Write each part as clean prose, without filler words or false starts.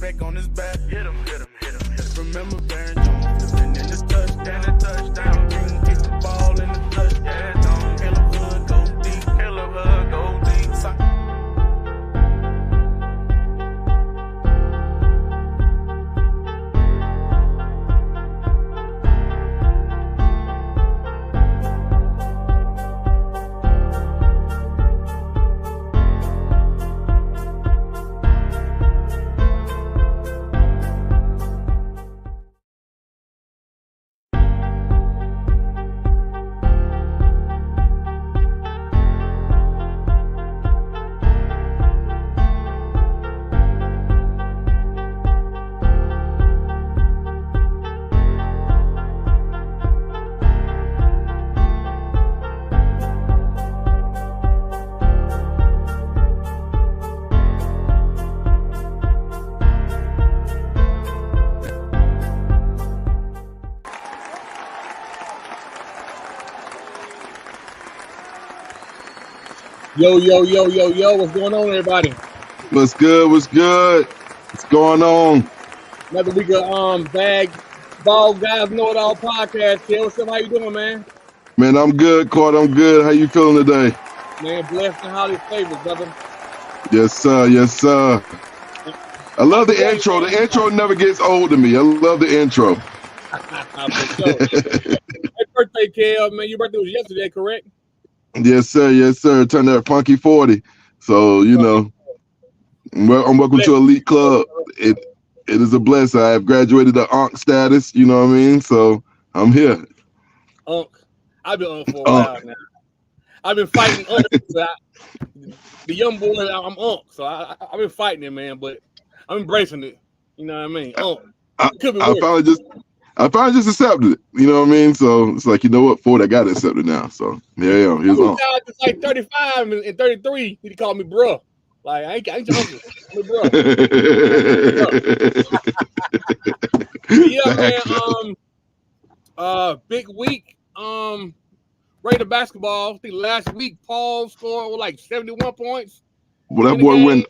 back on his back. Hit him. Remember Baron Jones flipping in the touchdown. King kick the ball in the touchdown. Caleb Hood go deep. Yo, what's going on, everybody? What's good? What's going on? Another week of Bag Ball Guys Know It All podcast here. What's up? How you doing, man? Man, I'm good, Court. I'm good. How you feeling today? Man, blessed and highly favored, brother. Yes, sir. I love the intro. The intro never gets old to me. I love the intro. Happy birthday, Kel, man. Your birthday was yesterday, correct? Yes, sir. Turned that funky 40. So, you know, I'm welcome to Elite Club. It is a blessing. I have graduated to Unc status, you know what I mean? So I'm here. Unc. I've been Unc for a while now. I've been fighting Unc. The young boy, I'm Unc. So I've been fighting it, man, but I'm embracing it. You know what I mean? Unc. I finally just accepted it. You know what I mean? So it's like, you know what, Ford, I got to accept it now. So here I am. Here's on. It's like 35 and 33. He called me bro. Like I ain't your uncle. I'm bro. Yeah, man. Big week. Raider basketball. I think last week Paul scored like 71 points. Well, that boy went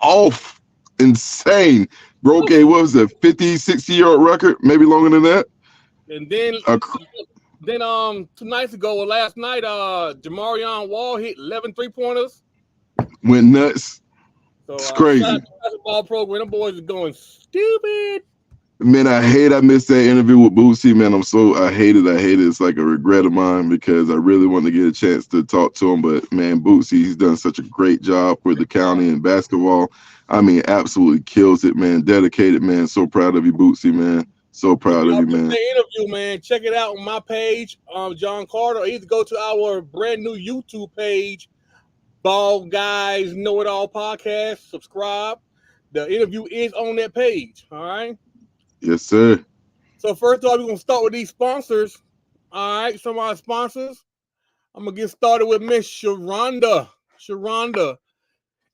off insane. Broke a, what was it, 50, 60-yard record, maybe longer than that. And then 2 nights ago, or last night, Jamarion Wall hit 11 3-pointers. Went nuts. So, it's crazy. Basketball program, them boys are going stupid. Man, I missed that interview with Boosie, man. I hate it. It's like a regret of mine because I really wanted to get a chance to talk to him. But, man, Boosie, he's done such a great job for the county in basketball. I mean, absolutely kills it, man. Dedicated, man. So proud of you, Boosie, man. So proud of you, man. The interview, man. Check it out on my page, John Carter, or either go to our brand new YouTube page, Ball Guys Know It All podcast. Subscribe. The interview is on that page. All right. Yes, sir. So first off, we're gonna start with these sponsors. All right, some of our sponsors. I'm gonna get started with Miss Sharonda.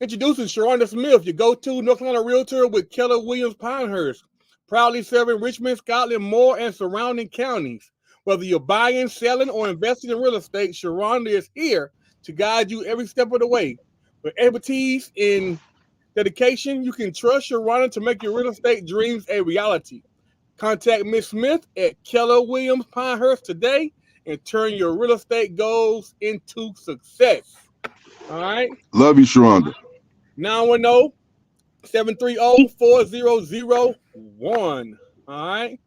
Introducing Sharonda Smith, your go-to North Carolina realtor with Keller Williams Pinehurst. Proudly serving Richmond, Scotland, Moore, and surrounding counties. Whether you're buying, selling, or investing in real estate, Sharonda is here to guide you every step of the way. With expertise in dedication, you can trust Sharonda to make your real estate dreams a reality. Contact Ms. Smith at Keller Williams Pinehurst today and turn your real estate goals into success. All right? Love you, Sharonda. 910-430-4001. All right.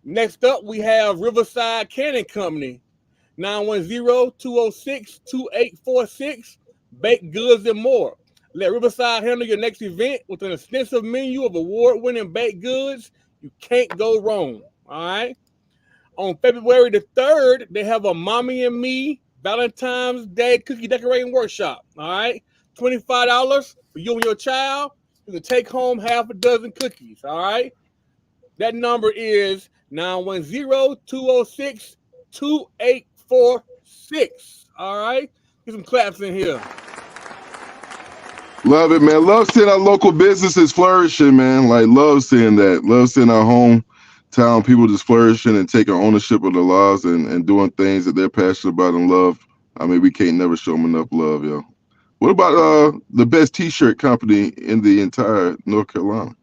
Next up, we have Riverside Canning Company. 910-206-2846. Baked goods and more. Let Riverside handle your next event with an extensive menu of award-winning baked goods. You can't go wrong. All right. On February the 3rd, they have a Mommy and Me Valentine's Day cookie decorating workshop. All right. $25 for you and your child. You can take home half a dozen cookies. All right. That number is 910-206-2846. All right. Get some claps in here. Love it, man. Love seeing our local businesses flourishing, man. Like, love seeing that. Love seeing our hometown people just flourishing and taking ownership of their lives and doing things that they're passionate about and love. I mean, we can't never show them enough love, yo. What about the best T-shirt company in the entire North Carolina?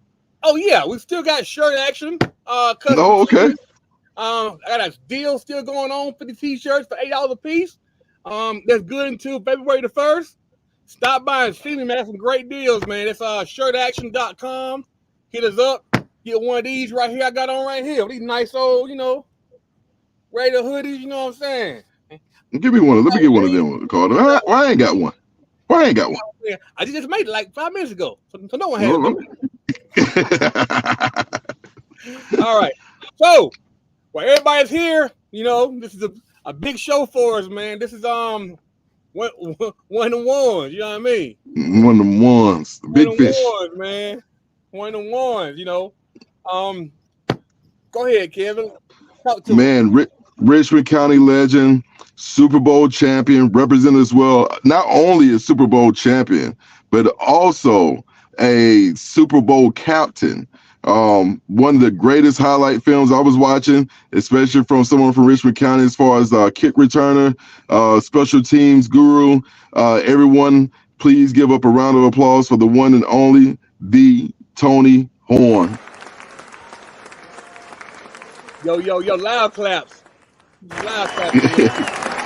Oh yeah, we still got shirt action. Custom Oh, okay. tees. I got a deal still going on for the t-shirts for $8 a piece. That's good until February the 1st. Stop by and see me, man. Some great deals, man. It's shirtaction.com. Hit us up. Get one of these right here I got on right here. These nice old, Raider hoodies, you know what I'm saying? Give me one. Let me get one of them, Carter. Why I ain't got one? Why I ain't got one? I just made it like 5 minutes ago. So no one has it. All right. So, while everybody's here, this is a big show for us, man. This is one of the ones, you know what I mean? One of them ones. Big fish. Ones, man. One of the ones, Go ahead, Kevin. Talk to me. Richmond County legend, Super Bowl champion, represented as well, not only a Super Bowl champion, but also a Super Bowl captain. One of the greatest highlight films I was watching, especially from someone from Richmond County, as far as kick returner, special teams guru. Everyone, please give up a round of applause for the one and only, the Tony Horne. Yo, loud claps. Loud claps.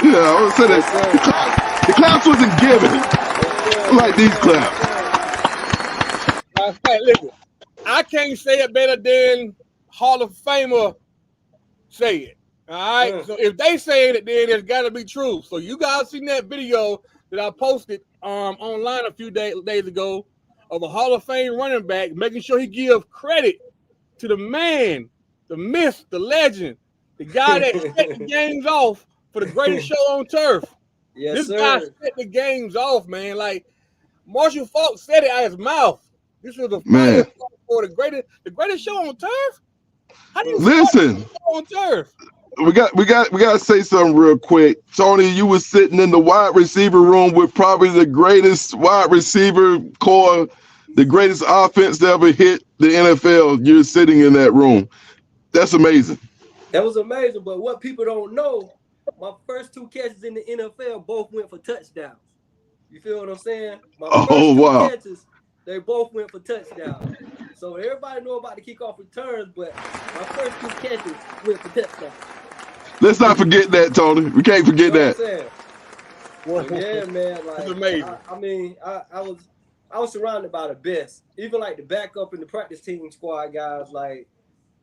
Yeah, I was saying that the claps wasn't given. I like these claps. Listen, I can't say it better than Hall of Famer say it. All right. So if they say it, then it's got to be true. So you guys seen that video that I posted online a few days ago of a Hall of Fame running back, making sure he give credit to the man, the myth, the legend, the guy that set the games off for the greatest show on turf. Yes, this sir. guy set the games off, man. Like Marshall Falk said it out of his mouth. This was the final for the greatest show on turf. How do you listen on turf? We got to say something real quick. Tony, you was sitting in the wide receiver room with probably the greatest wide receiver core, the greatest offense to ever hit the NFL. You're sitting in that room. That's amazing. That was amazing, but what people don't know, my first 2 catches in the NFL both went for touchdowns. You feel what I'm saying? My first 2 catches, they both went for touchdowns. So everybody know about the kickoff returns, but my first 2 catches went for touchdowns. Let's not forget that, Tony. We can't forget that. Well, yeah, man. Like, it's amazing. I was surrounded by the best. Even like the backup and the practice team squad guys, like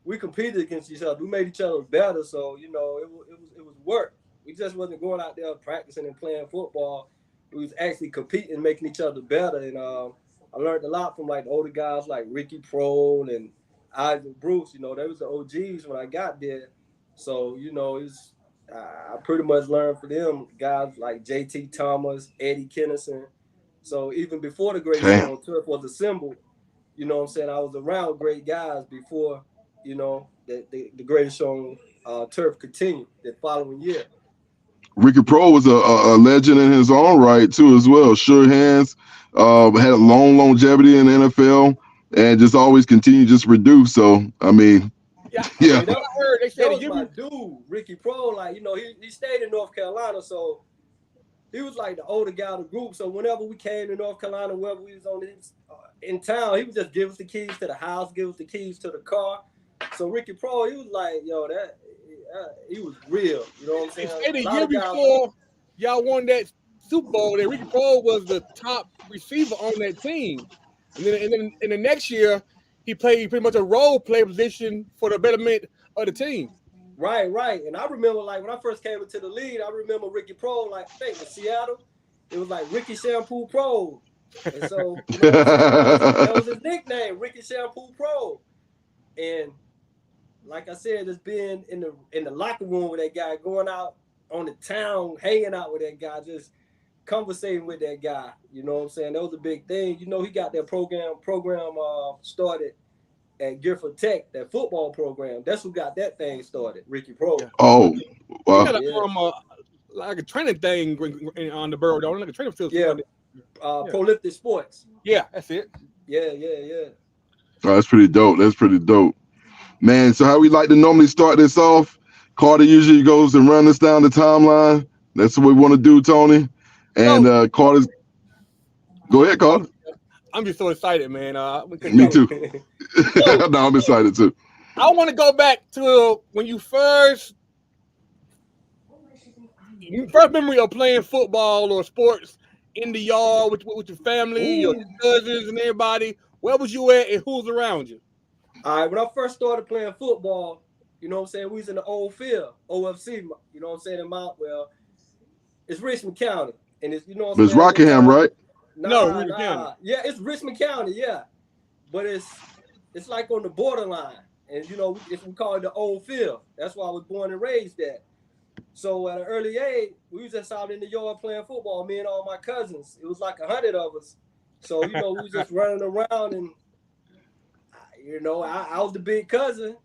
we competed against each other. We made each other better. So it was work. We just wasn't going out there practicing and playing football. We was actually competing, making each other better. And I learned a lot from like the older guys like Ricky Prone and Isaac Bruce. They was the OGs when I got there. So I pretty much learned from them guys like JT Thomas, Eddie Kennison. So even before the greatest show on turf was assembled, I was around great guys before the greatest show on turf continued the following year. Ricky Pro was a legend in his own right too, as well. Sure hands, had a long longevity in the NFL, and just always continued just reduce. So I mean, yeah. I heard they said that was my dude, Ricky Pro. Like he stayed in North Carolina, so he was like the older guy of the group. So whenever we came to North Carolina, wherever we was in town, he would just give us the keys to the house, give us the keys to the car. So Ricky Pro, he was like, he was real. You know what I'm saying? And the year before y'all won that Super Bowl, that Ricky Pro was the top receiver on that team. And then in the next year, he played pretty much a role play position for the betterment of the team. Right. And I remember like when I first came into the league, I remember Ricky Pro, like I think in Seattle, it was like Ricky Shampoo Pro. And so that was his nickname, Ricky Shampoo Pro. And like I said, just being in the locker room with that guy, going out on the town, hanging out with that guy, just conversating with that guy. You know what I'm saying? That was a big thing. He got that program started at Gifford Tech, that football program. That's who got that thing started, Ricky Pro. Oh, wow. He got like a training thing on the borough, don't like a training facility. Prolific Sports. Yeah, that's it. Yeah. Oh, that's pretty dope. Man, so how we like to normally start this off, Carter usually goes and run us down the timeline. That's what we want to do, Tony. And Carter's... Go ahead, Carter. I'm just so excited, man. Me too. No, I'm excited too. I want to go back to when you first memory of playing football or sports in the yard with your family, your Ooh. cousins, and everybody. Where was you at, and who was around you? All right, when I first started playing football, you know what I'm saying, we was in the old field, OFC, you know what I'm saying, in Mount, well, it's Richmond County. And it's, you know what But I'm it's saying? Rockingham, right? No, Richmond County. Yeah, it's Richmond County, yeah. But it's like on the borderline. And, you know, we call it the old field. That's why I was born and raised there. So at an early age, we was just out in the yard playing football, me and all my cousins. It was like 100 of us. So, you know, we was just running around and, you know, I was the big cousin,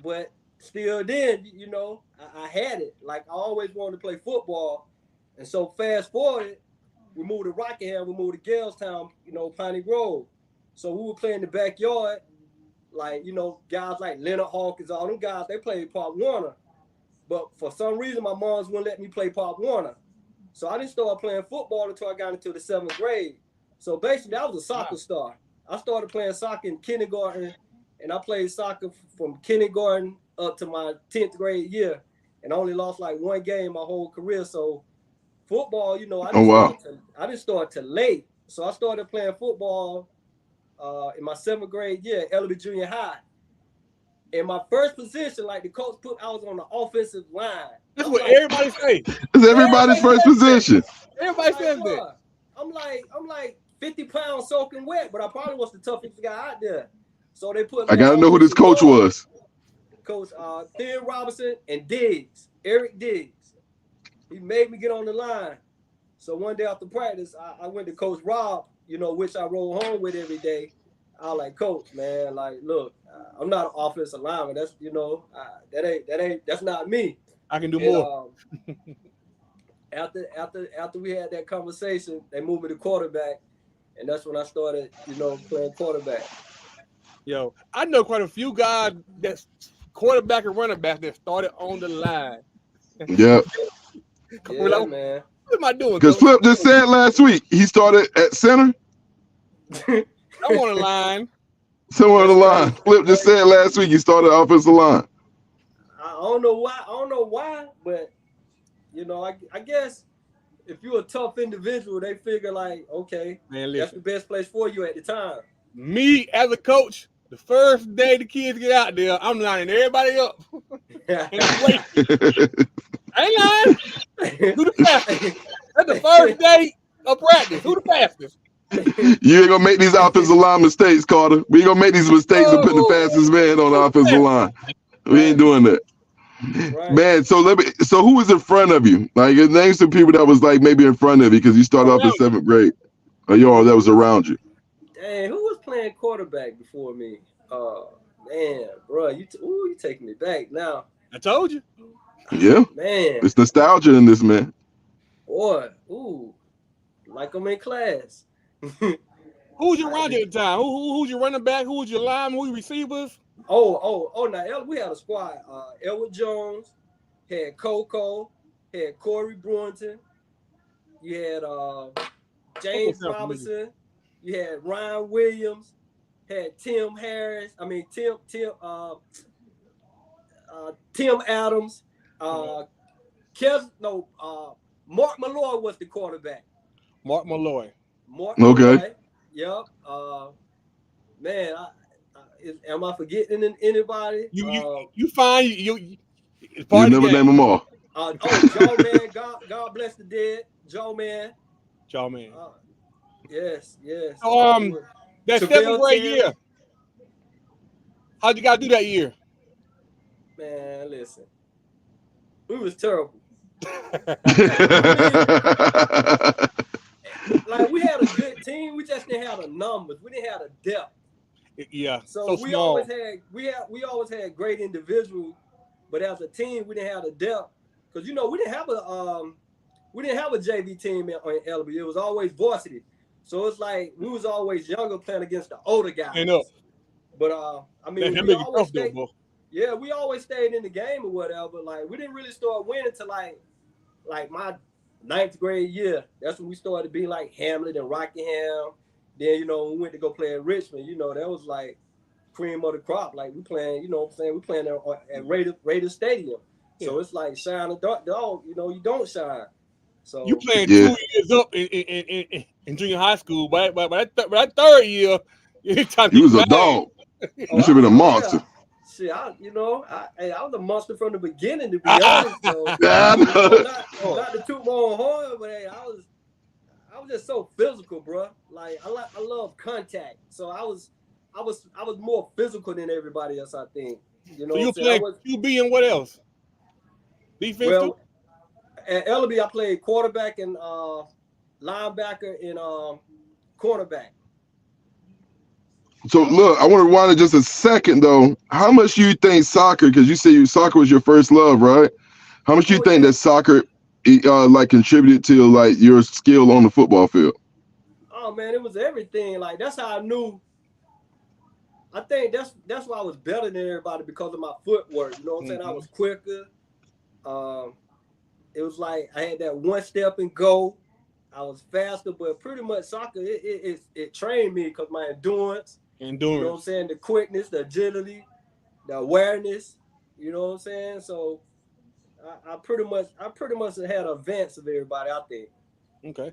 but still then, you know, I had it. Like, I always wanted to play football. And so fast forward, we moved to Rockingham, we moved to Galestown, you know, Piney Grove. So we were playing in the backyard, like, you know, guys like Leonard Hawkins, all them guys, they played Pop Warner. But for some reason, my moms wouldn't let me play Pop Warner. So I didn't start playing football until I got into the 7th grade. So basically, I was a soccer star. I started playing soccer in kindergarten, and I played soccer from kindergarten up to my 10th grade year, and I only lost like one game my whole career. So football, you know, I didn't start till late. So I started playing football in my 7th grade year, Ellerby Junior High. In my first position, like the coach put, I was on the offensive line. That's what everybody say. It's everybody's first position. Everybody says that. I'm like 50 pounds soaking wet, but I probably was the toughest guy out there. So they put. I gotta know who this coach was. Coach Theo Robinson and Diggs, Eric Diggs. He made me get on the line. So one day after practice, I went to Coach Rob, you know, which I roll home with every day. I was like, Coach, man, like, look, I'm not an offensive lineman. That's, you know, that's not me. I can do more. After we had that conversation, they moved me to quarterback, and that's when I started, you know, playing quarterback. Yo, I know quite a few guys that's quarterback and running back that started on the line. Yeah. Yeah, man. What am I doing? Because Flip just said last week he started at center. I'm on the line. Somewhere on the line. Flip just said last week he started offensive line. I don't know why, but you know, I guess if you're a tough individual, they figure like, okay, man, that's the best place for you at the time. Me as a coach, the first day the kids get out there, I'm lining everybody up. I ain't lying. Who the fastest? That's the first day of practice. Who the fastest? You ain't gonna make these offensive line mistakes, Carter. We ain't gonna make these mistakes and put the fastest man on the offensive line. We ain't doing that. Right. Man, so who was in front of you? Like, name some people that was like maybe in front of you because you started off in 7th grade. Or that was around you. Dang, who was playing quarterback before me? Man, bro, you taking me back now. I told you. Yeah. Man. It's nostalgia in this, man. Boy, like I'm in class. Who's your around you at the time? Who's your running back? Who's your lineman? Who your receivers? Now we had a squad. Edward Jones, had Coco, had Corey Brewington, you had James Robinson, you had Ryan Williams, had Tim Harris. I mean Tim Adams. Mark Malloy was the quarterback. Mark Malloy. Okay. Yep. Man, am I forgetting anybody? You fine. You never name them all. Joe Man. God bless the dead. Joe Man. Yes. So, that 7th grade year. How'd you guys do that year? Man, listen. We was terrible. Like, we had a good team. We just didn't have the numbers. We didn't have the depth. Yeah. So we always had great individuals, but as a team, we didn't have the depth. Because, you know, we didn't have a JV team in LB. It was always varsity. So it's like we was always younger playing against the older guys. I know. But I mean, we always stayed in the game or whatever. Like, we didn't really start winning till like my 9th grade year. That's when we started being like Hamlet and Rockingham. Then, you know, when we went to go play at Richmond, you know, that was like cream of the crop. Like we playing, you know what I'm saying? We playing at Raiders Stadium. So it's like shine a dog, you know, you don't shine. So you playing Yeah. 2 years up in junior high school, but that third year, it's time You to was a get dog. You Oh, should have been a yeah. monster. Shit, I was a monster from the beginning, to be Ah. honest. So, Yeah, I you know, know. not to toot my own horn, but hey, I was just so physical, bro. Like I love contact. So I was more physical than everybody else, I think. You know So you what I'm saying? playing QB and what else? Defense too? Well, at LB, I played quarterback and linebacker and cornerback. So look, I want to rewind it just a second though. How much do you think soccer? Because you say soccer was your first love, right? How much do you think that soccer like contributed to like your skill on the football field? Oh man, it was everything. Like that's how I knew. I think that's why I was better than everybody, because of my footwork. You know what I'm saying? I was quicker. It was like I had that one step and go. I was faster, but pretty much soccer it trained me because my endurance. You know what I'm saying? The quickness, the agility, the awareness. You know what I'm saying? So I pretty much had an advance of everybody, I think. Okay.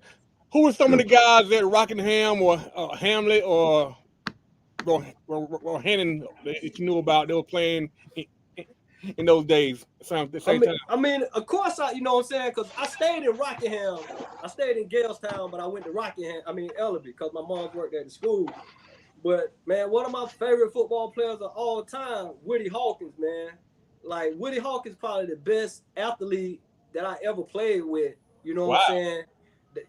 Who were some of the guys at Rockingham or Hamlet or Hannon that you knew about? They were playing in those days. I mean, of course, you know what I'm saying? Because I stayed in Rockingham. I stayed in Galestown, but I went to Ellaby, because my mom worked at the school. But, man, one of my favorite football players of all time, Woody Hawkins, man. Like, Woody Hawkins probably the best athlete that I ever played with. You know what I'm saying?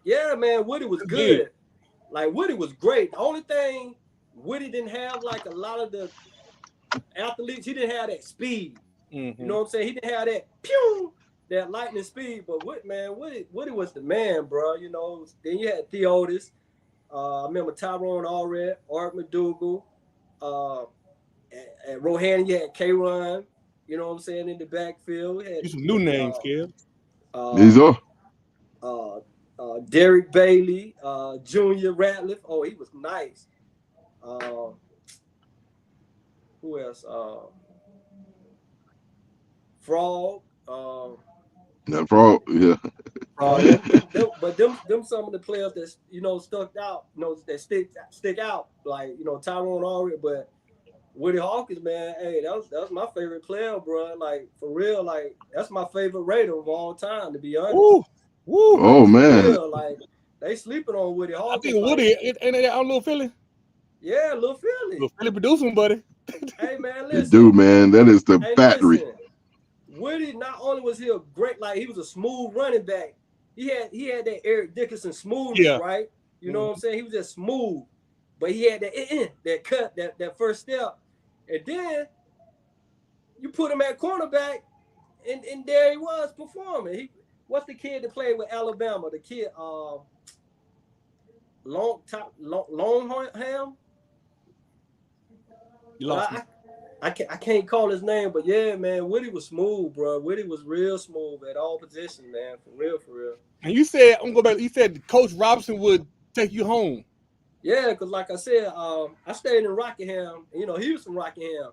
Yeah, man, Woody was good. Like, Woody was great. The only thing Woody didn't have, like a lot of the athletes, he didn't have that speed. You know what I'm saying? He didn't have that pew, that lightning speed. But Woody was the man, bro. You know, then you had Theodis. I remember Tyrone Allred, Art McDougal. At Rohan, you had K-Ron. You know what I'm saying, in the backfield. We had some new names, kid. These are. Derek Bailey, Junior Ratliff. Oh, he was nice. Who else? Frog. That Frog, yeah. But them some of the players that, you know, stuck out, you know, that stick out, like, you know, Tyrone Allred, but Woody Hawkins, man, hey, that was my favorite player, bro. Like, for real, like, that's my favorite Raider of all time, to be honest. Woo. Oh, man. Real, like, they sleeping on Woody Hawkins. I think Woody, ain't that on Little Philly? Yeah, Little Philly. Little Philly producing, buddy. Hey, man, listen. Dude, man, that is the factory. Listen, Woody, not only was he a great, like, he was a smooth running back. He had that Eric Dickerson smoothness, right? You know what I'm saying? He was just smooth. But he had that cut, that first step. And then you put him at cornerback, and there he was performing. What's the kid that played with Alabama? The kid, Longham? You lost me. I can't call his name, but yeah, man, Woody was smooth, bro. Woody was real smooth at all positions, man. For real. And you said, I'm going back. You said Coach Robinson would take you home. Yeah, because like I said, I stayed in Rockingham. You know, he was from Rockingham.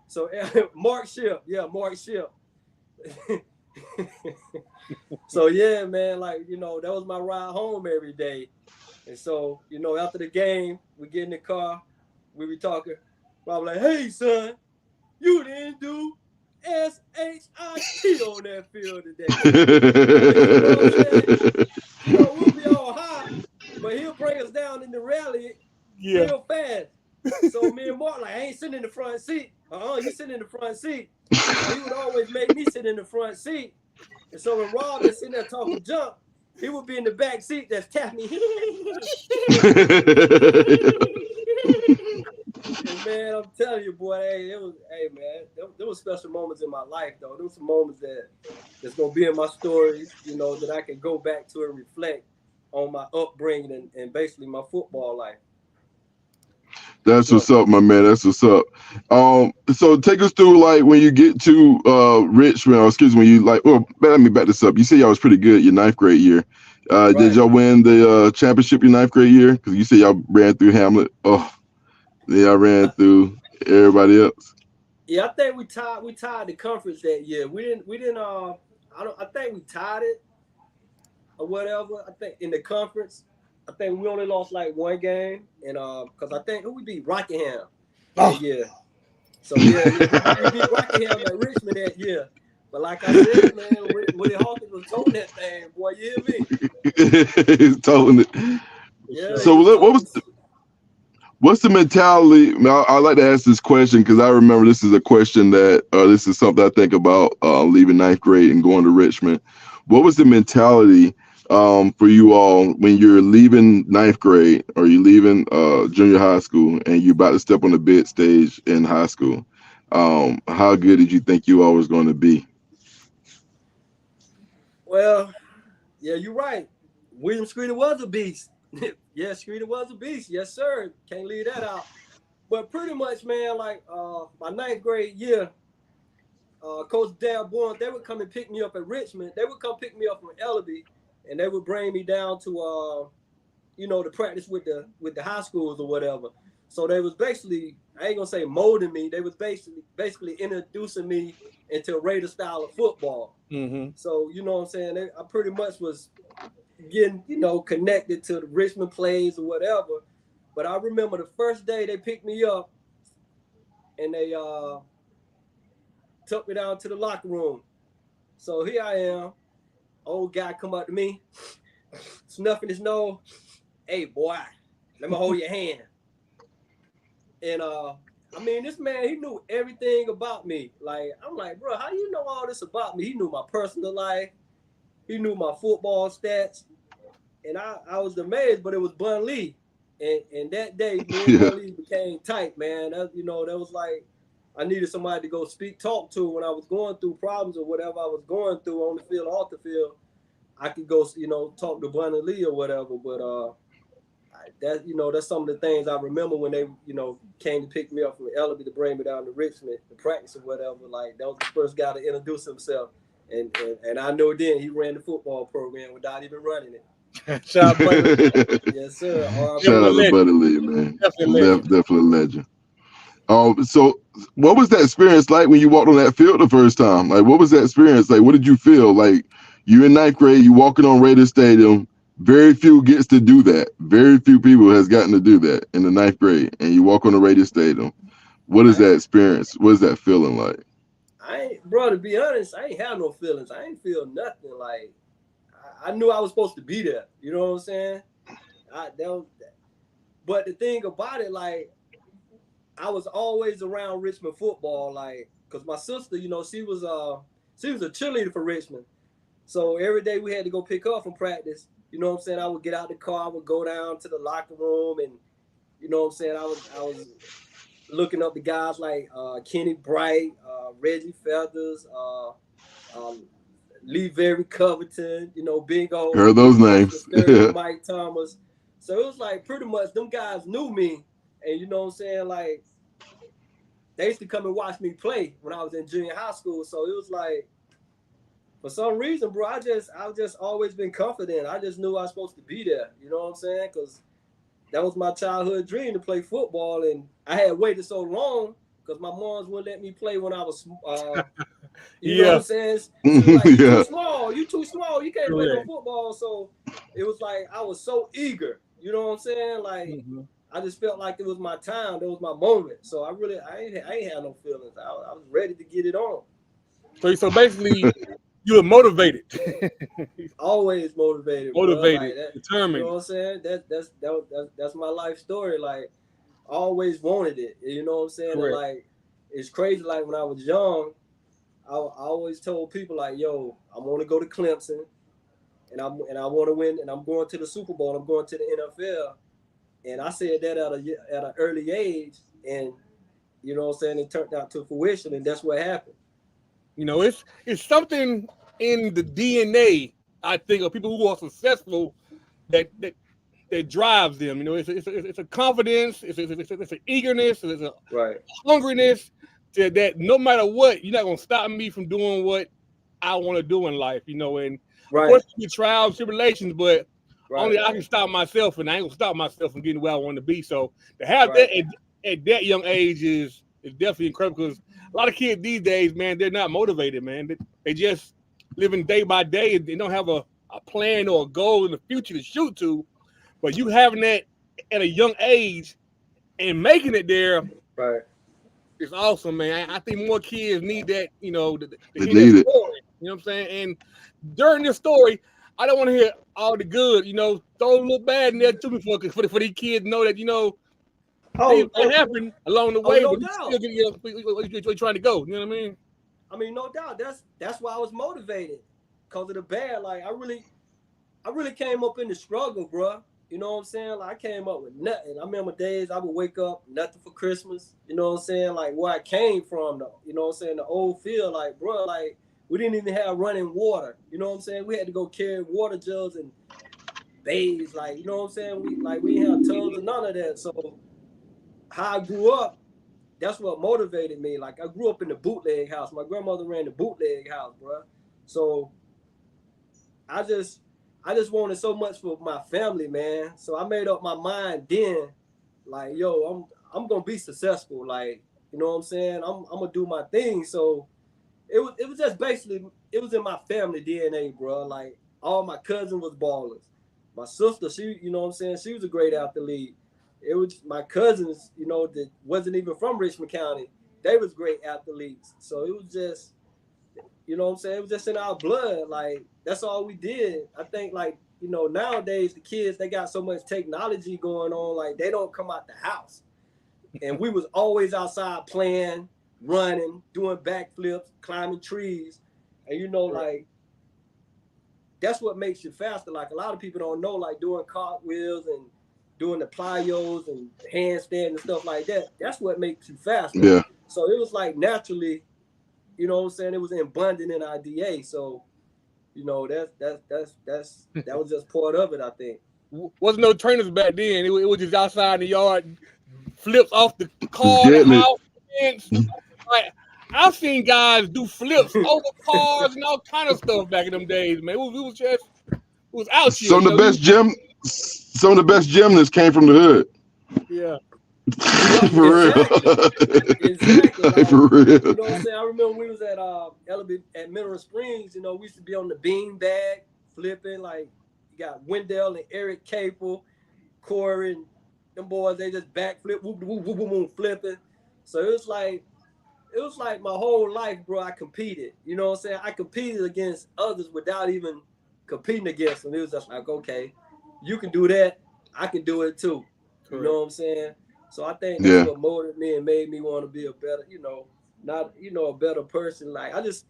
So Mark Ship. So yeah, man, like, you know, that was my ride home every day. And so, you know, after the game, we get in the car, we be talking. I'm like, hey, son, you didn't do SHIT on that field today. You know, we'll be all high, but he'll bring us down in the rally real fast. So me and Mark, like, I ain't sitting in the front seat. You sitting in the front seat. So he would always make me sit in the front seat. And so when Rob is sitting there talking junk, he would be in the back seat that's tapping me. And man, I'm telling you, boy, there was special moments in my life, though. There was some moments that's gonna be in my stories, you know, that I can go back to and reflect on my upbringing and basically my football life. That's what's up, my man. That's what's up. So take us through, like, when you get to Richmond, or excuse me, you like, well, let me back this up. You said y'all was pretty good your 9th grade year. Right. Did y'all win the championship your 9th grade year? Because you said y'all ran through Hamlet. Oh, yeah, I ran through. everybody else? Yeah, I think we tied the conference that year. We didn't I think we tied it or whatever. I think in the conference, I think we only lost like one game, and because I think who we beat Rockingham that year. So yeah, we beat Rockingham at Richmond that year. But like I said, man, Willie Hawkins was toting that thing, boy. You hear me? He's toting it. Yeah. So what's the mentality? I like to ask this question because I remember this is a question that this is something I think about leaving ninth grade and going to Richmond. What was the mentality for you all when you're leaving ninth grade or you're leaving junior high school and you're about to step on the big stage in high school? How good did you think you all was going to be? Well, yeah, you're right. William Screeder was a beast. Yeah, Screeder was a beast. Yes, sir. Can't leave that out. But pretty much, man, like my ninth grade year, Coach Dale Bourne, they would come and pick me up at Richmond. They would come pick me up from Ellaby, and they would bring me down to, to practice with the high schools or whatever. So they was basically, I ain't gonna say molding me. They was basically introducing me into a Raider style of football. Mm-hmm. So you know what I'm saying. I pretty much was getting connected to the Richmond plays or whatever. But I remember the first day they picked me up, and they took me down to the locker room. So here I am, old guy come up to me, snuffing his nose. Hey boy, let me hold your hand. And this man, he knew everything about me. Like, I'm like, bro, how do you know all this about me? He knew my personal life. He knew my football stats. And I was amazed, but it was Bun Lee. And that day, me and Bun Lee became tight, man. That was like, I needed somebody to go talk to when I was going through problems or whatever I was going through on the field, off the field. I could go, talk to Bun Lee or whatever. But that's some of the things I remember when they, came to pick me up from Ellaby to bring me down to Richmond to practice or whatever. Like, that was the first guy to introduce himself. And I know then he ran the football program without even running it. Shout out, Buddy. Yes, sir. Shout out to Buddy Lee, man. Definitely a legend. So what was that experience like when you walked on that field the first time? Like, what was that experience like? What did you feel? Like, you're in ninth grade, you walking on Raider Stadium. Very few gets to do that. Very few people has gotten to do that in the ninth grade, and you walk on the Raider Stadium. What is that experience? What is that feeling like? Bro, to be honest, I ain't have no feelings. I ain't feel nothing. Like, I knew I was supposed to be there. You know what I'm saying? But the thing about it, like, I was always around Richmond football, like, because my sister, she was a cheerleader for Richmond. So every day we had to go pick her up from practice. You know what I'm saying? I would get out the car, I would go down to the locker room, and you know what I'm saying? I was looking up the guys like Kenny Bright, Reggie Feathers, Lee Very Covington, Big O. Heard those names. Mike Thomas. So it was like pretty much them guys knew me, and you know what I'm saying? Like, they used to come and watch me play when I was in junior high school. So it was like, for some reason, bro, I've just always been confident. I just knew I was supposed to be there. You know what I'm saying? Because that was my childhood dream, to play football. And I had waited so long because my moms wouldn't let me play when I was, you know what I'm saying? She was like, you too small. You can't play no football. So it was like I was so eager. You know what I'm saying? Like, I just felt like it was my time. That was my moment. So I ain't had no feelings. I was ready to get it on. So basically, you were motivated. Always motivated. Motivated, like determined. You know what I'm saying? That's my life story. Like, I always wanted it. You know what I'm saying? And like, it's crazy. Like, when I was young, I always told people like, "Yo, I want to go to Clemson, and I want to win, and I'm going to the Super Bowl. I'm going to the NFL." And I said that at an early age, and you know what I'm saying, it turned out to fruition, and that's what happened. It's something in the DNA, I think, of people who are successful that drives them. It's a confidence, it's an eagerness, it's a hungriness that no matter what, you're not gonna stop me from doing what I want to do in life. And of course, you trials and tribulations, but only I can stop myself, and I ain't gonna stop myself from getting where I want to be. So to have that at that young age is It's definitely incredible because a lot of kids these days, man, they're not motivated, man. They just living day by day and they don't have a plan or a goal in the future to shoot to. But you having that at a young age and making it there, Right. it's awesome, man. I think more kids need that, you know, to They hear need that it. story. You know what I'm saying? And during this story, I don't want to hear all the good, you know, throw a little bad in there to me for these kids to know that, you know, things might happen along the way, no but you doubt. still get you're trying to go. You know what I mean? I mean, no doubt. That's why I was motivated, because of the bad. Like I really came up in the struggle, bro. You know what I'm saying? Like I came up with nothing. I remember days I would wake up, nothing for Christmas. You know what I'm saying? Like where I came from, though. You know what I'm saying? The old field, like, bro, like we didn't even have running water. You know what I'm saying? We had to go carry water jugs and bays, like, you know what I'm saying? We didn't have tubs or none of that. So how I grew up, that's what motivated me. Like I grew up in the bootleg house. My grandmother ran the bootleg house, bro. So I just wanted so much for my family, man. So I made up my mind then, like, yo, I'm gonna be successful. Like, you know what I'm saying? I'm gonna do my thing. So it was just basically, it was in my family DNA, bro. Like all my cousins was ballers. My sister, she, you know what I'm saying? She was a great athlete. It was my cousins, you know, that wasn't even from Richmond County. They was great athletes. So it was just, you know what I'm saying? It was just in our blood. Like, that's all we did. I think, like, you know, nowadays the kids, they got so much technology going on, like they don't come out the house. And we was always outside playing, running, doing backflips, climbing trees. And, you know, like, that's what makes you faster. Like, a lot of people don't know, like, doing cartwheels and doing the plyos and handstand and stuff like that. That's what makes you faster. Yeah. So it was like naturally, you know what I'm saying? It was abundant in our DA. So, you know, that was just part of it, I think. Wasn't no trainers back then. It was just outside in the yard, flips off the car, the Getting it. house, fence. Like I've seen guys do flips over cars and all kind of stuff back in them days, man. It was out here. Some of the best gymnasts came from the hood. Yeah. For real. Exactly. Like, For real. you know what I'm saying? I remember we was at Mineral Springs, you know, we used to be on the bean bag flipping. Like, you got Wendell and Eric Capel, Corey, and them boys, they just backflip, whoop, whoop, whoop, whoop, whoop, flipping. So it was like my whole life, bro, I competed. You know what I'm saying? I competed against others without even competing against them. It was just like, okay, you can do that, I can do it too. You know what I'm saying? So I think that's what motivated me and made me want to be a better, you know, not, you know, a better person. Like I just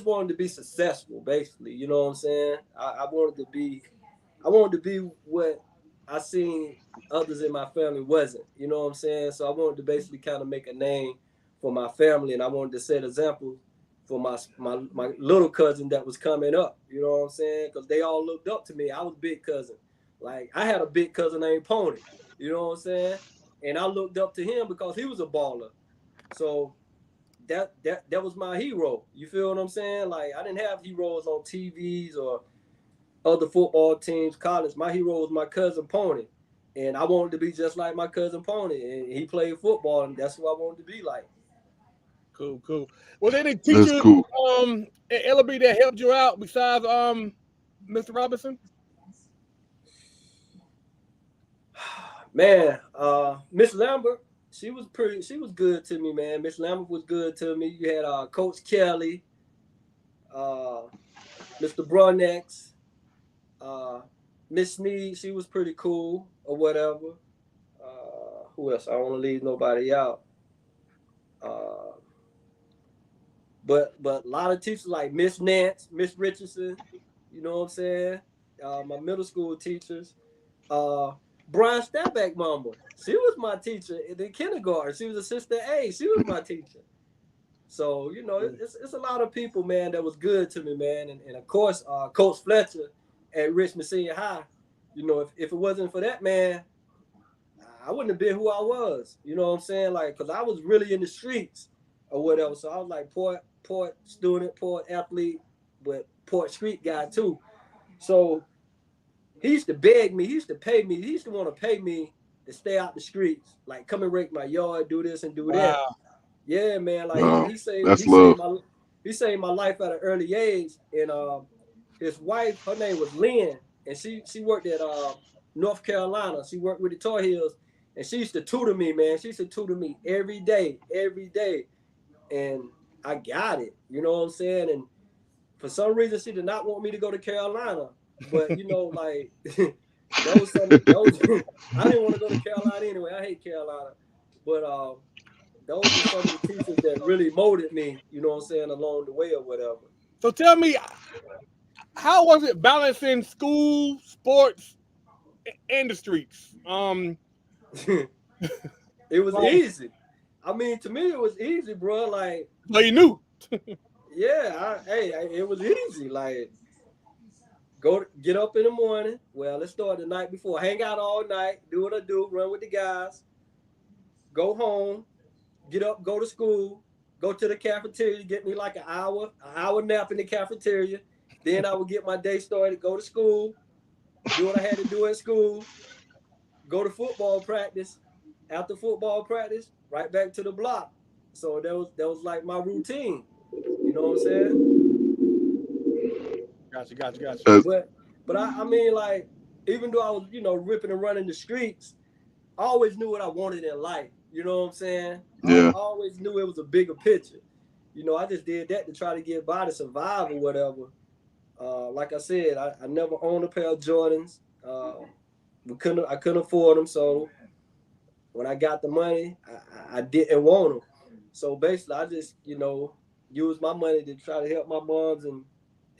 wanted to be successful, basically. You know what I'm saying? I wanted to be what I seen others in my family wasn't. You know what I'm saying? So I wanted to basically kind of make a name for my family, and I wanted to set example for my little cousin that was coming up. You know what I'm saying? Because they all looked up to me. I was big cousin. Like I had a big cousin named Pony. You know what I'm saying? And I looked up to him because he was a baller. So that was my hero. You feel what I'm saying? Like I didn't have heroes on TVs or other football teams, college. My hero was my cousin Pony. And I wanted to be just like my cousin Pony. And he played football, and that's who I wanted to be like. Cool. Was there any teacher at LB that helped you out besides Mr. Robinson? Man, Miss Lambert, she was good to me, man. Miss Lambert was good to me. You had Coach Kelly, Mr. Brunex, Miss Sneed, she was pretty cool or whatever. Who else? I don't want to leave nobody out. But a lot of teachers like Miss Nance, Miss Richardson, you know what I'm saying? My middle school teachers. Brian Stepback mama, she was my teacher in the kindergarten. She was assistant A. She was my teacher. So, you know, it's a lot of people, man, that was good to me, man. And of course, Coach Fletcher at Richmond Senior High, you know, if it wasn't for that, man, I wouldn't have been who I was. You know what I'm saying? Like, because I was really in the streets or whatever. So I was like port student, port athlete, but port street guy too. So he used to beg me. He used to pay me. He used to want to pay me to stay out the streets, like come and rake my yard, do this and do that. Yeah, man. Like Wow, he saved that's love. he saved my life at an early age. And his wife, her name was Lynn, and she worked at North Carolina. She worked with the Tar Heels, and she used to tutor me, man. She used to tutor me every day. And I got it. You know what I'm saying? And for some reason, she did not want me to go to Carolina. But you know, like those I didn't want to go to Carolina anyway. I hate Carolina. But those are some of the teachers that really molded me, you know what I'm saying, along the way or whatever. So tell me, how was it balancing school, sports, and the streets? It was easy. I mean, to me, it was easy, bro. Like, well, you knew. Yeah, it was easy. Like, get up in the morning. Well, let's start the night before. Hang out all night. Do what I do. Run with the guys. Go home. Get up. Go to school. Go to the cafeteria. Get me like an hour nap in the cafeteria. Then I would get my day started. Go to school. Do what I had to do at school. Go to football practice. After football practice, right back to the block. So that was like my routine. You know what I'm saying? Gotcha. But I mean, like, even though I was, you know, ripping and running the streets, I always knew what I wanted in life. You know what I'm saying? Yeah. I always knew it was a bigger picture. You know, I just did that to try to get by, to survive or whatever. Like I said, I never owned a pair of Jordans. I couldn't afford them, so when I got the money, I didn't want them. So basically, I just, you know, used my money to try to help my moms and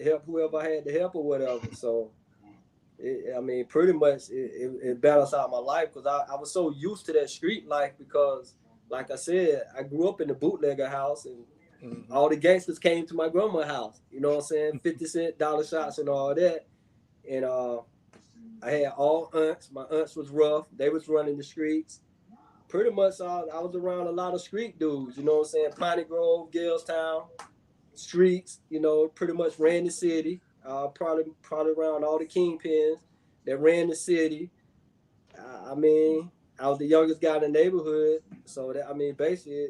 help whoever I had to help or whatever. So, pretty much it balanced out my life because I was so used to that street life because, like I said, I grew up in the bootlegger house and all the gangsters came to my grandma's house. You know what I'm saying? 50-cent dollar shots and all that. And I had all aunts. My aunts was rough. They was running the streets. Pretty much I was around a lot of street dudes, you know what I'm saying? Piney Grove, Galestown, streets, you know, pretty much ran the city. Probably around all the kingpins that ran the city. I was the youngest guy in the neighborhood. So, basically,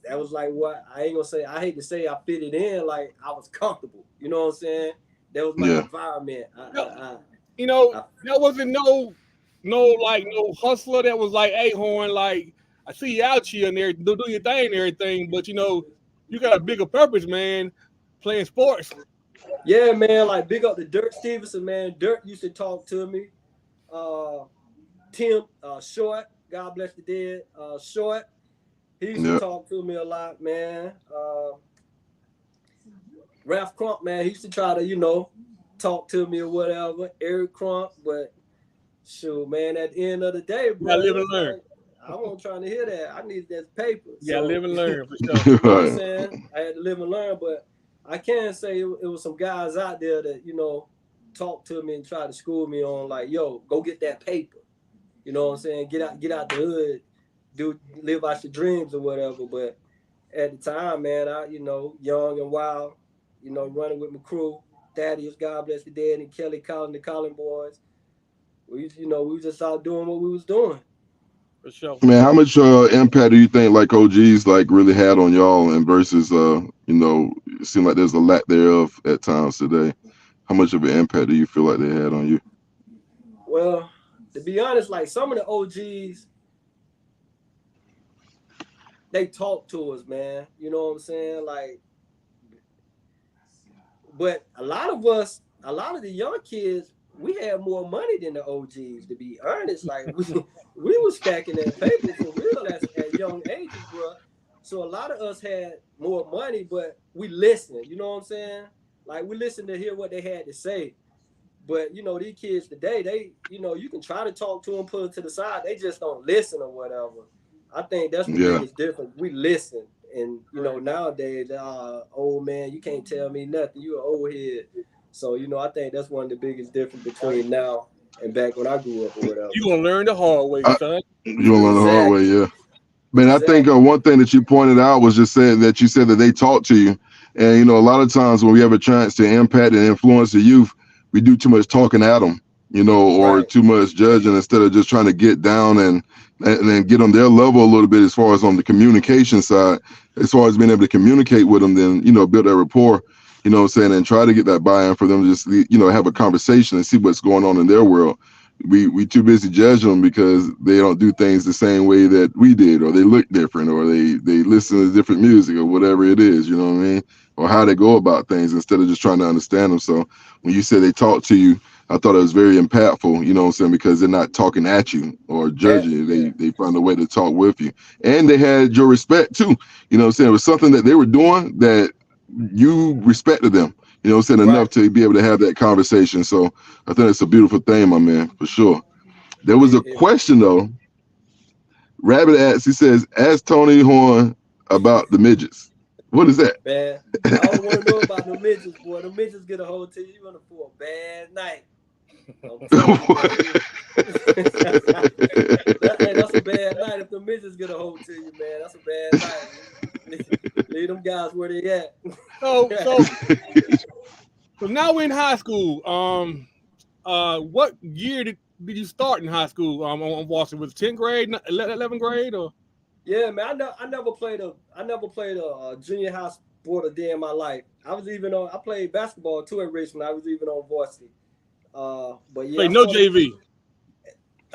that was like what, I ain't gonna say, I hate to say I fitted in, like I was comfortable. You know what I'm saying? That was my environment. There wasn't no hustler that was like, hey, Horne, like, I see you out here and there, do your thing and everything, but, you know, you got a bigger purpose, man, playing sports. Yeah, man, like, big up to Dirk Stevenson, man. Dirk used to talk to me. Tim Short, God bless the dead, Short, he used to talk to me a lot, man. Ralph Crump, man, he used to try to, you know, talk to me or whatever. Eric Crump, but shoot, man, at the end of the day, bro, live and learn. Like, I wasn't trying to hear that. I needed that paper. Yeah, live and learn for sure. You know what I'm saying? I had to live and learn, but I can say it was some guys out there that, you know, talked to me and tried to school me on, like, yo, go get that paper. You know what I'm saying? Get out the hood, live out your dreams or whatever. But at the time, man, I, you know, young and wild, you know, running with my crew, Thaddeus, God bless the dead, and Kelly Collin, the Collin boys. We was just out doing what we was doing. For sure. Man, how much impact do you think like OGs like really had on y'all and versus you know, it seemed like there's a lack thereof at times today. How much of an impact do you feel like they had on you? Well, to be honest, like some of the OGs, they talk to us, man. You know what I'm saying? Like, but a lot of the young kids, we had more money than the OGs, to be honest. Like, we was stacking that paper for real at young ages, bro. So a lot of us had more money, but we listened. You know what I'm saying? Like, we listened to hear what they had to say. But, you know, these kids today, they, you know, you can try to talk to them, pull it to the side. They just don't listen or whatever. I think that's the biggest difference. We listen. And, you know, nowadays, old man, you can't tell me nothing. You an old head. So, you know, I think that's one of the biggest difference between now and back when I grew up or whatever. You're going to learn the hard way, son. You're going to learn the hard way, yeah. Man, I think one thing that you pointed out was just saying that you said that they talk to you. And, you know, a lot of times when we have a chance to impact and influence the youth, we do too much talking at them. or Right. too much judging instead of just trying to get down and then get on their level a little bit as far as on the communication side, as far as being able to communicate with them, then, build that rapport, what I'm saying, and try to get that buy-in for them to just, have a conversation and see what's going on in their world. We too busy judging them because they don't do things the same way that we did, or they look different, or they listen to different music, or whatever it is, you know what I mean? Or how they go about things instead of just trying to understand them. So when you say they talk to you, I thought it was very impactful, what I'm saying, because they're not talking at you or judging you. Yeah. They found a way to talk with you. And they had your respect too. What I'm saying? It was something that they were doing that you respected them, what I'm saying, enough Right. to be able to have that conversation. So I think it's a beautiful thing, my man, for sure. There was a It, question though. Rabbit asks, he says, ask Tony Horne about the midgets. What is that? man, I don't want to know about the midgets, boy. The midgets get a hold to you. You're gonna for a bad night. I'm telling you, man. That's a bad night if the midgets get a hold to you, man. That's a bad night. Leave them guys where they at. So now we're in high school. What year did you start in high school? On Washington, was it 10th grade, 11th grade, or? Yeah, man. I never played a junior high sport a day in my life. I played basketball too at Richmond. I was even on varsity. But yeah, Wait, no JV.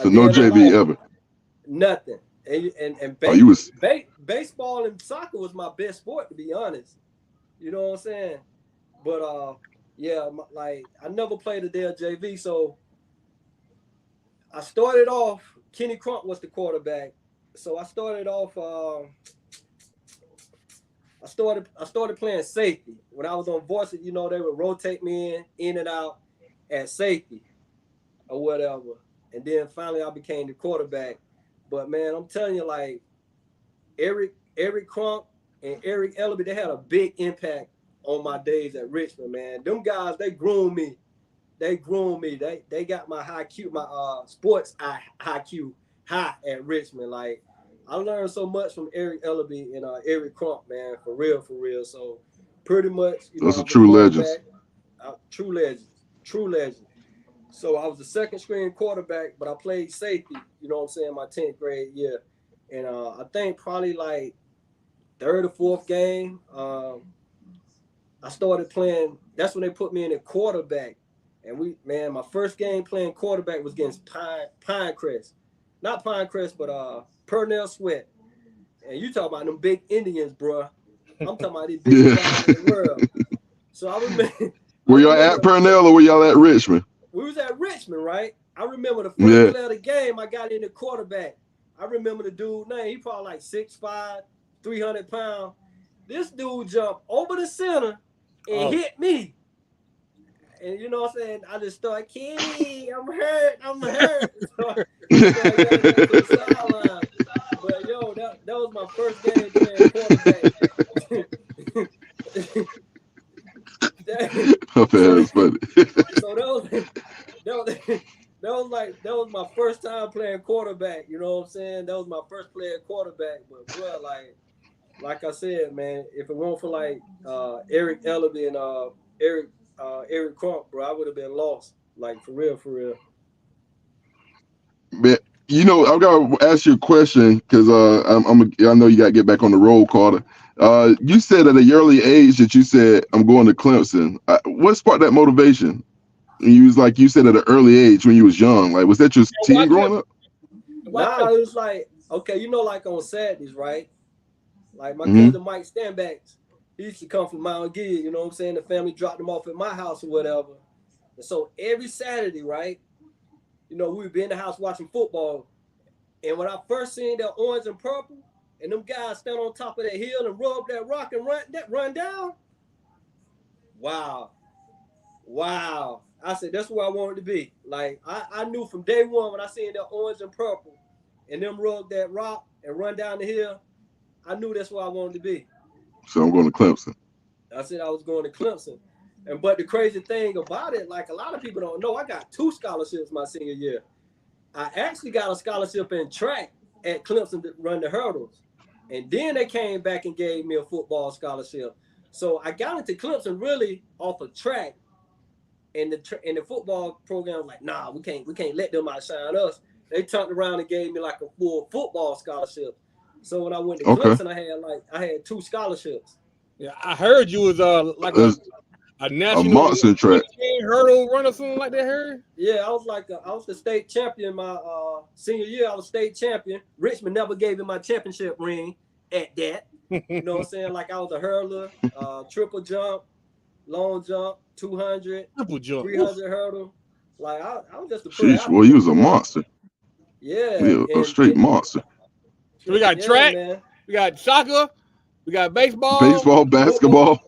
So no JV ever. Nothing. And baseball and soccer was my best sport, to be honest. You know what I'm saying? But yeah, I never played a day of JV. So I started off. Kenny Crump was the quarterback. So I started off. I started playing safety when I was on varsity. They would rotate me in and out at safety or whatever. And then finally I became the quarterback. But man, I'm telling you, like Eric Crump and Eric Ellaby, they had a big impact on my days at Richmond, man. Them guys, they groomed me. They got my sports IQ high at Richmond. Like I learned so much from Eric Ellaby and Eric Crump, man, for real. So pretty much, those are true legends. True legends. So I was the second string quarterback, but I played safety, you know what I'm saying, my 10th grade year. And I think probably like third or fourth game, I started playing. That's when they put me in at quarterback. And my first game playing quarterback was against Pinecrest. Not Pinecrest, but Purnell Sweat. And you talking about them big Indians, bro. I'm talking about these big guys in the world. So I remember. Were y'all at Purnell or were y'all at Richmond? We was at Richmond, right? I remember the first play of the game, I got in the quarterback. I remember the dude name. He probably like 6'5", 300 pounds. This dude jumped over the center and hit me. And you know what I'm saying? I just started, Kenny, I'm hurt. So, but yo, that was my first game playing quarterback. That was my first time playing quarterback. You know what I'm saying? That was my first playing quarterback. But bro, like I said, man, if it weren't for like Eric Ellaby and Eric Crump, bro, I would have been lost. Like for real. Man, I've got to ask you a question because I know you got to get back on the road, Carter. You said at a early age that you said I'm going to Clemson. What sparked that motivation? You said at an early age when you was young. Like, was that your team growing up? Nah, it was like, okay, like on Saturdays, right? Like my cousin Mike Stanbacks, he used to come from Mount Gilead, you know what I'm saying? The family dropped him off at my house or whatever. And so every Saturday, right, we would be in the house watching football. And when I first seen that orange and purple, and them guys stand on top of that hill and rub that rock and run down, wow. I said, that's where I wanted to be. Like, I knew from day one when I seen that orange and purple and them rub that rock and run down the hill, I knew that's where I wanted to be. So I'm going to Clemson. I said I was going to Clemson. But the crazy thing about it, like a lot of people don't know, I got 2 scholarships my senior year. I actually got a scholarship in track at Clemson to run the hurdles. And then they came back and gave me a football scholarship. So I got into Clemson really off of track. And the football program was like, nah, we can't let them outshine us. They turned around and gave me like a full football scholarship. So when I went to Clemson, I had 2 scholarships. Yeah, I heard you was like a national monster track hurdle runner, something like that. Heard? Yeah, I was the state champion my senior year. I was state champion. Richmond never gave me my championship ring at that. You know what I'm saying? Like I was a hurdler, triple jump, long jump, 200, triple jump, 300 hurdle. Like I was just a Sheesh, well, you was a monster. Yeah, a straight monster. So we got track, man. We got soccer, we got baseball, basketball.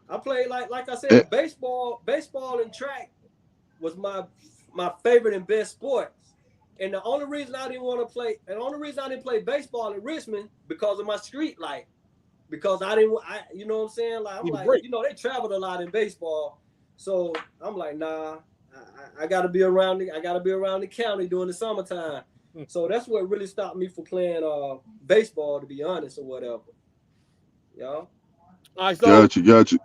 I played like I said, baseball and track was my favorite and best sports. And the only reason I didn't play baseball in Richmond because of my street life. Because you know what I'm saying? Like I'm like, you know, they traveled a lot in baseball. So I'm like, nah, I gotta be around the county during the summertime. So that's what really stopped me from playing baseball, to be honest, or whatever. Yeah. All right, so got you.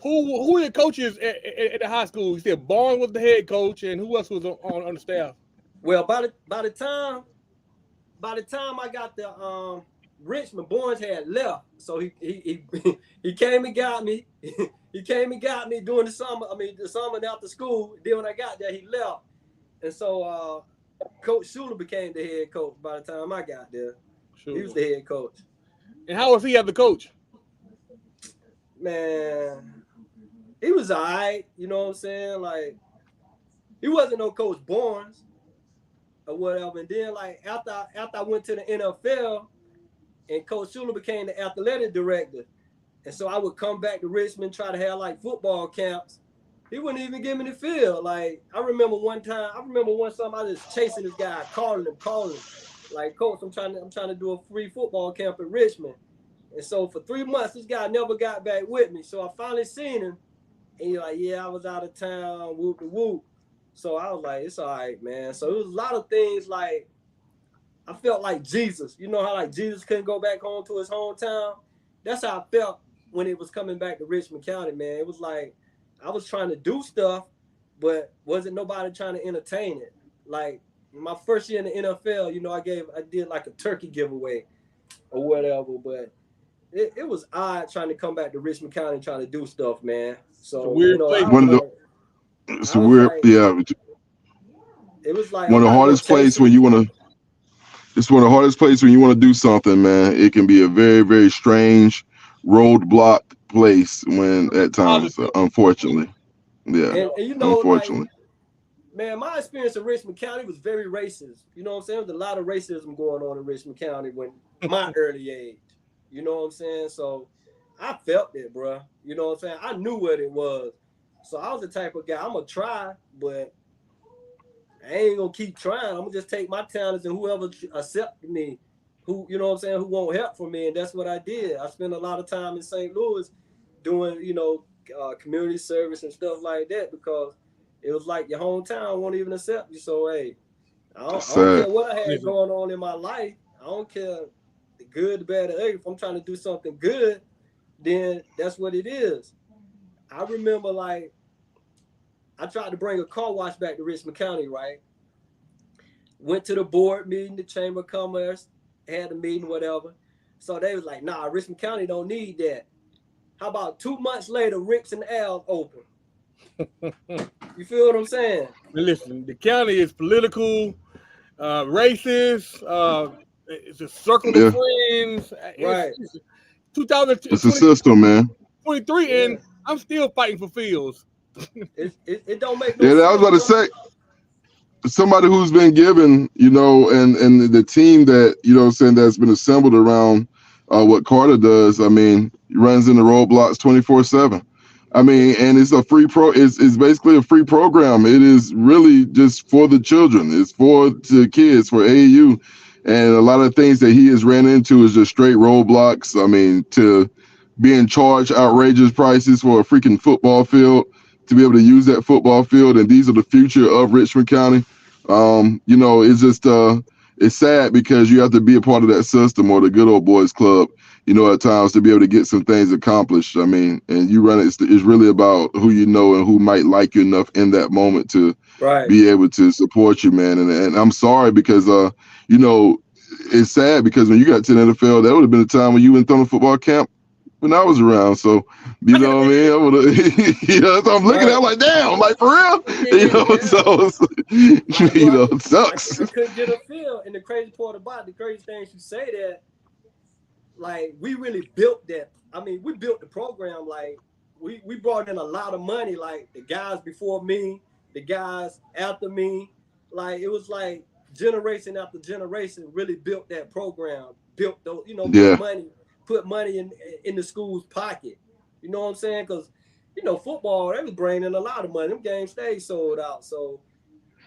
Who are your coaches at the high school? You said Barnes was the head coach, and who else was on the staff? Well, by the time I got the Richmond, Barnes had left, so he came and got me. He came and got me during the summer. I mean, the summer after school. Then when I got there, he left, and so Coach Schuler became the head coach. By the time I got there, he was the head coach. And how was he as the coach? Man, he was all right. You know what I'm saying? Like, he wasn't no Coach Barnes or whatever. And then, like, after I went to the NFL, and Coach Schuler became the athletic director, and so I would come back to Richmond, try to have like football camps. He wouldn't even give me the field. Like, I remember one summer I was just chasing this guy, calling him, like, Coach, I'm trying to do a free football camp in Richmond. And so for 3 months, this guy never got back with me. So I finally seen him, and he's like, yeah, I was out of town, whoop de whoop. So I was like, it's all right, man. So it was a lot of things, like, I felt like Jesus. You know how like Jesus couldn't go back home to his hometown? That's how I felt when it was coming back to Richmond County, man. It was like I was trying to do stuff, but wasn't nobody trying to entertain it. Like my first year in the NFL, you know, I did like a turkey giveaway or whatever, but it was odd trying to come back to Richmond County and trying to do stuff, man. So weird place. It's a weird, yeah. It was like one of the hardest places when you want to. It's one of the hardest places when you want to do something, man. It can be a very, very strange roadblock place when at times, unfortunately. Yeah, and you know, unfortunately. Like, man, my experience in Richmond County was very racist. You know what I'm saying? There was a lot of racism going on in Richmond County when my early age. You know what I'm saying? So I felt it, bro. You know what I'm saying? I knew what it was. So I was the type of guy, I'm going to try, but I ain't going to keep trying. I'm going to just take my talents and whoever accepted me, who, you know what I'm saying, who won't help for me. And that's what I did. I spent a lot of time in St. Louis doing, you know, community service and stuff like that because it was like your hometown won't even accept you. So, hey, I don't care what I had going on in my life. I don't care the good, the bad, the ugly. If I'm trying to do something good, then that's what it is. I remember, like, I tried to bring a car wash back to Richmond County, right? Went to the board meeting, the Chamber of Commerce, had a meeting, whatever. So they was like, nah, Richmond County don't need that. How about 2 months later, Rick's and Al's open? You feel what I'm saying? Listen, the county is political, racist, it's a circle of friends. Right. It's a system, man. 23, and I'm still fighting for fields. It don't make no sense. I was about to say, somebody who's been given, you know, and the team that, you know what I'm saying, that's been assembled around what Carter does, I mean, runs into roadblocks 24/7. I mean, and it's a free it's basically a free program. It is really just for the children. It's for the kids, for AAU. And a lot of things that he has ran into is just straight roadblocks. I mean, to being charged outrageous prices for a freaking football field, to be able to use that football field. And these are the future of Richmond County. You know, it's just, it's sad because you have to be a part of that system or the good old boys club at times to be able to get some things accomplished. I mean, and you run it, it's really about who you know and who might like you enough in that moment to be able to support you, man. And I'm sorry because, it's sad because when you got to the NFL, that would have been a time when you went on a football camp when I was around. So, you know what I mean? I so I'm looking at it, I'm like, damn, like for real? So, it sucks. I couldn't get a feel. And the crazy part about the crazy things you say that, like, we really built that. I mean, we built the program. Like, we brought in a lot of money. Like, the guys before me, the guys after me. Like, it was like generation after generation really built that program. Built those, put money in the school's pocket. You know what I'm saying? Because, football, they was bringing in a lot of money. Them games stayed sold out. So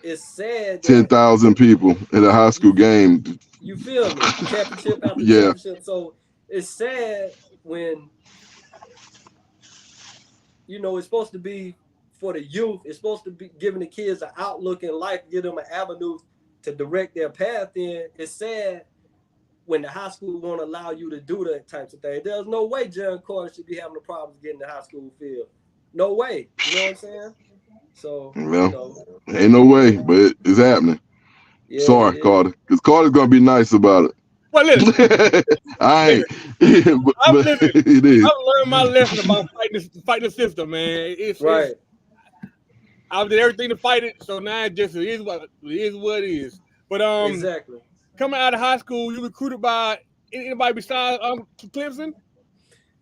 it's sad. 10,000 people in a high school game. You feel me? Championship after championship. So it's sad when, it's supposed to be for the youth. It's supposed to be giving the kids an outlook in life, give them an avenue to direct their path in. It's sad when the high school won't allow you to do that types of thing. There's no way Jaron Carter should be having the problems getting the high school field. No way. You know what I'm saying? So, ain't no way, but it's happening. Yeah, sorry, Carter, because Carter's gonna be nice about it. Well, listen, I ain't. but it is. I've learned my lesson about fighting the system, man. It's right. I did everything to fight it, so now it is what it is. But exactly. Coming out of high school, you recruited by anybody besides Clemson?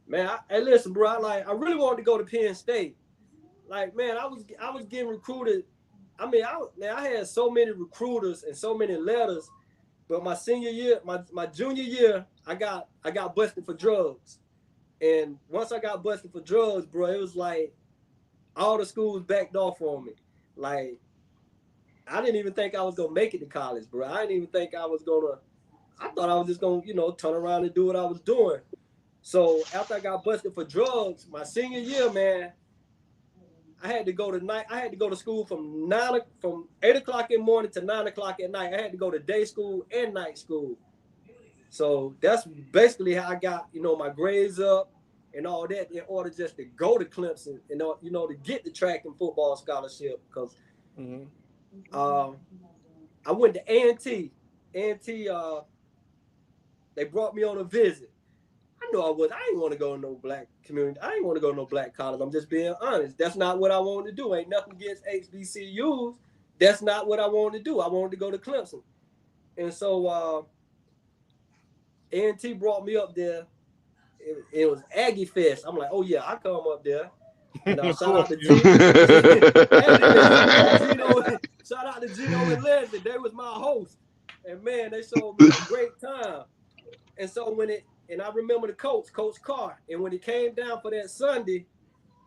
Man, hey, listen, bro. I really wanted to go to Penn State. Like, man, I was getting recruited. I mean, I had so many recruiters and so many letters, but my senior year, my junior year, I got busted for drugs. And once I got busted for drugs, bro, it was like all the schools backed off on me. Like, I didn't even think I was gonna make it to college, bro. I didn't even think I thought I was just gonna, turn around and do what I was doing. So after I got busted for drugs, my senior year, man, I had to go to school from 8 o'clock in the morning to 9 o'clock at night. I had to go to day school and night school. So that's basically how I got, my grades up and all that in order just to go to Clemson and, to get the track and football scholarship. Because I went to A&T. A&T, they brought me on a visit. I knew I didn't want to go to no black community. I didn't want to go to no black college. I'm just being honest. That's not what I wanted to do. Ain't nothing against HBCUs. That's not what I wanted to do. I wanted to go to Clemson. And so A&T brought me up there. It was Aggie Fest. I'm like, oh yeah, I come up there. And shout out to shout out to Gino and Leslie. They was my host. And man, they showed me a great time. And so and I remember the Coach Carr. And when he came down for that Sunday,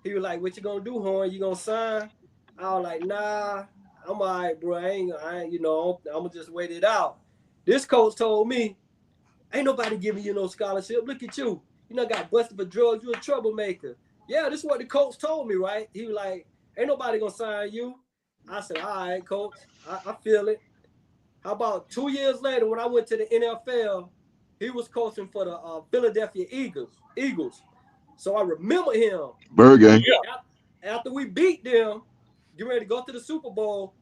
he was like, what you gonna do, Horne? You gonna sign? I was like, nah, I'm all right, bro. I ain't I'm gonna just wait it out. This coach told me, ain't nobody giving you no scholarship. Look at you. Got busted for drugs. You a troublemaker. Yeah, this is what the coach told me, right? He was like, ain't nobody gonna sign you. I said, all right, coach, I feel it. How about 2 years later when I went to the NFL, he was coaching for the Philadelphia Eagles. So I remember him. Bird game. After we beat them, get ready to go to the Super Bowl,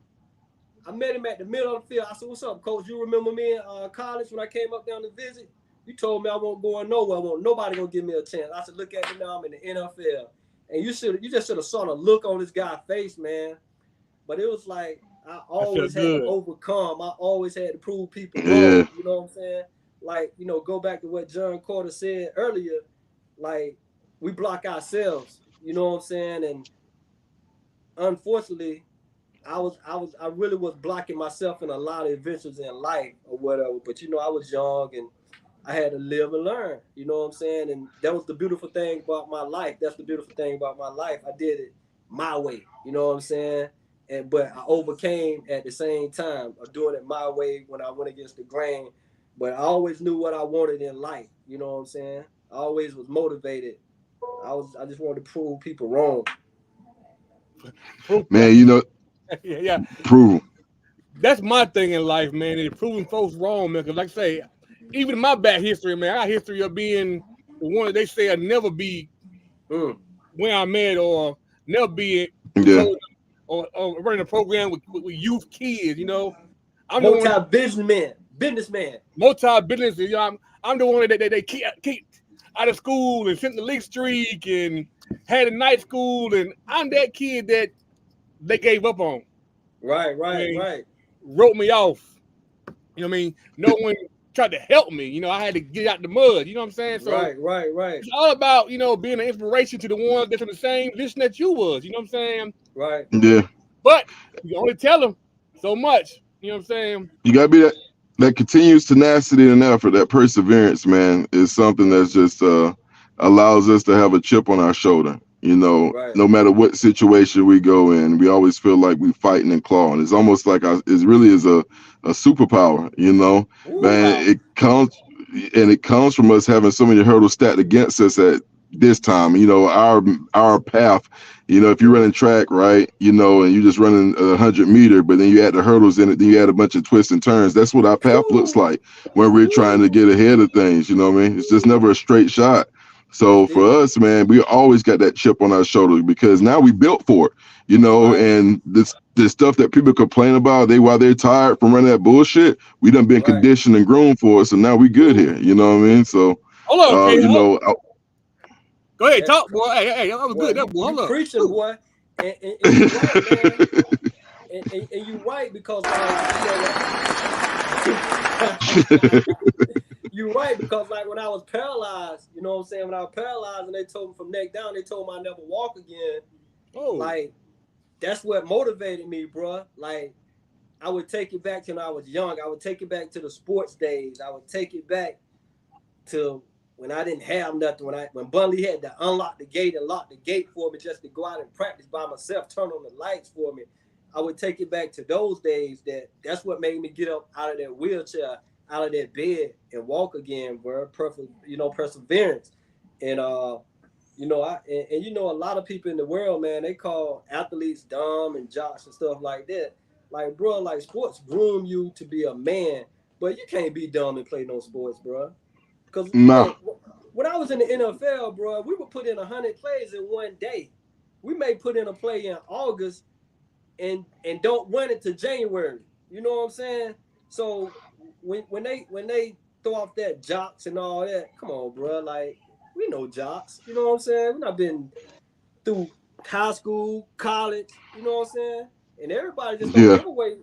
I met him at the middle of the field. I said, what's up, coach? You remember me in college when I came up down to visit? You told me I won't go nowhere. Nobody gonna give me a chance. I said, look at me now. I'm in the NFL. And you just should have saw the look on this guy's face, man. But it was like I always had to overcome. I always had to prove people wrong. You know what I'm saying? Like, go back to what Jaron Carter said earlier. Like, we block ourselves. You know what I'm saying? And unfortunately, I really was blocking myself in a lot of adventures in life or whatever. But I was young and I had to live and learn, you know what I'm saying? And that was the beautiful thing about my life. That's the beautiful thing about my life. I did it my way, you know what I'm saying? But I overcame at the same time of doing it my way when I went against the grain. But I always knew what I wanted in life, you know what I'm saying? I always was motivated. I just wanted to prove people wrong. Man, yeah. Prove. That's my thing in life, man, is proving folks wrong, man. Because like I say, even in my back history, man, I got history of being the one that they say I'll never be where I'm at or never be or running a program with youth kids, you know. I'm the one businessman. Multi-business, you know, I'm the one that they keep out of school and sent the league streak and had a night school, and I'm that kid that they gave up on. Right. Wrote me off. You know what I mean? No one tried to help me. You know, I had to get out the mud. You know what I'm saying? So right. It's all about, you know, being an inspiration to the ones that's in the same position that you was. You know what I'm saying? Right. Yeah. But you only tell them so much. You know what I'm saying? You gotta be that continuous tenacity and effort, that perseverance, man, is something that's just allows us to have a chip on our shoulder. You know, no matter what situation we go in, we always feel like we fighting and clawing. It's almost like it really is a superpower. You know, man, it comes from us having so many hurdles stacked against us at this time. You know, our path. You know, if you're running track, right, you know, and you're just running 100-meter, but then you add the hurdles in it, then you add a bunch of twists and turns. That's what our path looks like when we're trying to get ahead of things. You know what I mean? It's just never a straight shot. So for us, man, we always got that chip on our shoulder because now we built for it, you know, and this stuff that people complain about, while they're tired from running that bullshit, we done been conditioned and groomed for it. So now we good here. You know what I mean? So, you know. Go ahead, talk, boy. Hey, that was good. That boy, you preaching, boy. And you're right, man. and you're right because you're right because like when I was paralyzed, you know what I'm saying? When I was paralyzed and they told me from neck down, they told me I'd never walk again. Oh, like that's what motivated me, bro. Like I would take it back to when I was young. I would take it back to the sports days. I would take it back to when I didn't have nothing, when Bunley had to unlock the gate and lock the gate for me just to go out and practice by myself, turn on the lights for me, I would take it back to those days. That's what made me get up out of that wheelchair, out of that bed, and walk again, bro. Perfect, you know, perseverance. And you know, you know, a lot of people in the world, man, they call athletes dumb and jocks and stuff like that. Like, bro, like sports groom you to be a man, but you can't be dumb and play no sports, bro. Because when I was in the NFL, bro, we would put in 100 plays in one day. We may put in a play in August and don't run it to January. You know what I'm saying? So when they throw off that jocks and all that, come on, bro. Like, we know jocks. You know what I'm saying? We've not been through high school, college. You know what I'm saying? And everybody just don't give away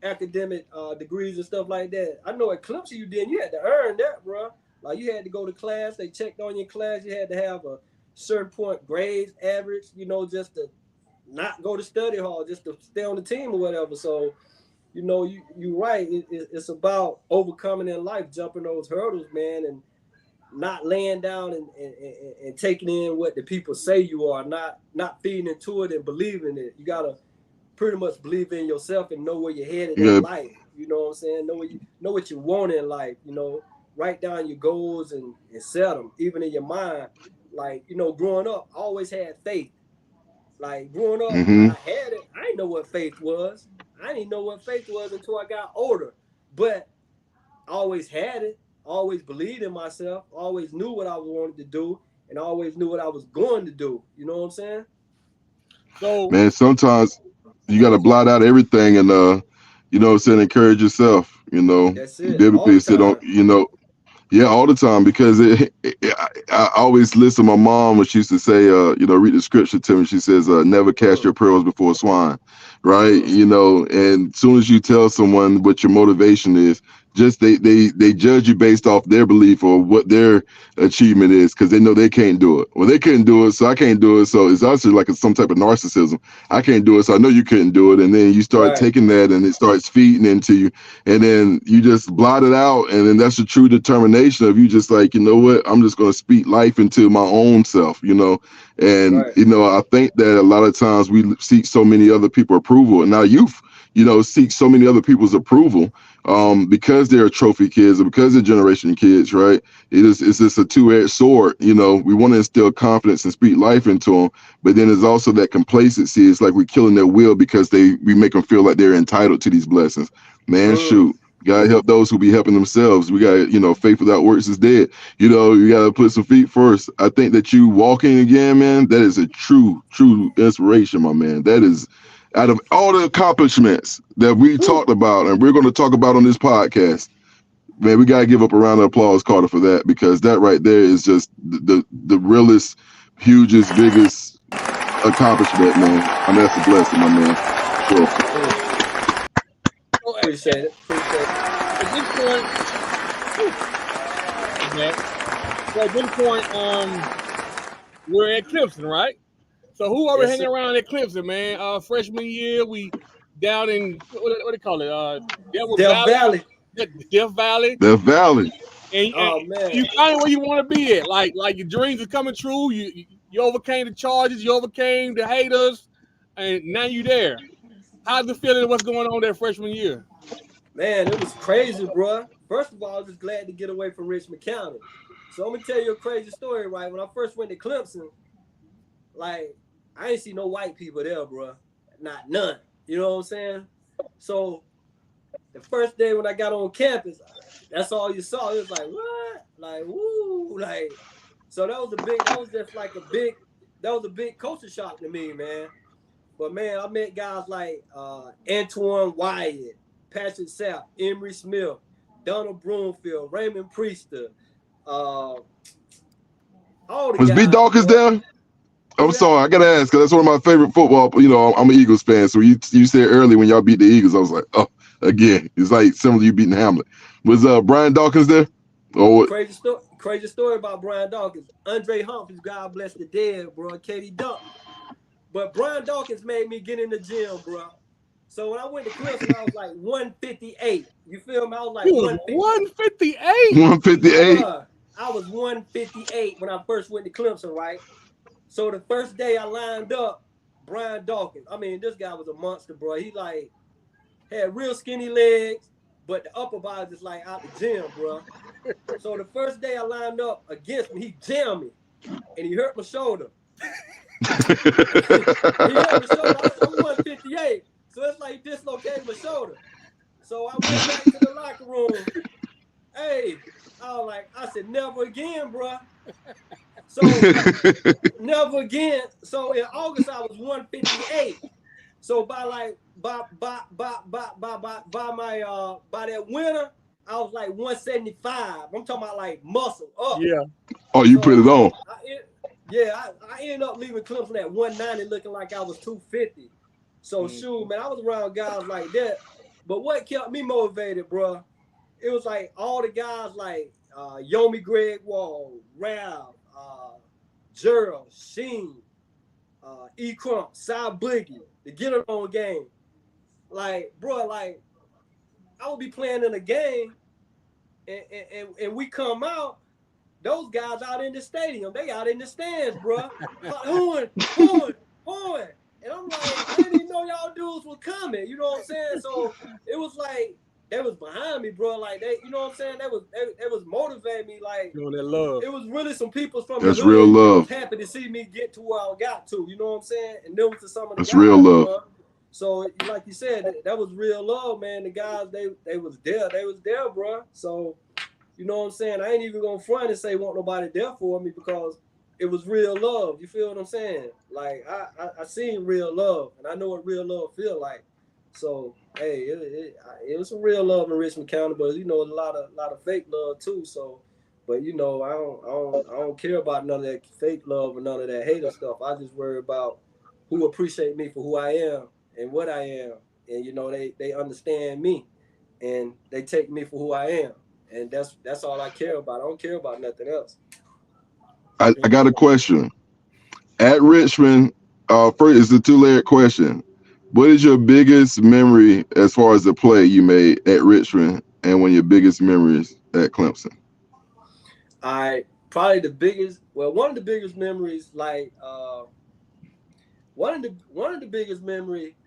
academic degrees and stuff like that. I know at Clemson you did. You had to earn that, bro. Like you had to go to class. They checked on your class. You had to have a certain point grades, average, you know, just to not go to study hall, just to stay on the team or whatever. So, you know, you're right. It's about overcoming in life, jumping those hurdles, man, and not laying down and taking in what the people say you are, not feeding into it and believing it. You gotta pretty much believe in yourself and know where you're headed in life. You know what I'm saying? Know what you want in life. You know, write down your goals and set them, even in your mind. Like, you know, growing up, I always had faith. Like growing up, I had it. I didn't know what faith was. I didn't know what faith was until I got older. But I always had it. Always believed in myself. Always knew what I wanted to do, and always knew what I was going to do. You know what I'm saying? So, man, sometimes you got to blot out everything and you know what I'm saying, encourage yourself. You know, that's it. Biblically said, don't, you know. Yeah, all the time, because I always listen to my mom when she used to say, you know, read the scripture to me. She says, never cast your pearls before swine, right? You know, and as soon as you tell someone what your motivation is, just they judge you based off their belief or what their achievement is, because they know they can't do it. Well, they couldn't do it, so I can't do it. So it's also like some type of narcissism. I can't do it, so I know you couldn't do it. And then you start taking that and it starts feeding into you. And then you just blot it out. And then that's the true determination of you just like, you know what, I'm just going to speak life into my own self, you know. And, you know, I think that a lot of times we seek so many other people's approval. And now youth, you know, seek so many other people's approval because they're trophy kids or because they're generation kids, right? It's just a two-edged sword. You know, we want to instill confidence and speak life into them, but then there's also that complacency. It's like we're killing their will because we make them feel like they're entitled to these blessings. Man, shoot, Gotta help those who be helping themselves. We got, faith without works is dead. You gotta put some feet first. I think that you walking again, man, that is a true inspiration, my man. That is out of all the accomplishments that we talked about and we're gonna talk about on this podcast. Man, we gotta give up a round of applause, Carter, for that, because that right there is just the realest, hugest, biggest accomplishment, man. I mean, that's a blessing, my man. Sure. Appreciate it. At this point, so at this point, we're at Clemson, right? So who are we hanging around at Clemson, man? Freshman year, we down in what do they call it? Death Valley. Death Valley. Death Valley. And man, you find where you want to be at. Like your dreams are coming true. You overcame the charges. You overcame the haters, and now you there. How's the feeling of what's going on there freshman year? Man, it was crazy, bro. First of all, I was just glad to get away from Richmond County. So I'm gonna tell you a crazy story, right? When I first went to Clemson, like I ain't see no white people there, bro. Not none. You know what I'm saying? So the first day when I got on campus, that's all you saw. It was like, what? Like, woo, like. So that was a big culture shock to me, man. But man, I met guys like Antoine Wyatt, Patrick Sapp, Emery Smith, Donald Broomfield, Raymond Priester, all the Was guys. B. Dawkins there? I'm sorry, I gotta ask, because that's one of my favorite football. I'm an Eagles fan, so you said earlier when y'all beat the Eagles, I was like, oh, again, it's like similar to you beating Hamlet. Was Brian Dawkins there? Or Crazy story about Brian Dawkins. Andre Humphries, God bless the dead, bro. Katie Dunk. But Brian Dawkins made me get in the gym, bro. So when I went to Clemson, I was like 158. You feel me? I was like 158. 158. I was 158 when I first went to Clemson, right? So the first day I lined up, Brian Dawkins. I mean, this guy was a monster, bro. He like had real skinny legs, but the upper body just like out the gym, bro. So the first day I lined up against me, he jammed me, and he hurt my shoulder. He hurt my shoulder. I'm 158, so it's like he dislocated my shoulder. So I went back to the locker room. Hey, I said, never again, bro. So never again. So in August I was 158. So by that winter, I was like 175. I'm talking about like muscle up. Yeah. Oh, you put it on. I ended up leaving Clemson at 190, looking like I was 250. So shoot, man, I was around guys like that. But what kept me motivated, bro? It was like all the guys like Yomi Greg Wall, Ralph, Gerald, Sheen, E. Crump, Cy Boogie, the Get It On game. Like, bro, like I would be playing in a game and we come out, those guys out in the stadium, they out in the stands, bro. Horne. And I'm like, I didn't even know y'all dudes were coming. You know what I'm saying? So it was like they was behind me, bro. Like they, you know what I'm saying? They was motivating me. Like that love. It was really some people from That's the hood real love. happy to see me get to where I got to. You know what I'm saying? And there was to some of the That's guys, real love. bro. So like you said, that was real love, man. The guys, they was there. They was there, bro. So you know what I'm saying? I ain't even gonna front and say won't nobody there for me because it was real love. You feel what I'm saying? Like I seen real love, and I know what real love feel like. So hey, it was some real love in Richmond County, but you know a lot of fake love too. So, but you know I don't care about none of that fake love or none of that hater stuff. I just worry about who appreciate me for who I am and what I am, and you know they understand me, and they take me for who I am, and that's all I care about. I don't care about nothing else. I got a question. At Richmond, first is the two-layered question. What is your biggest memory as far as the play you made at Richmond, and one of your biggest memories at Clemson? Probably one of the biggest memories, like one of the biggest memory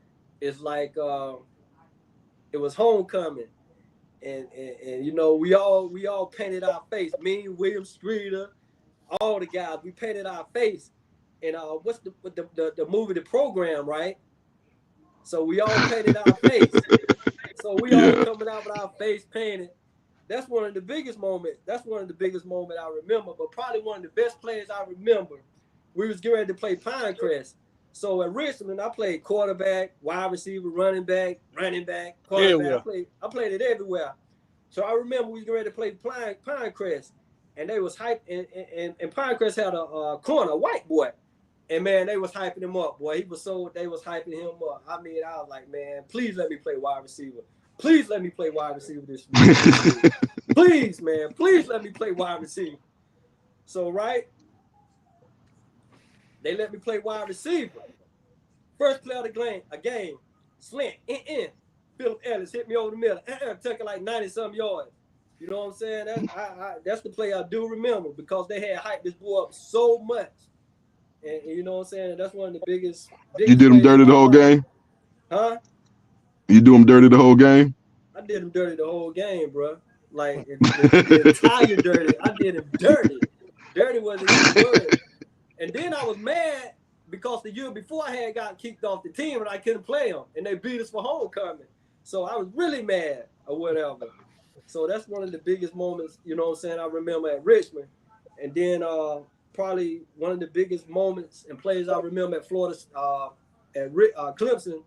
is like it was homecoming, and you know we all painted our face. Me, William Streeter, all the guys, we painted our face. And what's the movie, The Program, right? So we all painted our face. So we all coming out with our face painted. That's one of the biggest moments. That's one of the biggest moments I remember. But probably one of the best plays I remember. We was getting ready to play Pinecrest. So at Richmond, I played quarterback, wide receiver, running back, quarterback. I played it everywhere. So I remember we was getting ready to play Pinecrest, and they was hyped. And Pinecrest had a corner, a white boy. And man, they was hyping him up, boy. They was hyping him up. I mean, I was like, man, please let me play wide receiver. Please let me play wide receiver this week. Please, man, please let me play wide receiver. So, right, they let me play wide receiver. First play of the game, slant, Philip Ellis hit me over the middle, took it like 90-some yards. You know what I'm saying? That's the play I do remember because they had hyped this boy up so much. And you know what I'm saying? That's one of the biggest You did him dirty the whole game? Huh? You do him dirty the whole game? I did him dirty the whole game, bro. Like, the entire dirty. I did him dirty. Dirty wasn't even word. And then I was mad because the year before I had got kicked off the team and I couldn't play them. And they beat us for homecoming. So I was really mad or whatever. So that's one of the biggest moments, you know what I'm saying, I remember at Richmond. And then probably one of the biggest moments and plays I remember at Florida, at Clemson,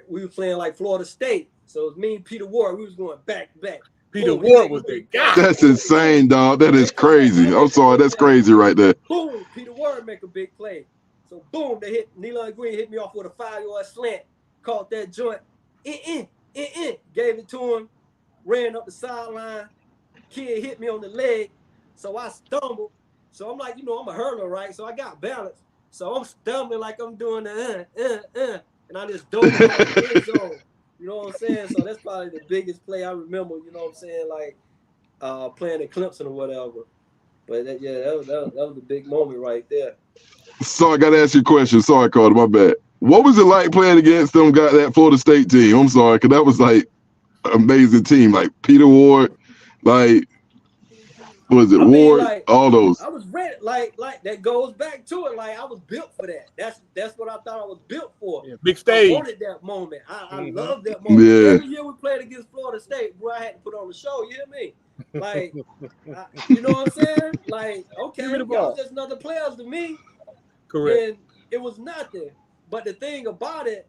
we were playing like Florida State. So it was me and Peter Ward. We was going back to back. Peter Ward was the guy. That's insane, dog. That is crazy. I'm sorry. That's crazy right there. Boom. Peter Ward make a big play. So boom, they hit Nealon Green hit me off with a 5-yard slant. Caught that joint. Gave it to him. Ran up the sideline. Kid hit me on the leg. So I stumbled. So I'm like, you know, I'm a hurdler, right? So I got balance. So I'm stumbling like I'm doing the and I just dove off the end zone. You know what I'm saying? So that's probably the biggest play I remember, you know what I'm saying, like playing at Clemson or whatever. But that was a big moment right there. So I got to ask you a question. Sorry, Carter, my bad. What was it like playing against them, got that Florida State team? I'm sorry, because that was like an amazing team. Like Peter Ward, like, what was it, Ward, like, all those. I was ready, like that goes back to it. Like I was built for that. That's what I thought I was built for. Yeah, big stage. I wanted that moment. I love that moment. Yeah. Every year we played against Florida State, bro, I had to put on the show. You hear me? Like, you know what I'm saying? Like, okay, y'all just another players to me. Correct. And it was nothing. But the thing about it,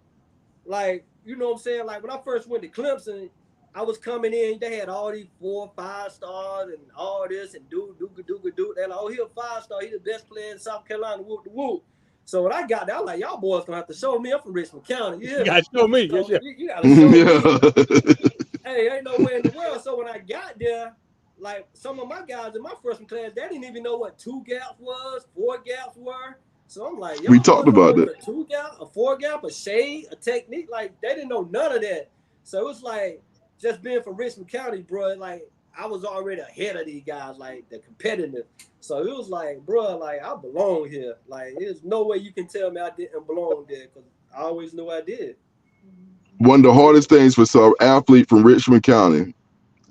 like, you know what I'm saying? Like when I first went to Clemson, I was coming in, they had all these 4 or 5 stars and all this and do. They're like, oh, he's a 5-star. He's the best player in South Carolina, whoop. So when I got there, I was like, y'all boys gonna have to show me. I'm from Richmond County. You gotta show me. So you gotta show me. Hey, ain't no way in the world. So when I got there, like some of my guys in my freshman class, they didn't even know what 2 gaps was, 4 gaps were. So I'm like, we talked about that. A 2 gap, a 4 gap, a shade, a technique. Like they didn't know none of that. So it was like, just being from Richmond County, bro, like I was already ahead of these guys, like the competitive. So it was like, bro, like I belong here. Like there's no way you can tell me I didn't belong there because I always knew I did. One of the hardest things for some athlete from Richmond County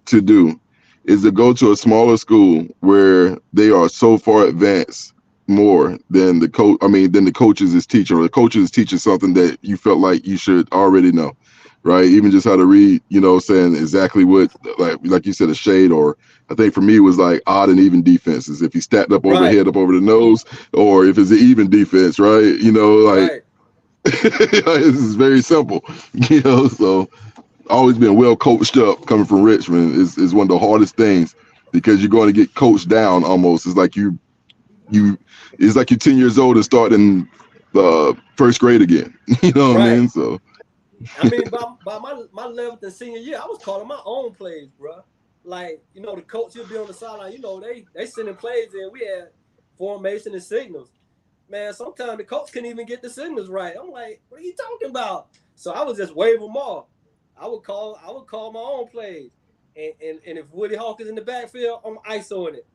to do is to go to a smaller school where they are so far advanced more than the coach. I mean, than the coaches is teaching, or the coaches is teaching something that you felt like you should already know. Right, even just how to read, you know, saying exactly what, like you said, a shade, or I think for me it was like odd and even defenses. If he stacked up overhead, up over the nose, or if it's an even defense, right? You know, like this is very simple, you know. So always been well coached up. Coming from Richmond is one of the hardest things because you're going to get coached down almost. It's like it's like you're 10 years old and starting first grade again. You know what I mean? So. I mean, by my 11th and senior year, I was calling my own plays, bro. Like, you know, the coach, he'll be on the sideline. You know, they sending plays in. We had formation and signals. Man, sometimes the coach couldn't even get the signals right. I'm like, what are you talking about? So I was just wave them off. I would call my own plays. And if Woody Hawk is in the backfield, I'm ISOing it.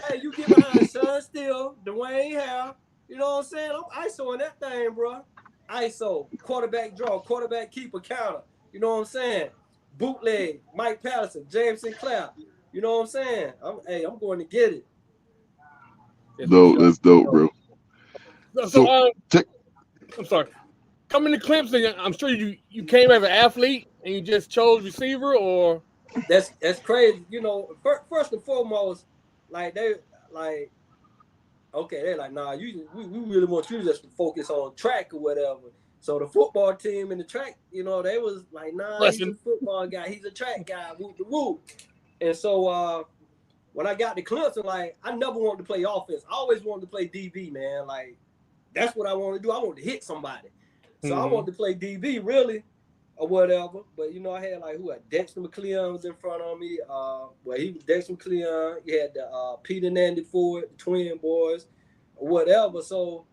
Hey, you get behind Sean Steele, Dwayne Hare. You know what I'm saying? I'm ISOing that thing, bro. ISO, quarterback draw, quarterback keeper counter. You know what I'm saying? Bootleg, Mike Patterson, James Sinclair. You know what I'm saying? I'm going to get it. Dope, that's dope, bro. So I'm sorry. Coming to Clemson, I'm sure you came as an athlete and you just chose receiver, or That's crazy. You know, first and foremost, like they like okay, they're like, nah, we really want you just to focus on track or whatever. So the football team and the track, you know, they was like, nah, he's a football guy, he's a track guy, whoop the whoop. And so when I got to Clemson, like I never wanted to play offense. I always wanted to play DB, man. Like that's what I wanted to do. I wanted to hit somebody. So I wanted to play DB really or whatever. But you know, I had like Dexter McCleon was in front of me. He was Dexter McCleon. You had the Peter and Andy Ford, the twin boys, or whatever. So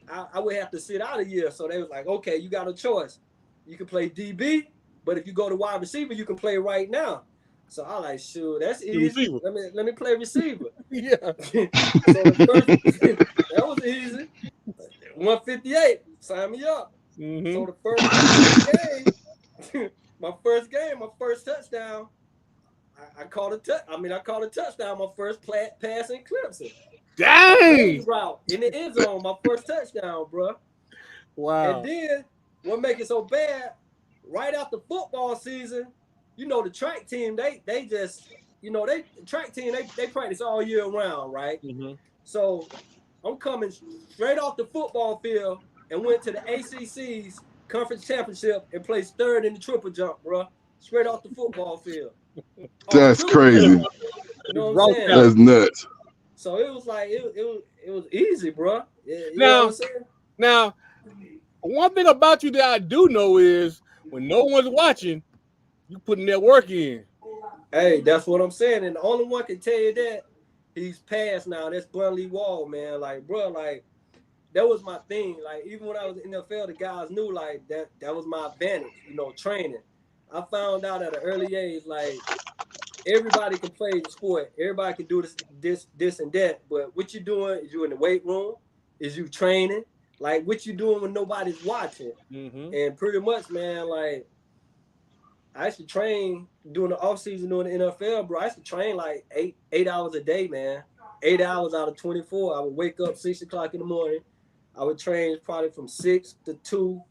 I would have to sit out a year. So they was like, okay, you got a choice. You can play DB, but if you go to wide receiver, you can play right now. So I like, sure, that's easy. Let me play receiver. Yeah. So that was easy. 158, sign me up. Mm-hmm. So the first game, my first touchdown, I caught a touchdown. My first pass in Clemson. Dang! Route in the end zone, my first touchdown, bro. Wow. And then what make it so bad? Right after football season, you know the track team, they just, you know, they practice all year round, right? Mm-hmm. So I'm coming straight off the football field and went to the ACC's conference championship and placed third in the triple jump, bro. Straight off the football field. That's crazy. You know what I'm saying? That's nuts. So it was like it was easy, bro. You now, know what I'm saying? Now, one thing about you that I do know is when no one's watching, you putting that work in. Hey, that's what I'm saying. And the only one can tell you that he's passed now. That's Burnley Wall, man. Like, bro, like that was my thing. Like, even when I was in the NFL, the guys knew like that was my advantage, you know, training. I found out at an early age, like everybody can play the sport. Everybody can do this and that. But what you doing is you in the weight room, is you training. Like what you doing when nobody's watching. Mm-hmm. And pretty much, man, like I used to train during the off season during the NFL, bro. I used to train like eight hours a day, man. 8 hours out of 24. I would wake up 6 o'clock in the morning. I would train probably from 6 to 2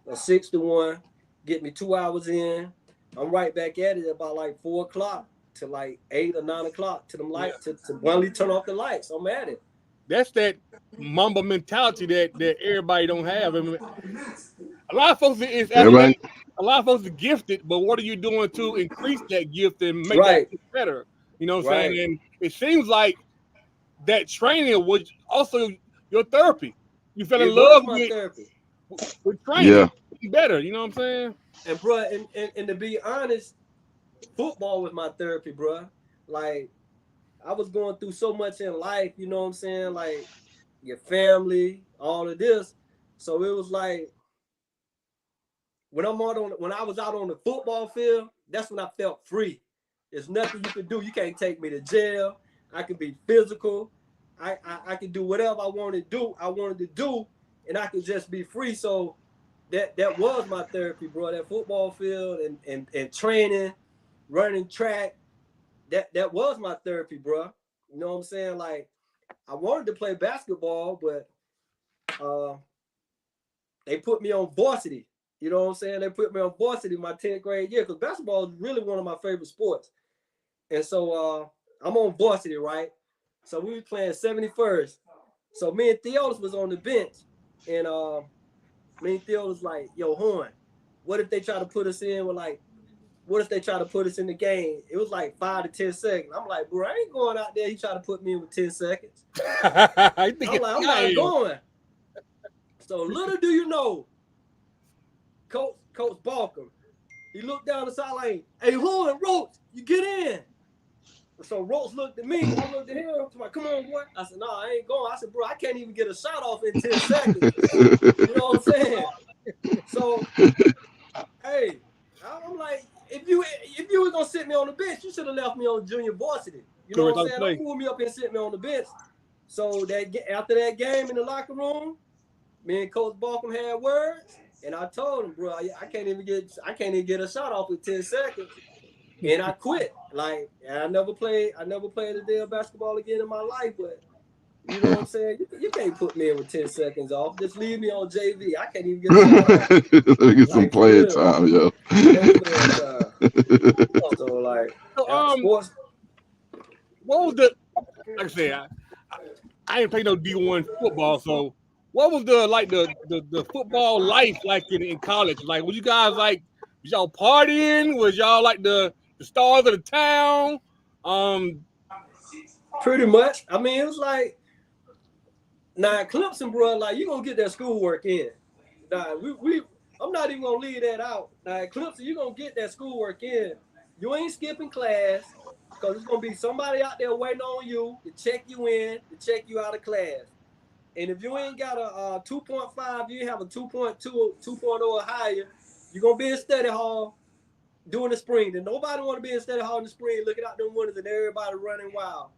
or 6 to 1. Get me 2 hours in. I'm right back at it about like 4 o'clock to like 8 or 9 o'clock to them lights to finally turn off the lights. I'm at it. That's that Mamba mentality that everybody don't have. I mean, a lot of folks are gifted, but what are you doing to increase that gift and make that better? You know what I'm saying? And it seems like that training was also your therapy. You fell in love with training, better. You know what I'm saying? And bro, and to be honest, football was my therapy, bro. Like I was going through so much in life, you know what I'm saying? Like your family, all of this. So it was like when I was out on the football field, that's when I felt free. There's nothing you can do. You can't take me to jail. I could be physical. I could do whatever I wanted to do, and I could just be free. So that was my therapy, bro. That football field and training, running track. That was my therapy, bro. You know what I'm saying? Like, I wanted to play basketball, but they put me on varsity. You know what I'm saying? They put me on varsity my 10th grade year because basketball is really one of my favorite sports. And so I'm on varsity, right? So we were playing 71st. So me and Theodis was on the bench. And me and Theo was like, yo, Horne, what if they try to put us in with like, what if they try to put us in the game? It was like 5 to 10 seconds. I'm like, bro, I ain't going out there. He tried to put me in with 10 seconds. I'm not going. So little do you know, Coach Balcom, he looked down the sideline. Hey, Horne, Roach, you get in. So Roach looked at me. I looked at him. I'm like, come on, boy. I said, no, I ain't going. I said, bro, I can't even get a shot off in 10 seconds. You know what I'm saying? So, hey, I'm like, if you were gonna sit me on the bench, you should have left me on junior varsity. You know what I'm saying? Don't pull me up and sit me on the bench. So after that game in the locker room, me and Coach Balcom had words, and I told him, bro, I can't even get a shot off in 10 seconds, and I quit. Like, I never played a day of basketball again in my life, but You know what I'm saying? You can't put me in with 10 seconds off. Just leave me on JV. I can't even get Get some playing time, yo. No playing time. So like, sports. What was the? Like I said, I ain't play no D1 football, so what was the football life like in college? Like, was you guys like, was y'all partying? Was y'all like the stars of the town? Pretty much. I mean, it was like, now Clemson, bro, like you gonna get that schoolwork in. Now I'm not even gonna leave that out. Now Clemson, you gonna get that schoolwork in. You ain't skipping class because it's gonna be somebody out there waiting on you to check you in, to check you out of class. And if you ain't got a 2.5, you have a 2.2, 2.0 or higher, you're gonna be in study hall during the spring. And nobody wanna be in study hall in the spring looking out them windows and everybody running wild.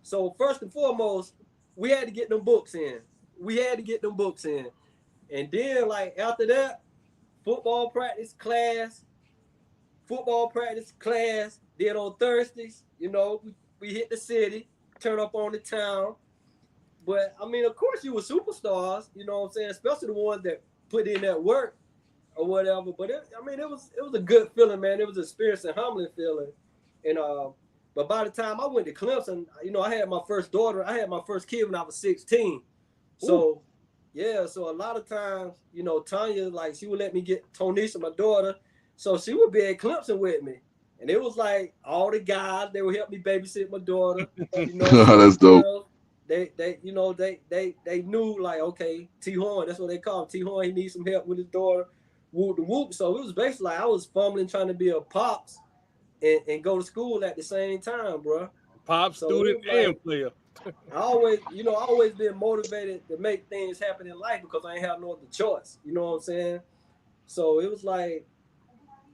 So first and foremost, we had to get them books in. And then like after that, football practice, class. Then on Thursdays, you know, we hit the city, turn up on the town. But I mean, of course you were superstars, you know what I'm saying? Especially the ones that put in that work or whatever. But it was a good feeling, man. It was an experience and humbling feeling. And but by the time I went to Clemson, you know, I had my first kid when I was 16. So, yeah, so a lot of times, you know, Tanya, like, she would let me get Tonisha, my daughter, so she would be at Clemson with me. And it was like all the guys, they would help me babysit my daughter. You know, that's dope. They knew, like, okay, T Horne, that's what they call him. T Horne, he needs some help with his daughter. Whoop the whoop. So it was basically like I was fumbling trying to be a pops and go to school at the same time, bro. Pop, so student, and player. I always been motivated to make things happen in life because I ain't have no other choice. You know what I'm saying? So it was like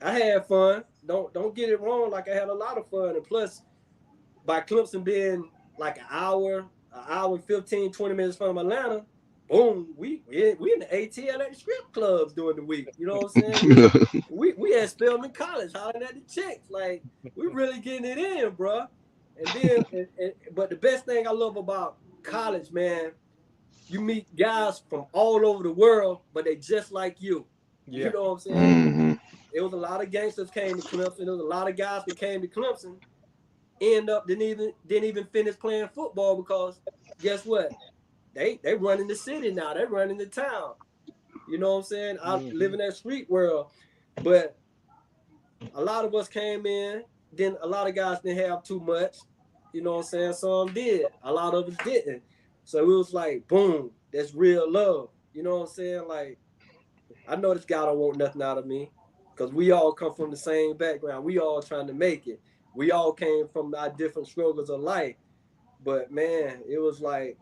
I had fun. Don't get it wrong. Like I had a lot of fun, and plus, by Clemson being like an hour and 15, 20 minutes from Atlanta, boom, we in the ATL at the strip clubs during the week. You know what I'm saying? we at Spelman College hollering at the chicks. Like, we really getting it in, bro. And then, but the best thing I love about college, man, you meet guys from all over the world, but they just like you. Yeah. You know what I'm saying? Mm-hmm. It was a lot of gangsters came to Clemson. There was a lot of guys that came to Clemson, end up didn't even finish playing football because guess what? They running the city now. They running the town. You know what I'm saying? I live in that street world. But a lot of us came in. Then a lot of guys didn't have too much. You know what I'm saying? Some did. A lot of us didn't. So it was like, boom, that's real love. You know what I'm saying? Like, I know this guy don't want nothing out of me because we all come from the same background. We all trying to make it. We all came from our different struggles of life. But, man, it was like,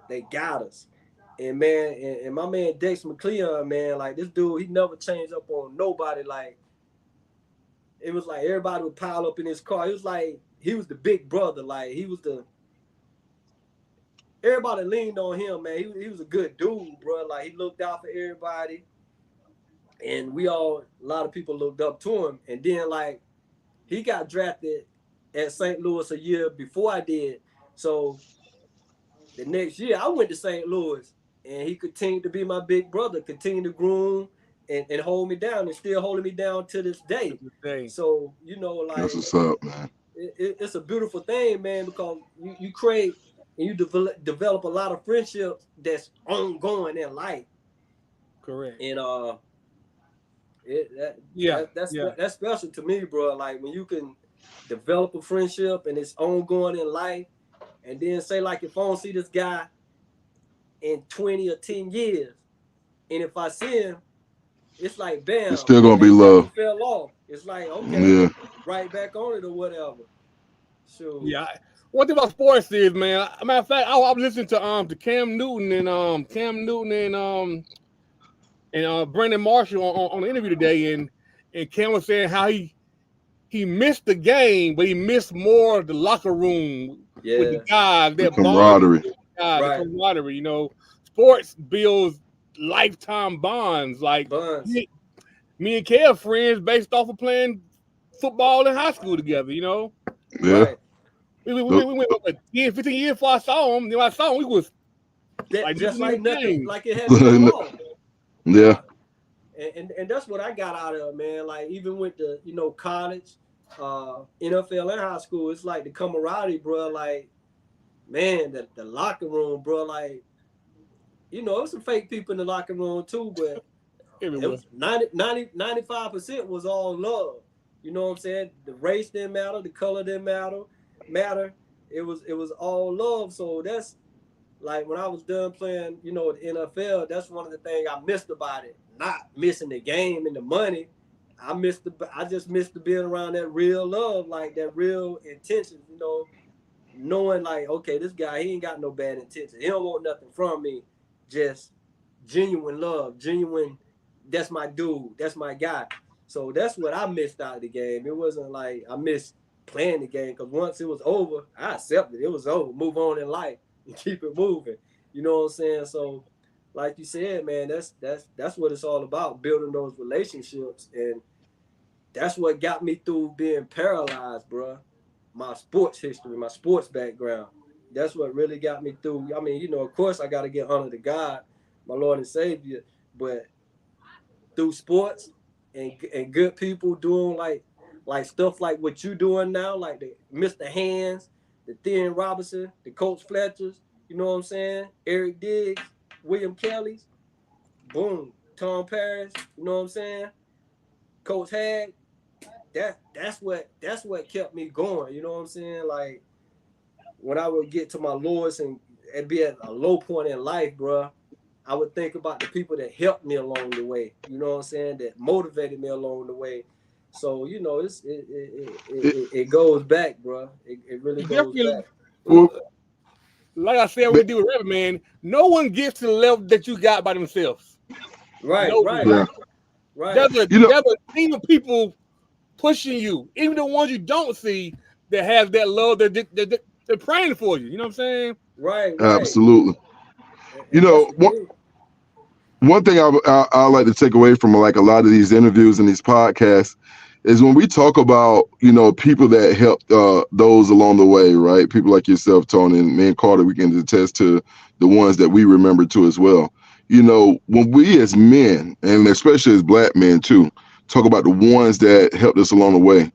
they got us. And man, and my man Dex McCleon, man, like this dude, he never changed up on nobody. Like, it was like everybody would pile up in his car. It was like he was the big brother. Like everybody leaned on him, man. He was a good dude, bro. Like he looked out for everybody. And a lot of people looked up to him. And then like he got drafted at St. Louis a year before I did. So the next year, I went to St. Louis, and he continued to be my big brother, continued to groom and hold me down, and still holding me down to this day. So, you know, like, that's what's up, man. It's a beautiful thing, man, because you create and you develop a lot of friendships that's ongoing in life. Correct. And that's special to me, bro. Like when you can develop a friendship and it's ongoing in life. And then say, like, if I don't see this guy in 20 or 10 years, and if I see him, it's like, bam. It's still going to be love. Fell off. It's like, okay, right back on it or whatever. So, yeah. One thing about sports is, man, as a matter of fact, I was listening to Cam Newton and Brandon Marshall on the interview today, and Cam was saying how he missed the game, but he missed more of the locker room with the guys. The camaraderie. The camaraderie, you know. Sports builds lifetime bonds. Like, me and Kay are friends based off of playing football in high school together, you know? Yeah. We went 10, 15 years before I saw him, when I saw him, we was like just like nothing, nothing, like it had been long. Yeah. And that's what I got out of it, man. Like even with the college, NFL and high school, it's like the camaraderie, bro. Like, man, the locker room, bro. Like, there's some fake people in the locker room too, but it was 95% was all love. You know what I'm saying? The race didn't matter, the color didn't matter. It was all love. So that's like when I was done playing, the NFL, that's one of the things I missed about it. Not missing the game and the money. I just missed the being around that real love, like that real intention, knowing like, okay, this guy, he ain't got no bad intentions. He don't want nothing from me. Just genuine love, genuine, that's my dude, that's my guy. So that's what I missed out of the game. It wasn't like I missed playing the game, because once it was over, I accepted it. It was over. Move on in life and keep it moving. You know what I'm saying? So like you said, man, that's what it's all about, building those relationships. And that's what got me through being paralyzed, bro. My sports history, my sports background. That's what really got me through. I mean, of course I got to get honor to God, my Lord and Savior, but through sports and good people doing like stuff like what you doing now, like the Mr. Hands, the Theon Robinson, the Coach Fletchers, you know what I'm saying? Eric Diggs, William Kelly's, boom, Tom Paris, you know what I'm saying? Coach Hag, that's what kept me going, you know what I'm saying? Like when I would get to my lowest and be at a low point in life, bro, I would think about the people that helped me along the way, you know what I'm saying, that motivated me along the way. So, it goes back, bro. It really goes back. Well, like I said, we do with Reverend, man, no one gets to the level that you got by themselves. Right, Nobody. Yeah. right. There's a team of people pushing you, even the ones you don't see that have that love, that they're praying for you. You know what I'm saying? Right. Absolutely. And One thing I like to take away from like a lot of these interviews and these podcasts is when we talk about, people that helped those along the way, right? People like yourself, Tony, and me and Carter, we can attest to the ones that we remember too as well. When we as men, and especially as black men too, talk about the ones that helped us along the way,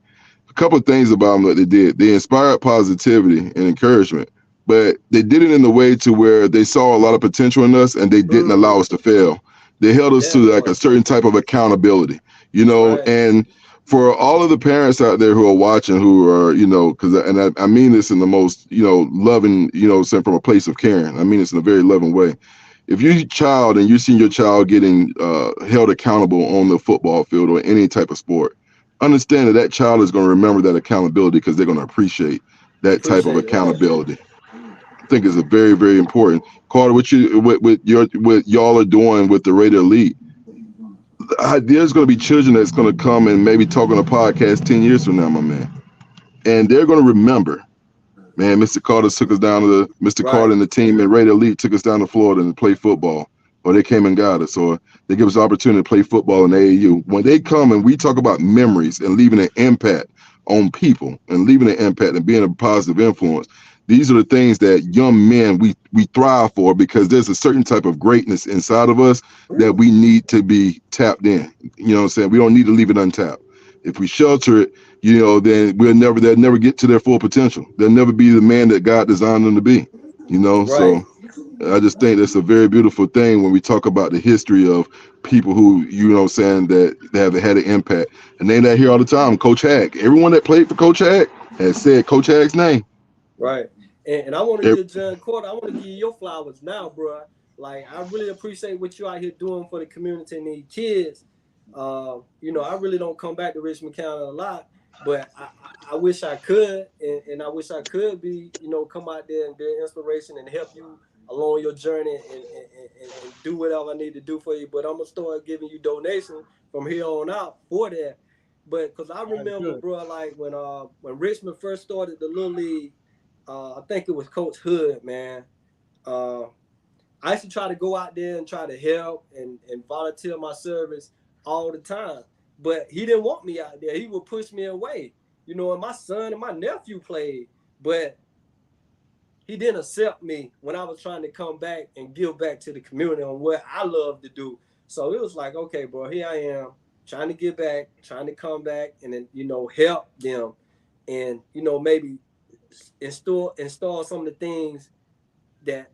a couple of things about them that they did. They inspired positivity and encouragement, but they did it in a way to where they saw a lot of potential in us and they didn't allow us to fail. They held us to like a certain type of accountability, Right. and for all of the parents out there who are watching, who are, because I mean this in the most, loving, sent from a place of caring. I mean this in a very loving way. If you're a child and you've seen your child getting held accountable on the football field or any type of sport, understand that child is going to remember that accountability because they're going to appreciate that type of accountability. I think is a very, very important. Carter, what y'all are doing with the Raider Elite, there's going to be children that's going to come and maybe talk on a podcast 10 years from now, my man, and they're going to remember, man, Mr. Carter took us down to Carter and the team and Raider Elite took us down to Florida and play football, or they came and got us, or they give us the opportunity to play football in AAU. When they come and we talk about memories and leaving an impact on people and leaving an impact and being a positive influence, these are the things that young men we thrive for, because there's a certain type of greatness inside of us that we need to be tapped in. You know what I'm saying? We don't need to leave it untapped. If we shelter it, then they'll never get to their full potential. They'll never be the man that God designed them to be. So I just think that's a very beautiful thing when we talk about the history of people who, that they have had an impact. And they not here all the time. Coach Hag, everyone that played for Coach Hag has said Coach Hag's name. Right. And I want to give John Carter, I want to give you your flowers now, bro. Like, I really appreciate what you out here doing for the community and these kids. I really don't come back to Richmond County a lot, but I wish I could, and I wish I could be, come out there and be an inspiration and help you along your journey and do whatever I need to do for you. But I'm going to start giving you donations from here on out for that. But because I remember, bro, like when Richmond first started the Little League, I think it was Coach Hood, man. I used to try to go out there and try to help and volunteer my service all the time. But he didn't want me out there. He would push me away. And my son and my nephew played. But he didn't accept me when I was trying to come back and give back to the community on what I love to do. So it was like, okay, bro, here I am trying to get back, trying to come back, and then help them, and maybe install some of the things that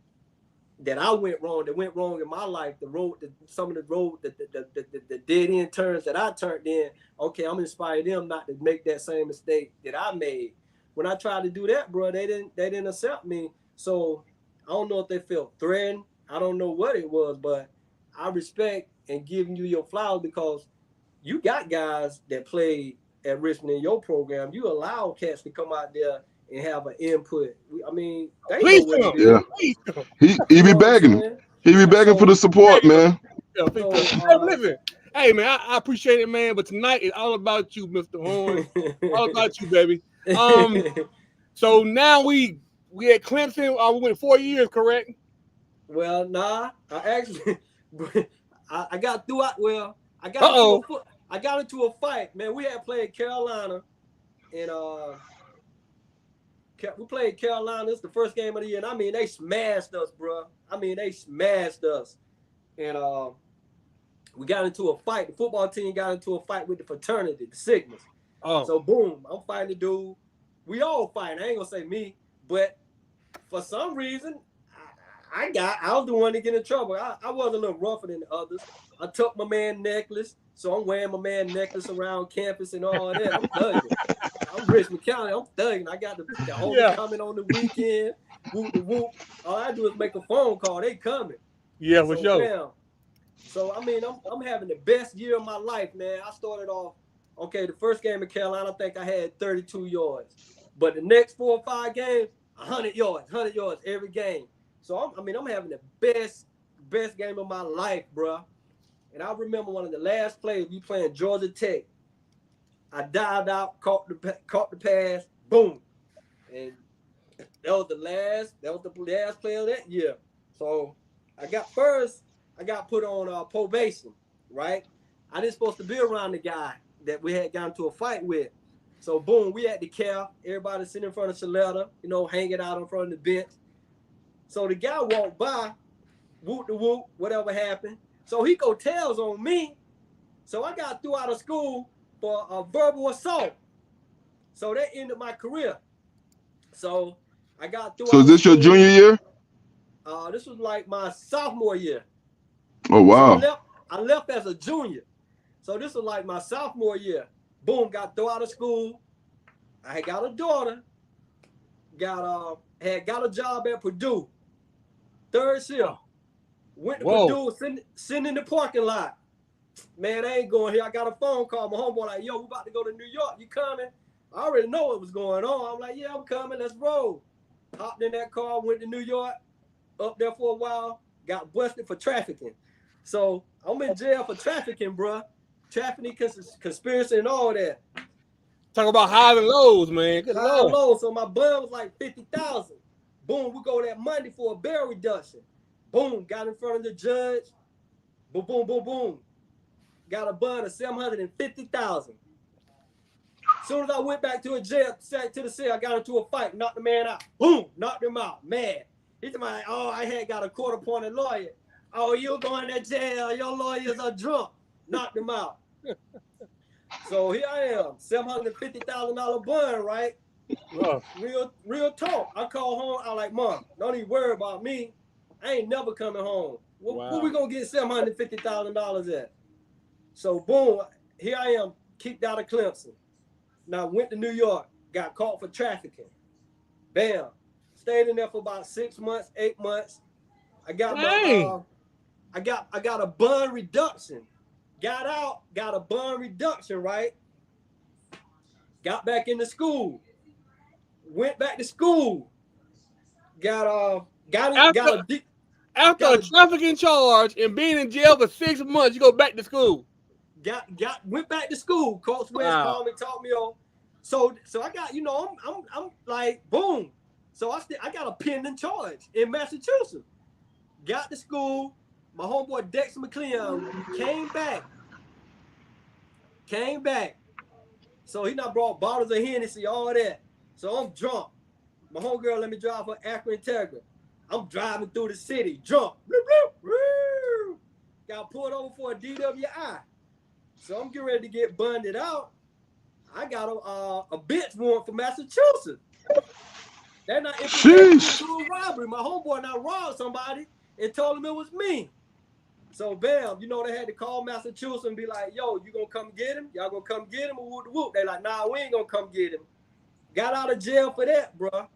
I went wrong in my life, some of the road, the dead end turns that I turned in. Okay, I'm inspiring them not to make that same mistake that I made. When I tried to do that, bro, they didn't accept me. So I don't know if they felt threatened. I don't know what it was, but I respect and giving you your flowers because you got guys that played at Richmond in your program. You allow cats to come out there and have an input. I mean, they Please know what come. it is. Yeah. He be begging. He be begging for the support, man. Hey, listen. Hey, man, I appreciate it, man. But tonight is all about you, Mr. Horne. All about you, baby. So now we at Clemson. We went 4 years, correct? Well, nah. I actually, I got through. Well, I got into a fight, man. We had played Carolina, and we played Carolina. This is the first game of the year, and I mean they smashed us, bro. I mean they smashed us, and we got into a fight. The football team got into a fight with the fraternity, the Sigmas. Oh. So boom, I'm fighting the dude. We all fighting. I ain't gonna say me, but for some reason, I was the one to get in trouble. I was a little rougher than the others. I took my man necklace, so I'm wearing my man necklace around campus and all that. I'm thugging. I'm Richmond County. I'm thugging. I got the homie coming on the weekend. Whoop the whoop. All I do is make a phone call. They coming. Yeah, for sure. Bam. So I mean, I'm having the best year of my life, man. I started off. Okay, the first game in Carolina, I think I had 32 yards. But the next 4 or 5 games, 100 yards every game. So I'm having the best game of my life, bro. And I remember one of the last plays we playing Georgia Tech. I dived out, caught the pass, boom, and that was the last play of that year. So I got put on probation, right? I didn't supposed to be around the guy that we had gotten into a fight with. So boom, we at the cal, everybody sitting in front of Shaletta, hanging out in front of the bench. So the guy walked by, whoop the whoop, whatever happened. So he go tells on me. So I got through out of school for a verbal assault. So that ended my career. So I got through. So is this your junior year? This was like my sophomore year. Oh wow. So I left as a junior. So this was like my sophomore year. Boom, got thrown out of school. I had got a daughter. Had got a job at Purdue. Third shift. Went to Purdue, sitting in the parking lot. Man, I ain't going here. I got a phone call. My homeboy like, yo, we about to go to New York. You coming? I already know what was going on. I'm like, yeah, I'm coming. Let's roll. Hopped in that car, went to New York. Up there for a while. Got busted for trafficking. So I'm in jail for trafficking, bruh. Trafficking, conspiracy, and all that. Talk about highs and lows, man. Good High and Lord. low. So my bond was like 50,000. Boom, we go that Monday for a bail reduction. Boom, got in front of the judge. Boom, boom, boom, boom. Got a bond of 750,000. As soon as I went back to the cell, I got into a fight, knocked the man out. Boom, knocked him out. Mad. He's like, oh, I had got a court-appointed lawyer. Oh, you going to jail? Your lawyers are drunk. Knocked him out. So here I am, $750,000 bond, right? Real talk. I call home. I like, Mom, don't even worry about me. I ain't never coming home. Where we gonna get $750,000 at? So boom, here I am, kicked out of Clemson. Now went to New York, got caught for trafficking. Bam, stayed in there for about 6 months, 8 months. I got I got a bond reduction. Got out, got a bond reduction, right? Got back into school. Went back to school. After a trafficking charge and being in jail for 6 months, you go back to school. Went back to school. Coach West called me, taught me on. So I got, I'm like, boom. So I got a pending charge in Massachusetts. Got to school. My homeboy Dexter McLean came back. So he not brought bottles of Hennessy, all that. So I'm drunk. My homegirl let me drive her Acura Integra. I'm driving through the city, drunk. Bloop, bloop, woo. Got pulled over for a DWI. So I'm getting ready to get bunded out. I got a bench warrant for Massachusetts. They're not implicated to a robbery. My homeboy now robbed somebody and told him it was me. So bam, you know, they had to call Massachusetts and be like, yo, you gonna come get him? Y'all gonna come get him or whoop the whoop? They like, nah, we ain't gonna come get him. Got out of jail for that, bro.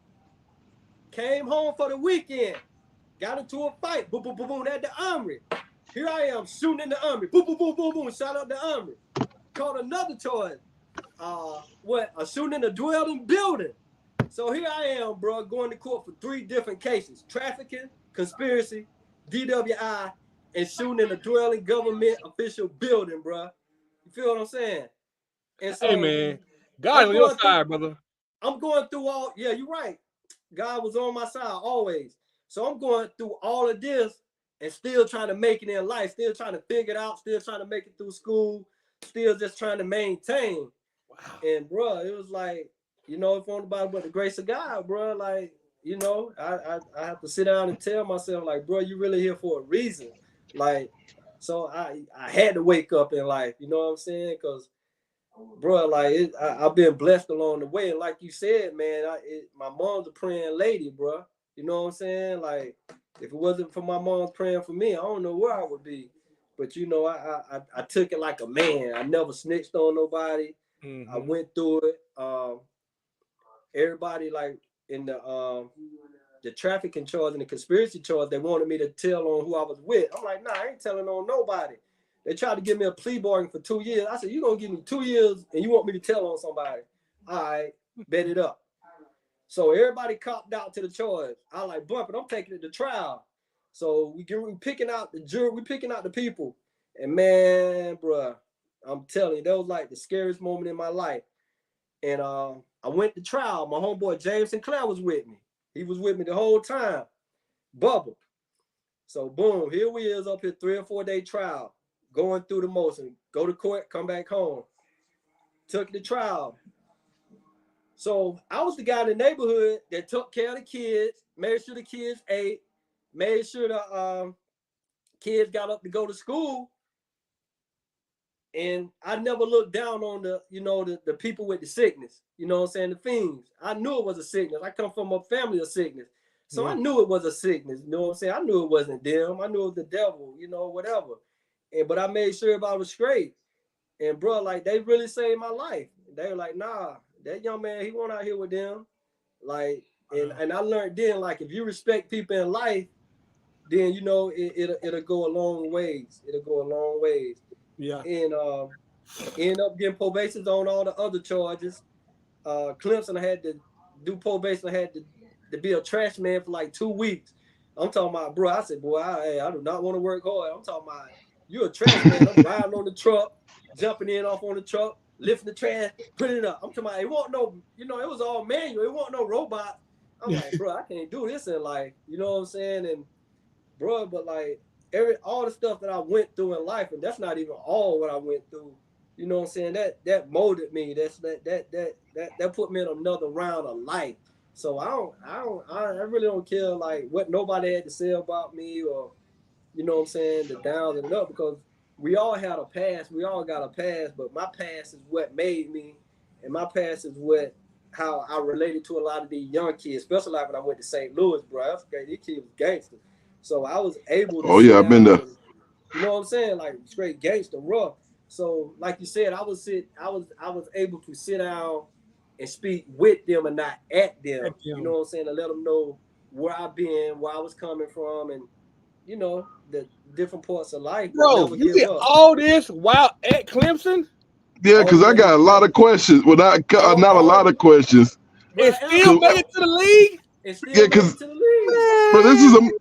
Came home for the weekend. Got into a fight. Boom, boom, boom, boom, at the Armory. Here I am shooting in the Armory. Boom, boom, boom, boom, boom. Shot up the Armory. Caught another charge. A shooting in a dwelling building. So here I am, bro, going to court for 3 different cases: trafficking, conspiracy, DWI, and shooting in a dwelling government official building, bro. You feel what I'm saying? And so, hey, man, God on your side, brother. I'm going through all, yeah, you're right. God was on my side always. So I'm going through all of this and still trying to make it in life, still trying to figure it out, still trying to make it through school, still just trying to maintain. Wow. And, bro, it was like, you know, if only about but the grace of God, bro, like, you know, I have to sit down and tell myself, like, bro, you really here for a reason. Like, so I had to wake up in life, you know what I'm saying? Because, bro, like, I've been blessed along the way. And like you said, man, my mom's a praying lady, bro. You know what I'm saying? Like, if it wasn't for my mom praying for me, I don't know where I would be. But, you know, I took it like a man. I never snitched on nobody. Mm-hmm. I went through it. Everybody, like, in the trafficking charge and the conspiracy charge, they wanted me to tell on who I was with. I'm like, nah, I ain't telling on nobody. They tried to give me a plea bargain for 2 years. I said, you gonna give me 2 years and you want me to tell on somebody? All right, bet it up. So everybody copped out to the charge. I like, bump it, I'm taking it to trial. So we picking out the jury, we picking out the people. And man, bruh, I'm telling you, that was like the scariest moment in my life. And I went to trial. My homeboy James Sinclair was with me. He was with me the whole time. Bubble. So boom, here we is up here, 3 or 4 day trial, going through the motion. Go to court, come back home. Took the trial. So I was the guy in the neighborhood that took care of the kids, made sure the kids ate, made sure the kids got up to go to school. And I never looked down on the people with the sickness, you know what I'm saying, the fiends. I knew it was a sickness. I come from a family of sickness. So I knew it was a sickness, you know what I'm saying? I knew it wasn't them. I knew it was the devil, you know, whatever. But I made sure everybody was straight. And bro, like, they really saved my life. They were like, nah, that young man, he went out here with them. Like, and I learned then, like, if you respect people in life, then, you know, it'll go a long ways. It'll go a long ways. Yeah. And end up getting probation on all the other charges. Clemson, I had to do probation. I had to be a trash man for like 2 weeks. I'm talking about, bro, I said, boy, I do not want to work hard. I'm talking about, you're a trash man. I'm riding on the truck, jumping in off on the truck, lifting the trash, putting it up. I'm talking about, it wasn't no, you know, it was all manual. It wasn't no robot. I'm like, bro, I can't do this in life. You know what I'm saying? And bro, but like, all the stuff that I went through in life, and that's not even all what I went through. You know what I'm saying? That molded me. That put me in another round of life. So I really don't care like what nobody had to say about me, or, you know what I'm saying, the downs and up, because we all had a past. We all got a past, but my past is what made me, and my past is how I related to a lot of these young kids, especially like when I went to St. Louis, bro. That's great. These kids was gangsters. So I was able to I've been there. You know what I'm saying? Like straight gangster rough. So like you said, I was able to sit down and speak with them and not at them. You know what I'm saying? To let them know where I've been, where I was coming from, and, you know, the different parts of life. Bro, you did all this while at Clemson? Yeah, because I got a lot of questions. Well, not a lot of questions. And still made it to the league? Yeah, because bro,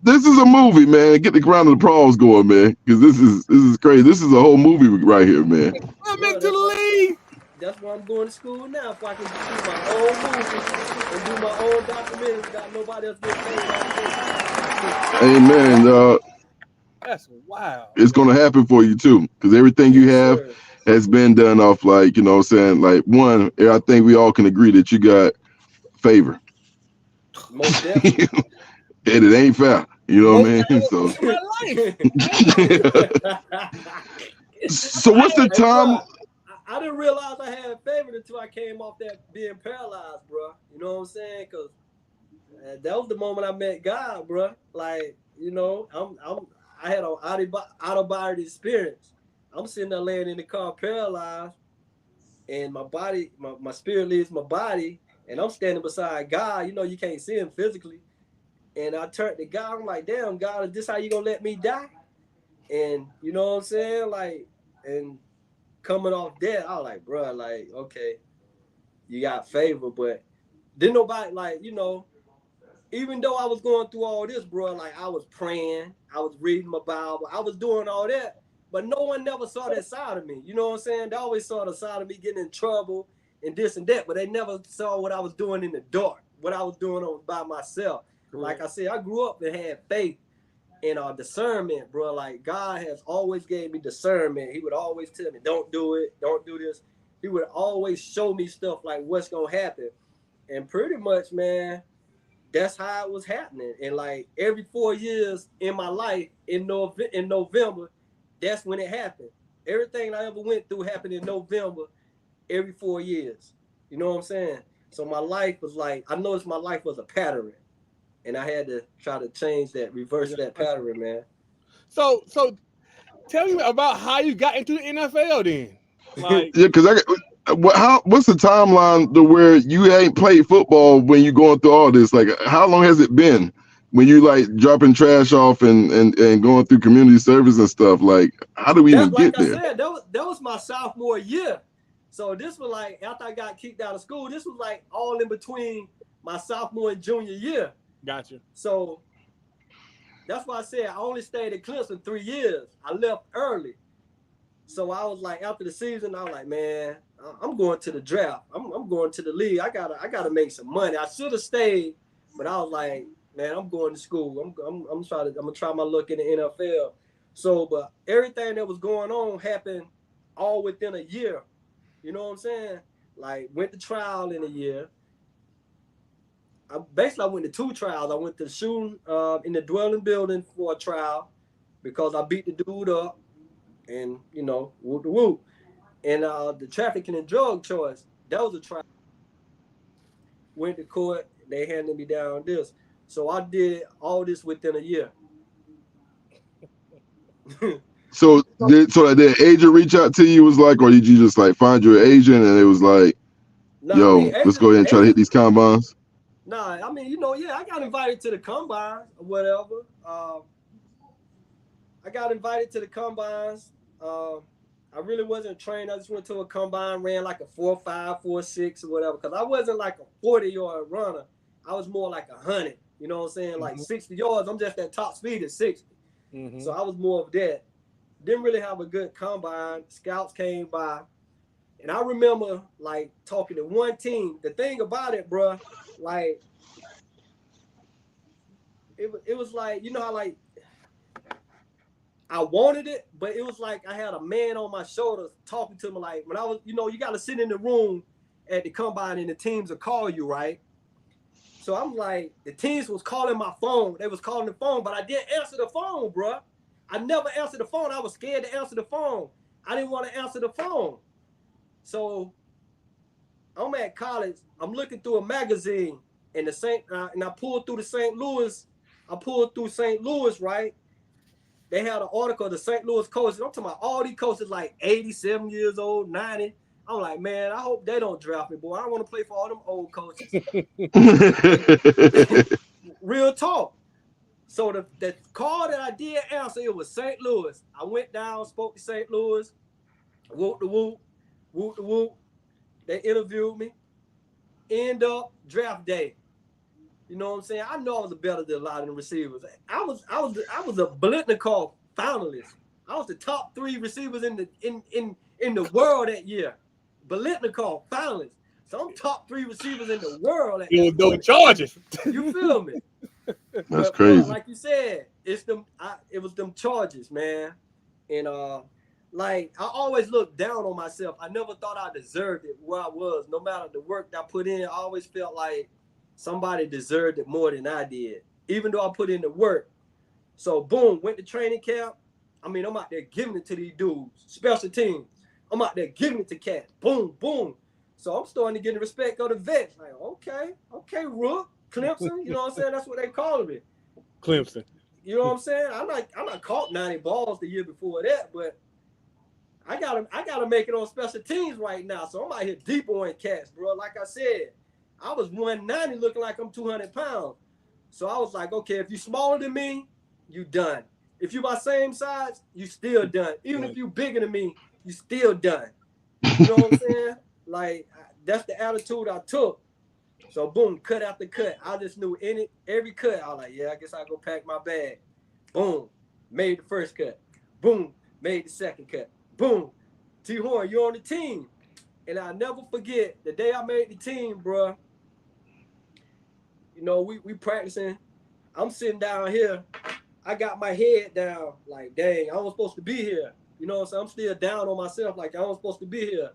this is a movie, man. Get the ground of the applause going, man. Because this is crazy. This is a whole movie right here, man. I'm into the league. That's why I'm going to school now, if I can do my own movie and do my own documentary without nobody else getting paid. Amen. That's wild. It's gonna happen for you too, because everything you have has been done off, like, you know what I'm saying, like, one, I think we all can agree that you got favor. Most definitely. And it ain't fair. You know what I mean? So, so what's the Hey, time? bro, I didn't realize I had a favorite until I came off that being paralyzed, bro. You know what I'm saying? Because that was the moment I met God, bro. Like, you know, I had an out-of-body experience. I'm sitting there laying in the car paralyzed, and my body, my spirit leaves my body, and I'm standing beside God. You know, you can't see him physically. And I turned to God. I'm like, damn, God, is this how you gonna let me die? And you know what I'm saying? Like, and coming off that, I was like, bro, like, okay, you got favor, but didn't nobody, like, you know, even though I was going through all this, bro, like I was praying, I was reading my Bible, I was doing all that, but no one never saw that side of me. You know what I'm saying? They always saw the side of me getting in trouble and this and that, but they never saw what I was doing in the dark, what I was doing by myself. Like I said, I grew up and had faith and discernment, bro. Like God has always gave me discernment. He would always tell me, don't do it, don't do this. He would always show me stuff like what's gonna happen. And pretty much, man, that's how it was happening. And like every 4 years in my life, in November, that's when it happened. Everything I ever went through happened in November every 4 years. You know what I'm saying? So my life was like, I noticed my life was a pattern. And I had to try to change that, reverse that pattern, man. So tell me about how you got into the NFL then. Like, Yeah, because what's the timeline to where you ain't played football when you going through all this? Like, how long has it been when you like dropping trash off and going through community service and stuff? Like, how do we even Like get I there? said, that was my sophomore year. So this was like after I got kicked out of school. This was like all in between my sophomore and junior year. gotcha. So that's why I said I only stayed at Clemson 3 years. I left early. So I was like, after the season, I was like, man, I'm going to the draft. I'm going to the league. I gotta make some money. I should have stayed, but I was like, man, I'm going to school. I'm gonna try my luck in the NFL. So, but everything that was going on happened all within a year. You know what I'm saying? Like went to trial in a year. I went to 2 trials. I went to shooting in the dwelling building for a trial because I beat the dude up, and you know, whoop the whoop. And the trafficking and drug charge, that was a trial. Went to court. They handed me down this. So I did all this within a year. So did the agent reach out to you? Was like, or did you just like find your agent and it was like, Nah, I yo, mean, let's go ahead and try to hit these combines? Nah, I mean, you know, yeah, I got invited to the combine or whatever. I got invited to the combines. I really wasn't trained. I just went to a combine, ran like a 4.5, 4.6 or whatever. Because I wasn't like a 40-yard runner. I was more like 100. You know what I'm saying? Like 60 yards. I'm just that top speed at 60. So I was more of that. Didn't really have a good combine. Scouts came by. And I remember like talking to one team. The thing about it, bro, like it was like, you know how like I wanted it, but it was like I had a man on my shoulders talking to me. Like when I was, you know, you got to sit in the room at the combine and the teams will call you, right? So I'm like, the teams was calling my phone. They was calling the phone, but I didn't answer the phone, bro. I never answered the phone. I was scared to answer the phone. I didn't want to answer the phone. So I'm at college. I'm looking through a magazine and and I pulled through St. Louis, right? They had an article of the St. Louis coaches. I'm talking about all these coaches like 87 years old, 90. I'm like, man, I hope they don't draft me, boy. I don't want to play for all them old coaches. Real talk. So the call that I did answer, it was St. Louis. I went down, spoke to St. Louis, whoop the whoop, whoop the whoop. They interviewed me. End up draft day. You know what I'm saying? I know I was better than a lot of the receivers. I was a Blitnikoff finalist. I was the top 3 receivers in the world that year. Blitnikoff finalist. So I'm top 3 receivers in the world. Those charges. You feel me? That's crazy. Bro, like you said, it was them charges, man. And like I always looked down on myself. I never thought I deserved it where I was. No matter the work that I put in, I always felt like somebody deserved it more than I did, even though I put in the work. So boom, went to training camp. I mean, I'm out there giving it to these dudes, special teams. I'm out there giving it to cats. Boom, boom. So I'm starting to get the respect of the vets. Like, okay, Rook, Clemson, you know what I'm saying? That's what they call me. Clemson. You know what I'm saying? I'm not caught 90 balls the year before that, but I gotta make it on special teams right now. So I'm out here deep on cats, bro. Like I said, I was 190 looking like I'm 200 pounds. So I was like, okay, if you smaller than me, you done. If you my same size, you still done. Even if you bigger than me, you still done. You know what I'm saying? Like, that's the attitude I took. So boom, cut after cut. I just knew every cut. I was like, yeah, I guess I'll go pack my bag. Boom, made the first cut. Boom, made the second cut. Boom, T. Horne, you're on the team. And I'll never forget the day I made the team, bro. You know, we practicing. I'm sitting down here. I got my head down like, dang, I wasn't supposed to be here. You know what I'm saying? I'm still down on myself like I wasn't supposed to be here.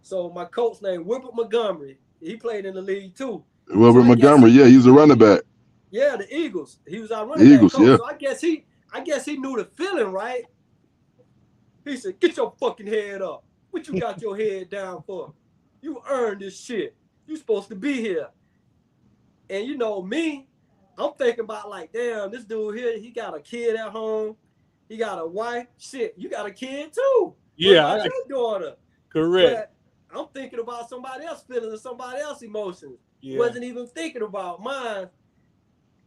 So my coach named Wilbert Montgomery, he played in the league too. Wilbert Montgomery, yeah, he's a running back. Yeah, the Eagles. He was our running back coach. Yeah. So I guess he knew the feeling, right? He said, get your fucking head up. What you got your head down for? You earned this shit. You supposed to be here. And you know me, I'm thinking about like, damn, this dude here, he got a kid at home. He got a wife. Shit, you got a kid too. Yeah. What about your daughter? Correct. But I'm thinking about somebody else's feelings and somebody else's emotions. Yeah. Wasn't even thinking about mine.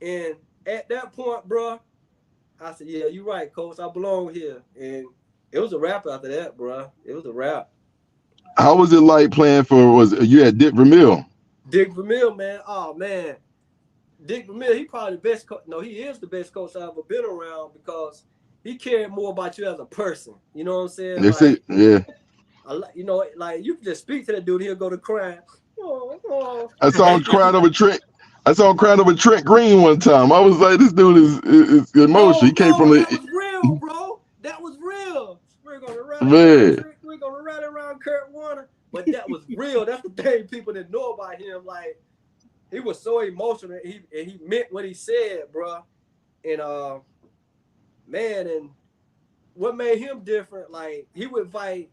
And at that point, bro, I said, yeah, you're right, coach. I belong here. And it was a wrap after that, bro. It was a wrap. How was it like playing for, you had Dick Vermeil? Dick Vermeil, man. Oh, man. Dick Vermeil, he probably the best coach. No, he is the best coach I've ever been around because he cared more about you as a person. You know what I'm saying? That's it, yeah. You know, like you can just speak to that dude, he'll go to crying. Oh. I saw him crying over Trent Green one time. I was like, this dude is emotional. He came from that was real, bro. That was real. We're gonna run around Kurt Warner, but that was real. That's the thing people didn't know about him. Like, he was so emotional. And he meant what he said, bro. And man, and what made him different? Like, he would invite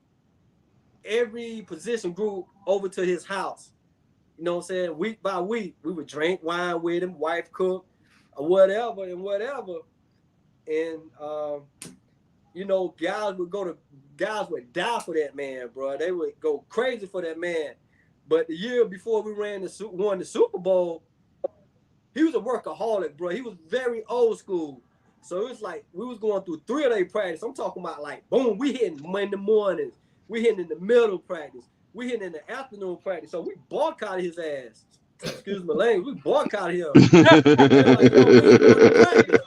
every position group over to his house. You know what I'm saying? Week by week, we would drink wine with him, wife cook, or whatever. And you know, guys would die for that man, bro. They would go crazy for that man. But the year before we won the Super Bowl, he was a workaholic, bro. He was very old school. So it was like we was going through 3-day practice. I'm talking about like, boom, we hitting in the mornings. We hitting in the middle practice. We hitting in the afternoon practice. So we boycotted his ass. Excuse my language. We boycotted him. Like,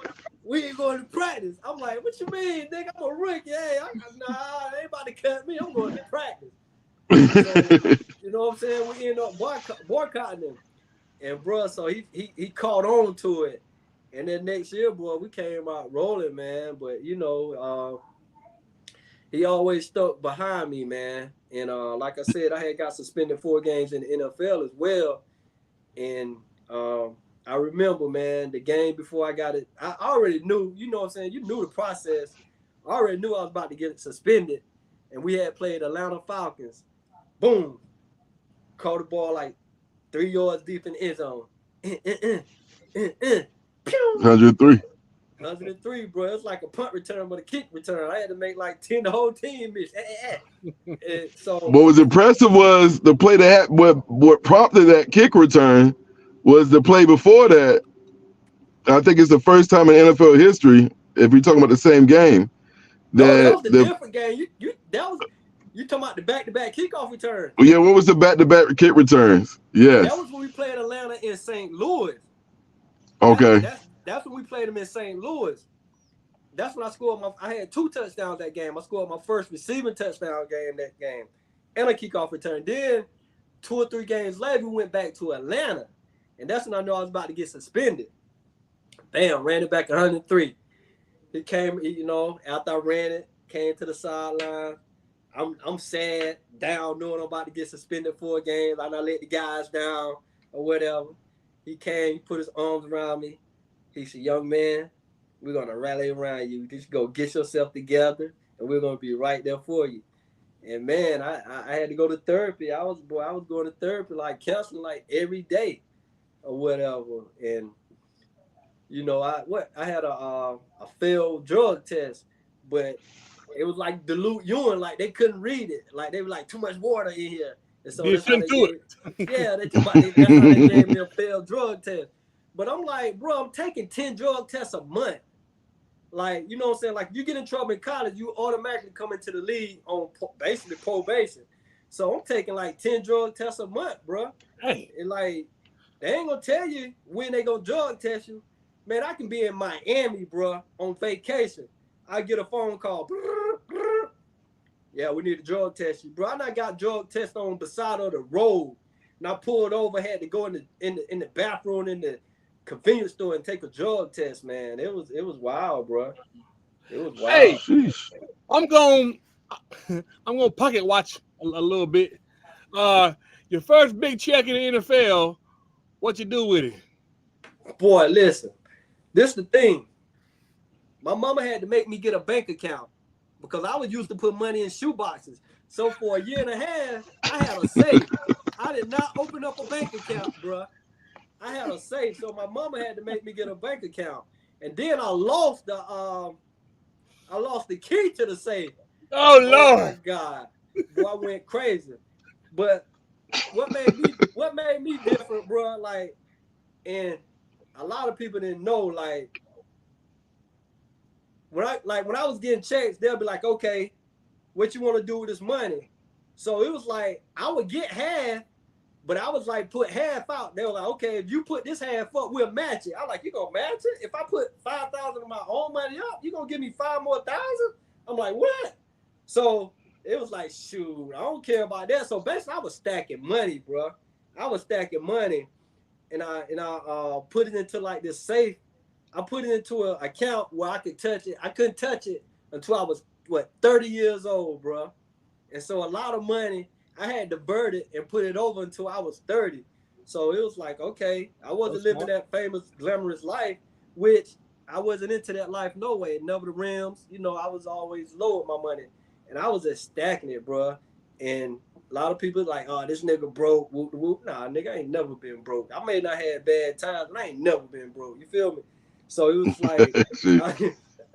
we ain't going to practice. I'm like, what you mean, nigga? I'm a rookie. Hey, nah, they ain't about to cut me. I'm going to practice. So, you know what I'm saying? We end up boycotting him. And, bro, so he caught on to it. And then next year, boy, we came out rolling, man. But, you know, he always stuck behind me, man. And like I said, I had got suspended 4 games in the NFL as well. And I remember, man, the game before I got it, I already knew, you know what I'm saying? You knew the process. I already knew I was about to get suspended. And we had played Atlanta Falcons. Boom. Caught the ball like 3 yards deep in the end zone. 103, bro. It's like a punt return, but a kick return. I had to make like 10 the whole team miss. And so what was impressive was the play that what prompted that kick return was the play before that. I think it's the first time in NFL history, if we're talking about the same game. That was the different game. You talking about the back-to-back kickoff return. Yeah, what was the back-to-back kick returns? Yes. That was when we played Atlanta in St. Louis. Okay. That's when we played them in St. Louis. That's when I scored I had 2 touchdowns that game. I scored my first receiving touchdown that game and a kickoff return. Then 2 or 3 games later, we went back to Atlanta. And that's when I knew I was about to get suspended. Bam, ran it back 103. He came, you know, after I ran it, came to the sideline. I'm sad, down, knowing I'm about to get suspended 4 games. I let the guys down or whatever. He came, he put his arms around me. He said, young man, we're going to rally around you. Just go get yourself together, and we're going to be right there for you. And, man, I had to go to therapy. I was going to therapy, like counseling, like every day or whatever. And, you know, I had a failed drug test, but it was like dilute urine. Like, they couldn't read it. Like, they were like, too much water in here. And so that's how they that's how they gave me a failed drug test. But I'm like, bro, I'm taking 10 drug tests a month. Like, you know what I'm saying? Like, you get in trouble in college, you automatically come into the league on basically probation. So I'm taking like 10 drug tests a month, bro. Hey. And like, they ain't gonna tell you when they gonna drug test you. Man, I can be in Miami, bro, on vacation. I get a phone call. Yeah, we need to drug test you, bro. I not got drug test on the side of the road, and I pulled over, had to go in the bathroom in the convenience store and take a drug test. Man, it was wild, bro. It was wild. Hey, I'm gonna pocket watch a little bit. Your first big check in the NFL, what you do with it? Boy, listen, this the thing. My mama had to make me get a bank account because I was used to put money in shoe boxes. So for a year and a half, I had a safe. I did not open up a bank account, bro. I had a safe, so my mama had to make me get a bank account. And then I lost the key to the safe. Oh Lord! Oh my God, boy, I went crazy. But what made me different, bro? Like, and a lot of people didn't know, like. When I was getting checks, they'll be like, okay, what you want to do with this money? So it was like, I would get half, but I was like, put half out. They were like, okay, if you put this half up, we'll match it. I'm like, you gonna match it? If I put 5,000 of my own money up, you gonna give me 5,000 more? I'm like, what? So it was like, shoot, I don't care about that. So basically, I was stacking money, bro. I was stacking money, and I put it into like this safe. I put it into an account where I could touch it. I couldn't touch it until I was, 30 years old, bro. And so a lot of money, I had diverted and put it over until I was 30. So it was like, okay, I wasn't living that famous, glamorous life, which I wasn't into that life no way. Never the rims. You know, I was always low with my money. And I was just stacking it, bro. And a lot of people like, oh, this nigga broke, whoop, whoop. Nah, nigga, I ain't never been broke. I may not have bad times, but I ain't never been broke. You feel me? So it was like,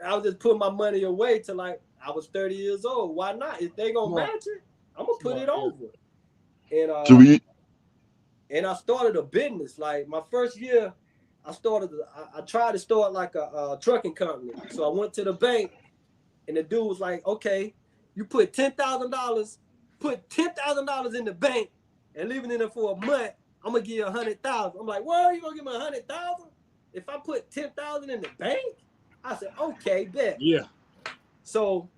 I was just putting my money away till like I was 30 years old. Why not? If they gonna match it, I'm gonna put it over. And I started a business. Like my first year, I tried to start like a trucking company. So I went to the bank, and the dude was like, okay, you put $10,000 in the bank and leave it in there for a month, I'm gonna give you 100,000. I'm like, well, you gonna give me 100,000? If I put 10,000 in the bank? I said, okay, bet. Yeah. So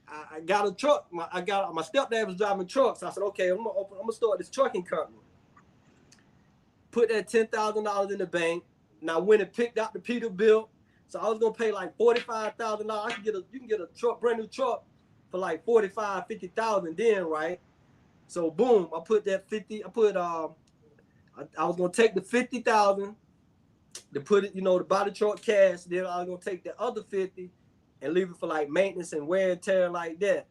I got a truck. My stepdad was driving trucks. I said, okay, I'm gonna start this trucking company. Put that $10,000 in the bank, and I went and picked out the Peterbilt. So I was gonna pay like $45,000. You can get a truck, brand new truck, for like $45,000-$50,000 then, right? So boom, I put that 50. I was gonna take the 50,000 to put it, to buy the truck cash. Then I was gonna take the other 50 and leave it for like maintenance and wear and tear like that.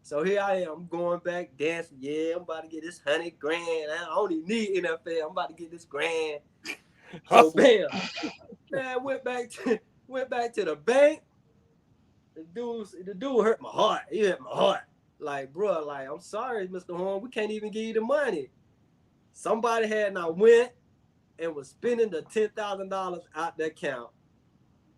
So here I am, I'm going back dancing. Yeah, I'm about to get this $100,000. I don't even need NFL. I'm about to get this grand. So bam, man, went back to the bank. The dude hurt my heart. He hurt my heart. Like, bro, like, I'm sorry, Mr. Horne, we can't even give you the money. Somebody had not went and was spending the $10,000 out the account.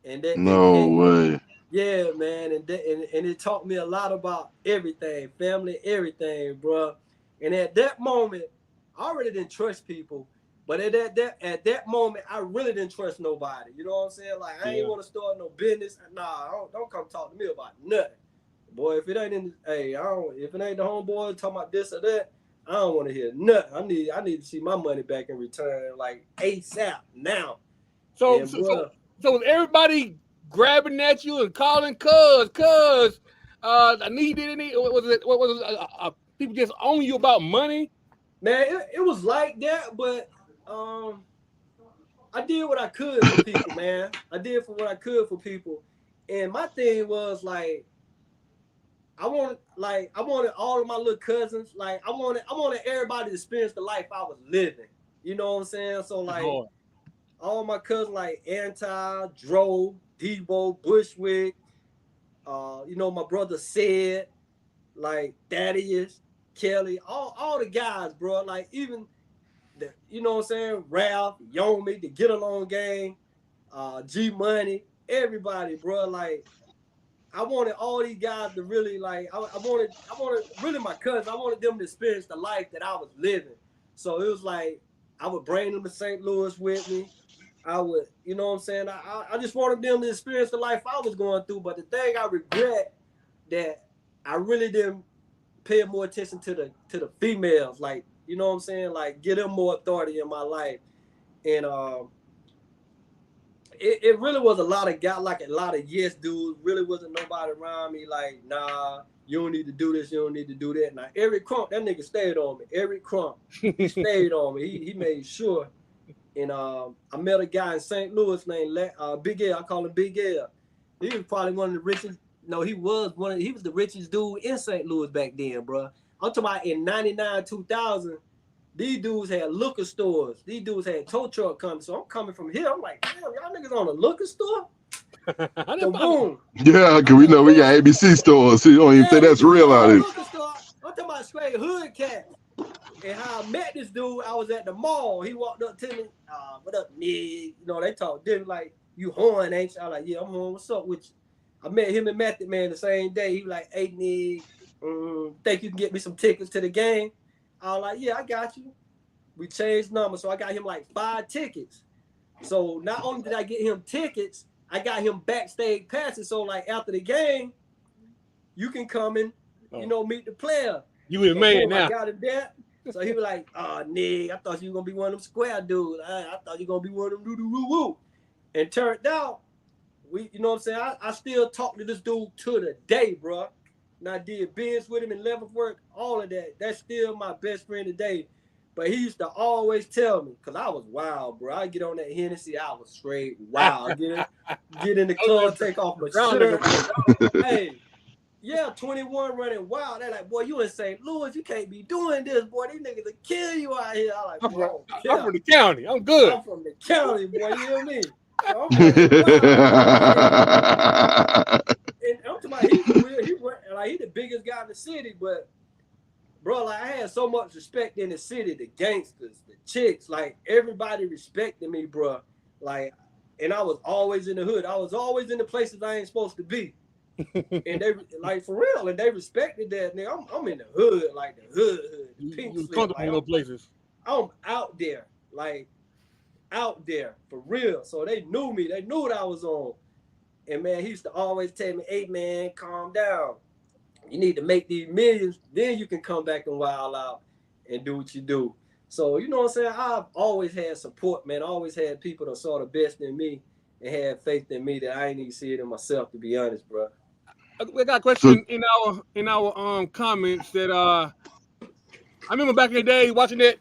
And that way. Yeah, man, and it taught me a lot about everything, family, everything, bro. And at that moment, I already didn't trust people, but at that moment, I really didn't trust nobody. You know what I'm saying? Like, I ain't want to start no business. Nah, don't come talk to me about nothing, boy. If it ain't if it ain't the homeboy talking about this or that, I don't want to hear nothing. I need to see my money back in return, like ASAP now. So was everybody grabbing at you and calling cuz I need it? What was it? People just own you about money? Man, it was like that, but I did what I could for people, man. I did for what I could for people, and my thing was like, I wanted all of my little cousins, like I wanted everybody to experience the life I was living. You know what I'm saying? So like, all my cousins like Anti, Dro, Debo, Bushwick, you know, my brother Sid, like Thaddeus, Kelly, all the guys, bro. Like even the, you know what I'm saying, Ralph, Yomi, the Get Along Gang, G Money, everybody, bro. Like I wanted all these guys to really like. I wanted really my cousins. I wanted them to experience the life that I was living. So it was like I would bring them to St. Louis with me. I would, you know what I'm saying? I just wanted them to experience the life I was going through. But the thing I regret that I really didn't pay more attention to the females, like, you know what I'm saying? Like give them more authority in my life. And it really was a lot of guys, like a lot of yes dudes. Really wasn't nobody around me like, nah, you don't need to do this, you don't need to do that. Now Eric Crump, that nigga stayed on me. Eric Crump, he stayed on me. He made sure. And I met a guy in St. Louis named Big L. I call him Big L. He was probably one of the richest. No, he was the richest dude in St. Louis back then, bro. I'm talking about in 99, 2000. These dudes had liquor stores. These dudes had tow truck companies. So I'm coming from here. I'm like, damn, y'all niggas on a liquor store? So boom. Yeah, because we know we got ABC stores. So you don't even think that's real out here. I'm talking about straight hood cat. And how I met this dude, I was at the mall. He walked up to me. What up, nigga? You know, they talk different, like, you Horne, ain't you? I was like, yeah, I'm Horne. What's up with you? I met him and Method Man the same day. He was like, hey, nigga, think you can get me some tickets to the game? I was like, yeah, I got you. We changed numbers, so I got him like 5 tickets. So not only did I get him tickets, I got him backstage passes. So like after the game, you can come and, you know, meet the player. You was made now. I got him there. So he was like, oh, nigga, I thought you were going to be one of them square dudes. I thought you were going to be one of them doo-doo-woo-woo. And turned out, you know what I'm saying? I still talk to this dude to the day, bro. And I did biz with him in Leavenworth, all of that. That's still my best friend today. But he used to always tell me, because I was wild, bro. I get on that Hennessy, I was straight wild. Get in the club, take off my shirt. Hey. Yeah, 21 running wild. They're like, boy, you in St. Louis, you can't be doing this, boy. These niggas will kill you out here. I'm like, I'm from the county. I'm good. I'm from the county, boy. You hear me? So I'm and I'm talking about he's the biggest guy in the city, but bro, like I had so much respect in the city, the gangsters, the chicks, like everybody respected me, bro. Like, and I was always in the hood. I was always in the places I ain't supposed to be. And they like for real, and they respected that. Nigga, I'm in the hood, like the hood. Pink slip, comfortable in those places. I'm out there, like out there for real. So they knew me. They knew what I was on. And man, he used to always tell me, "Hey man, calm down. You need to make these millions, then you can come back and wild out and do what you do." So you know what I'm saying? I've always had support, man. I always had people that saw the best in me and had faith in me that I ain't even see it in myself, to be honest, bro. We got a question in our comments that I remember back in the day watching that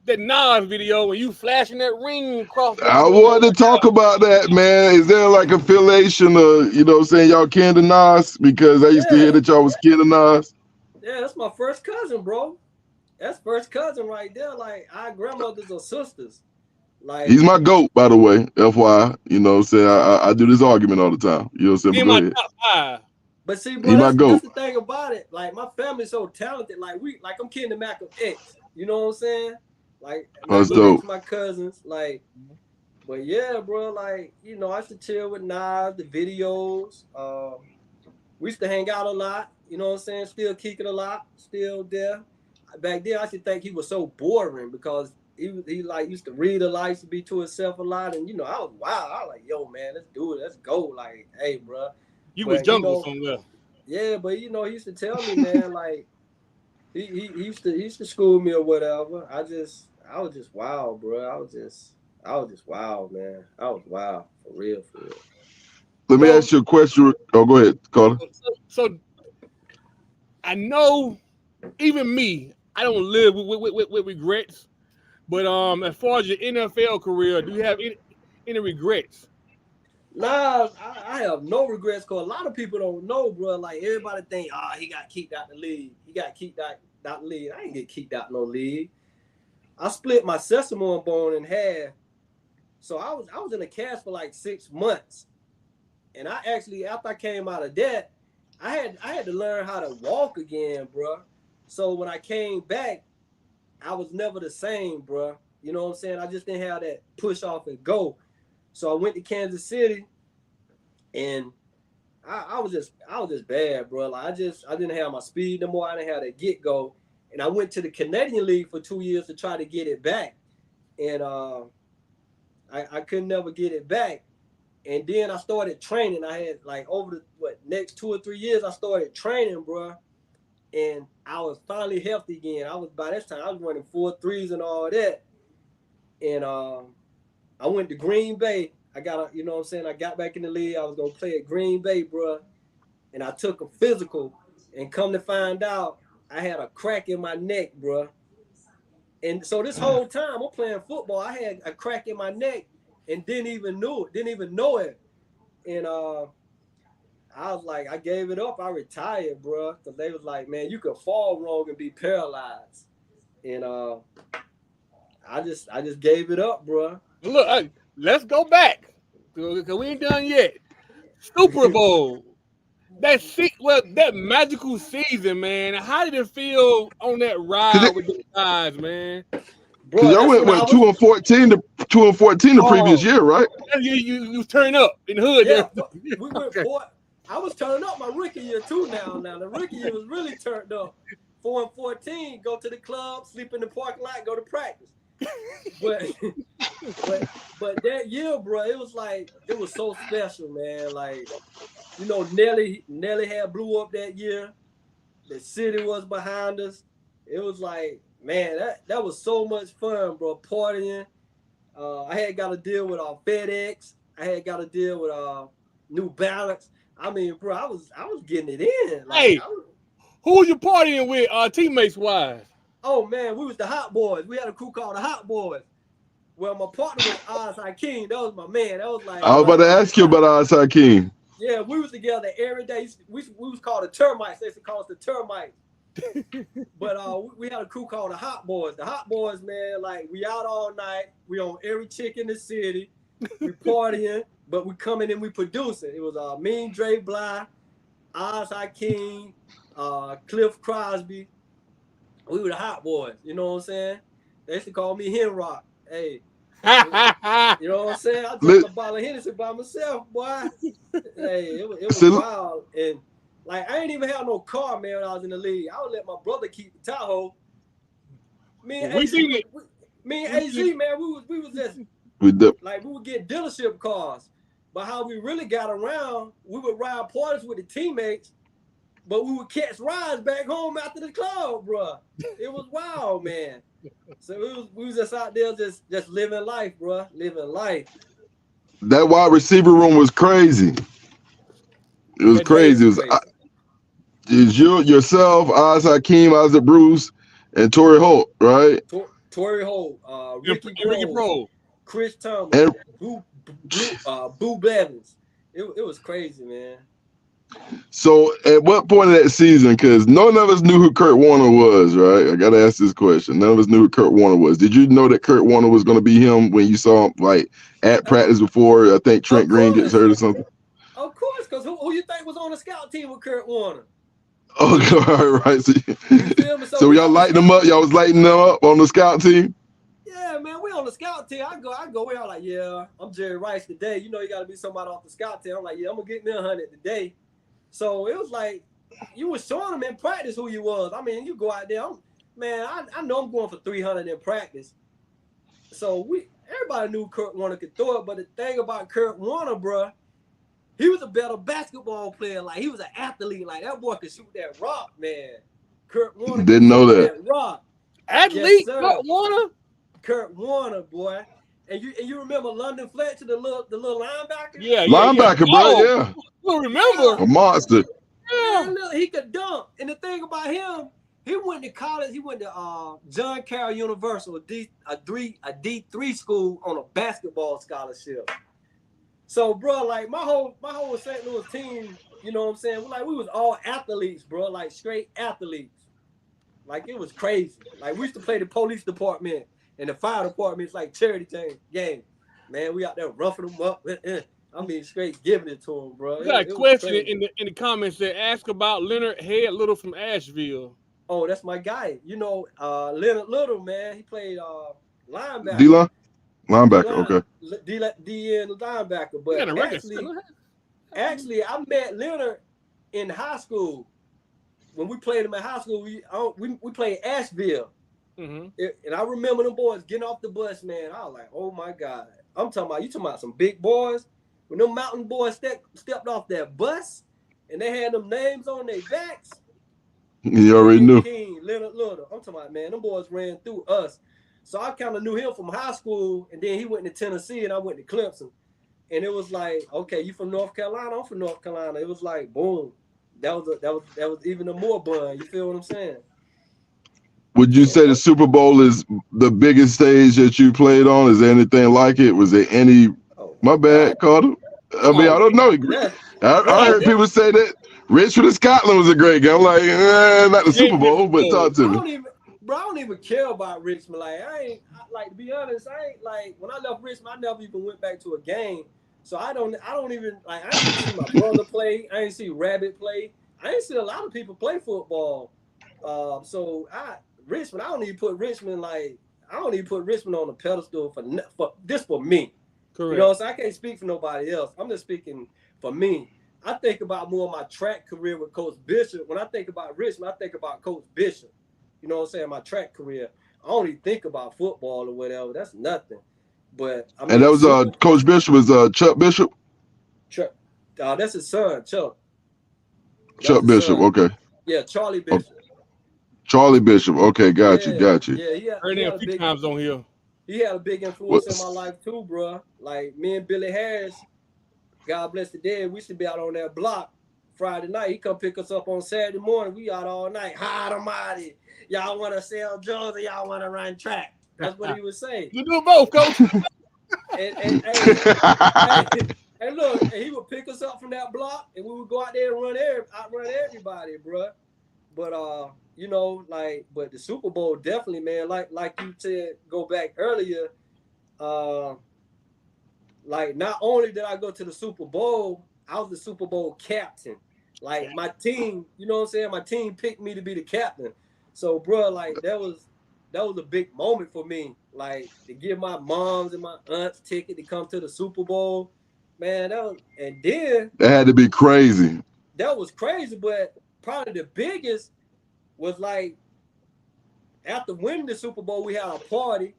Nas video when you flashing that ring across. I wanted to talk about that, man. Is there like affiliation of, you know what I'm saying, y'all kin to Nas? Because I used to hear that y'all was kin to Nas. Yeah, that's my first cousin, bro. That's first cousin right there. Like our grandmothers or sisters. Like he's my GOAT, by the way, FYI. You know what I'm saying? I do this argument all the time. You know what I'm saying? My top 5. But see, bro, that's the thing about it. Like my family's so talented. Like I'm kin to Malcolm X. You know what I'm saying? Like my cousins. Like, but yeah, bro. Like, you know, I used to chill with Nas, the videos. We used to hang out a lot. You know what I'm saying? Still kicking a lot. Still there. Back then, I used to think he was so boring because he like used to read a lot, used to be to himself a lot, and you know I was wild. I was like, yo, man, let's do it, let's go. Like, hey, bro. You was jungle somewhere. Yeah, but you know, he used to tell me, man, like he used to school me or whatever. I was just wild, bro. I was just wild, man. I was wild for real. Let me ask you a question. Oh, go ahead, Carter. So I know, even me, I don't live with regrets. But as far as your NFL career, do you have any regrets? Nah, I have no regrets because a lot of people don't know, bro. Like everybody think, he got kicked out the league. He got kicked out the league. I ain't get kicked out no league. I split my sesame bone in half. So I was in a cast for like 6 months. And I actually, after I came out of that, I had to learn how to walk again, bro. So when I came back, I was never the same, bro. You know what I'm saying? I just didn't have that push off and go. So I went to Kansas City, and I was just bad, bro. Like I didn't have my speed no more. I didn't have that get go, and I went to the Canadian League for 2 years to try to get it back, and I could never get it back. And then I started training. I had like over the next 2 or 3 years, I started training, bro, and I was finally healthy again. By this time I was running 4.3s and all that, and I went to Green Bay. I got back in the league. I was going to play at Green Bay, bro. And I took a physical. And come to find out, I had a crack in my neck, bro. And so this whole time I'm playing football, I had a crack in my neck and didn't even know it. And I was like, I gave it up. I retired, bro. Because they was like, man, you could fall wrong and be paralyzed. And I just gave it up, bro. Look, let's go back because we ain't done yet. Super Bowl, that magical season, man. How did it feel on that ride with the guys, man? Because y'all went 2-14 the previous year, right? You turn up in the hood. Yeah, we went. Boy, I was turning up my rookie year too. Now the rookie year was really turned up. 4-14, go to the club, sleep in the parking lot, go to practice. but that year, bro, it was so special, man. Like, you know, Nelly had blew up that year. The city was behind us. It was like, man, that was so much fun, bro. Partying. I had got to deal with FedEx. I had got to deal with New Balance. I mean, bro, I was getting it in. Like, hey, who was you partying with, teammates wise? Oh, man, we was the Hot Boys. We had a crew called the Hot Boys. Well, my partner was Oz Hakeem. That was my man. That was like... I was about to ask you about Oz Hakeem. Yeah, we was together every day. We was called the Termites. They used to call us the Termites. But we had a crew called the Hot Boys. The Hot Boys, man, like, we out all night. We on every chick in the city. We partying, but we coming in, we producing. It was Mean Dre Bly, Oz Hakeem, Cliff Crosby. We were the Hot Boys, you know what I'm saying? They used to call me Hen Rock. Hey, you know what I'm saying? I drank a bottle of Hennessy by myself, boy. Hey, it was wild. And, like, I ain't even have no car, man, when I was in the league. I would let my brother keep the Tahoe. Me and AZ, man, we was just, like, we would get dealership cars. But how we really got around, we would ride parties with the teammates, but we would catch rides back home after the club, bro. It was wild, man. So we was just out there just living life, bro. Living life. That wide receiver room was crazy. It was crazy. Yourself, Oz Hakeem, Isaac Bruce, and Torrey Holt, right? Torrey Holt, Ricky Pro, Chris Thomas, and Boo Blevins. It was crazy, man. So at what point of that season, because none of us knew who Kurt Warner was, right? I got to ask this question. None of us knew who Kurt Warner was. Did you know that Kurt Warner was going to be him when you saw him, like, at practice before, I think, Trent Green gets hurt or something? Of course, because who you think was on the scout team with Kurt Warner? Oh, all right. So y'all lighting them up? Y'all was lighting them up on the scout team? Yeah, man, we on the scout team. I go, we all like, yeah, I'm Jerry Rice today. You know you got to be somebody off the scout team. I'm like, yeah, I'm going to get me 100 today. So it was like, you was showing them in practice who you was. I mean, you go out there, I know I'm going for 300 in practice. So everybody knew Kurt Warner could throw it, but the thing about Kurt Warner, bro, he was a better basketball player. Like, he was an athlete. Like, that boy could shoot that rock, man. Kurt Warner didn't know that. Rock. Athlete, yes, Kurt Warner? Kurt Warner, boy. And you remember London Fletcher, the little linebacker? Yeah, linebacker, bro. Yeah. You remember? A monster. Yeah. Man, look, he could dunk. And the thing about him, He went to college. He went to John Carroll University, a D3 school on a basketball scholarship. So, bro, like my whole St. Louis team, you know what I'm saying? We was all athletes, bro, like straight athletes. Like it was crazy. Like we used to play the police department and the fire department's like charity game. Man, we out there roughing them up. I mean, straight giving it to them, bro. We got a question in the comments that ask about Leonard Head Little from Asheville. Oh, that's my guy. You know, Leonard Little, man. He played linebacker. D-line? Linebacker, okay. D-end linebacker. But actually, I met Leonard in high school. When we played him in high school, we played Asheville. Mm-hmm. And I remember them boys getting off the bus, man. I was like, oh, my God. You talking about some big boys? When them mountain boys stepped off that bus and they had them names on their backs. You already knew. King, Leonard Little. I'm talking about, man, them boys ran through us. So I kind of knew him from high school, and then he went to Tennessee, and I went to Clemson. And it was like, okay, you from North Carolina? I'm from North Carolina. It was like, boom. That was even a more bun. You feel what I'm saying? Would you say the Super Bowl is the biggest stage that you played on? Is there anything like it? Was there any? My bad, Carter. I mean, I don't know. I heard people say that Richmond and Scotland was a great game. I'm like, not the Super Bowl, but talk to me. I don't even care about Richmond. Like, to be honest, when I left Richmond, I never even went back to a game. So I don't even, like, I didn't see my brother play. I didn't see Rabbit play. I didn't see a lot of people play football. Richmond, I don't even put Richmond on a pedestal for me. Correct. You know, so I can't speak for nobody else. I'm just speaking for me. I think about more of my track career with Coach Bishop. When I think about Richmond, I think about Coach Bishop. You know what I'm saying? My track career. I don't even think about football or whatever. That's nothing. But I mean, and that was Coach Bishop was Chuck Bishop. Chuck, that's his son, Chuck. Chuck Bishop. Son. Okay. Yeah, Charlie Bishop. Okay. Charlie Bishop. Okay, got you. Yeah, heard him a few times on here. He had a big influence in my life too, bro. Like me and Billy Harris, God bless the dead, we used to be out on that block Friday night. He come pick us up on Saturday morning. We out all night. Hot almighty. Y'all want to sell drugs or y'all want to run track? That's what he was saying. You do both, Coach. and look, and he would pick us up from that block, and we would go out there and outrun everybody, bro. But you know, but the Super Bowl definitely, man. Like you said, go back earlier. Like not only did I go to the Super Bowl, I was the Super Bowl captain. Like my team, you know what I'm saying? My team picked me to be the captain. So, bro, like that was a big moment for me. Like to give my moms and my aunts ticket to come to the Super Bowl, man. And then that had to be crazy. That was crazy, but probably the biggest was like after winning the Super Bowl, we had a party.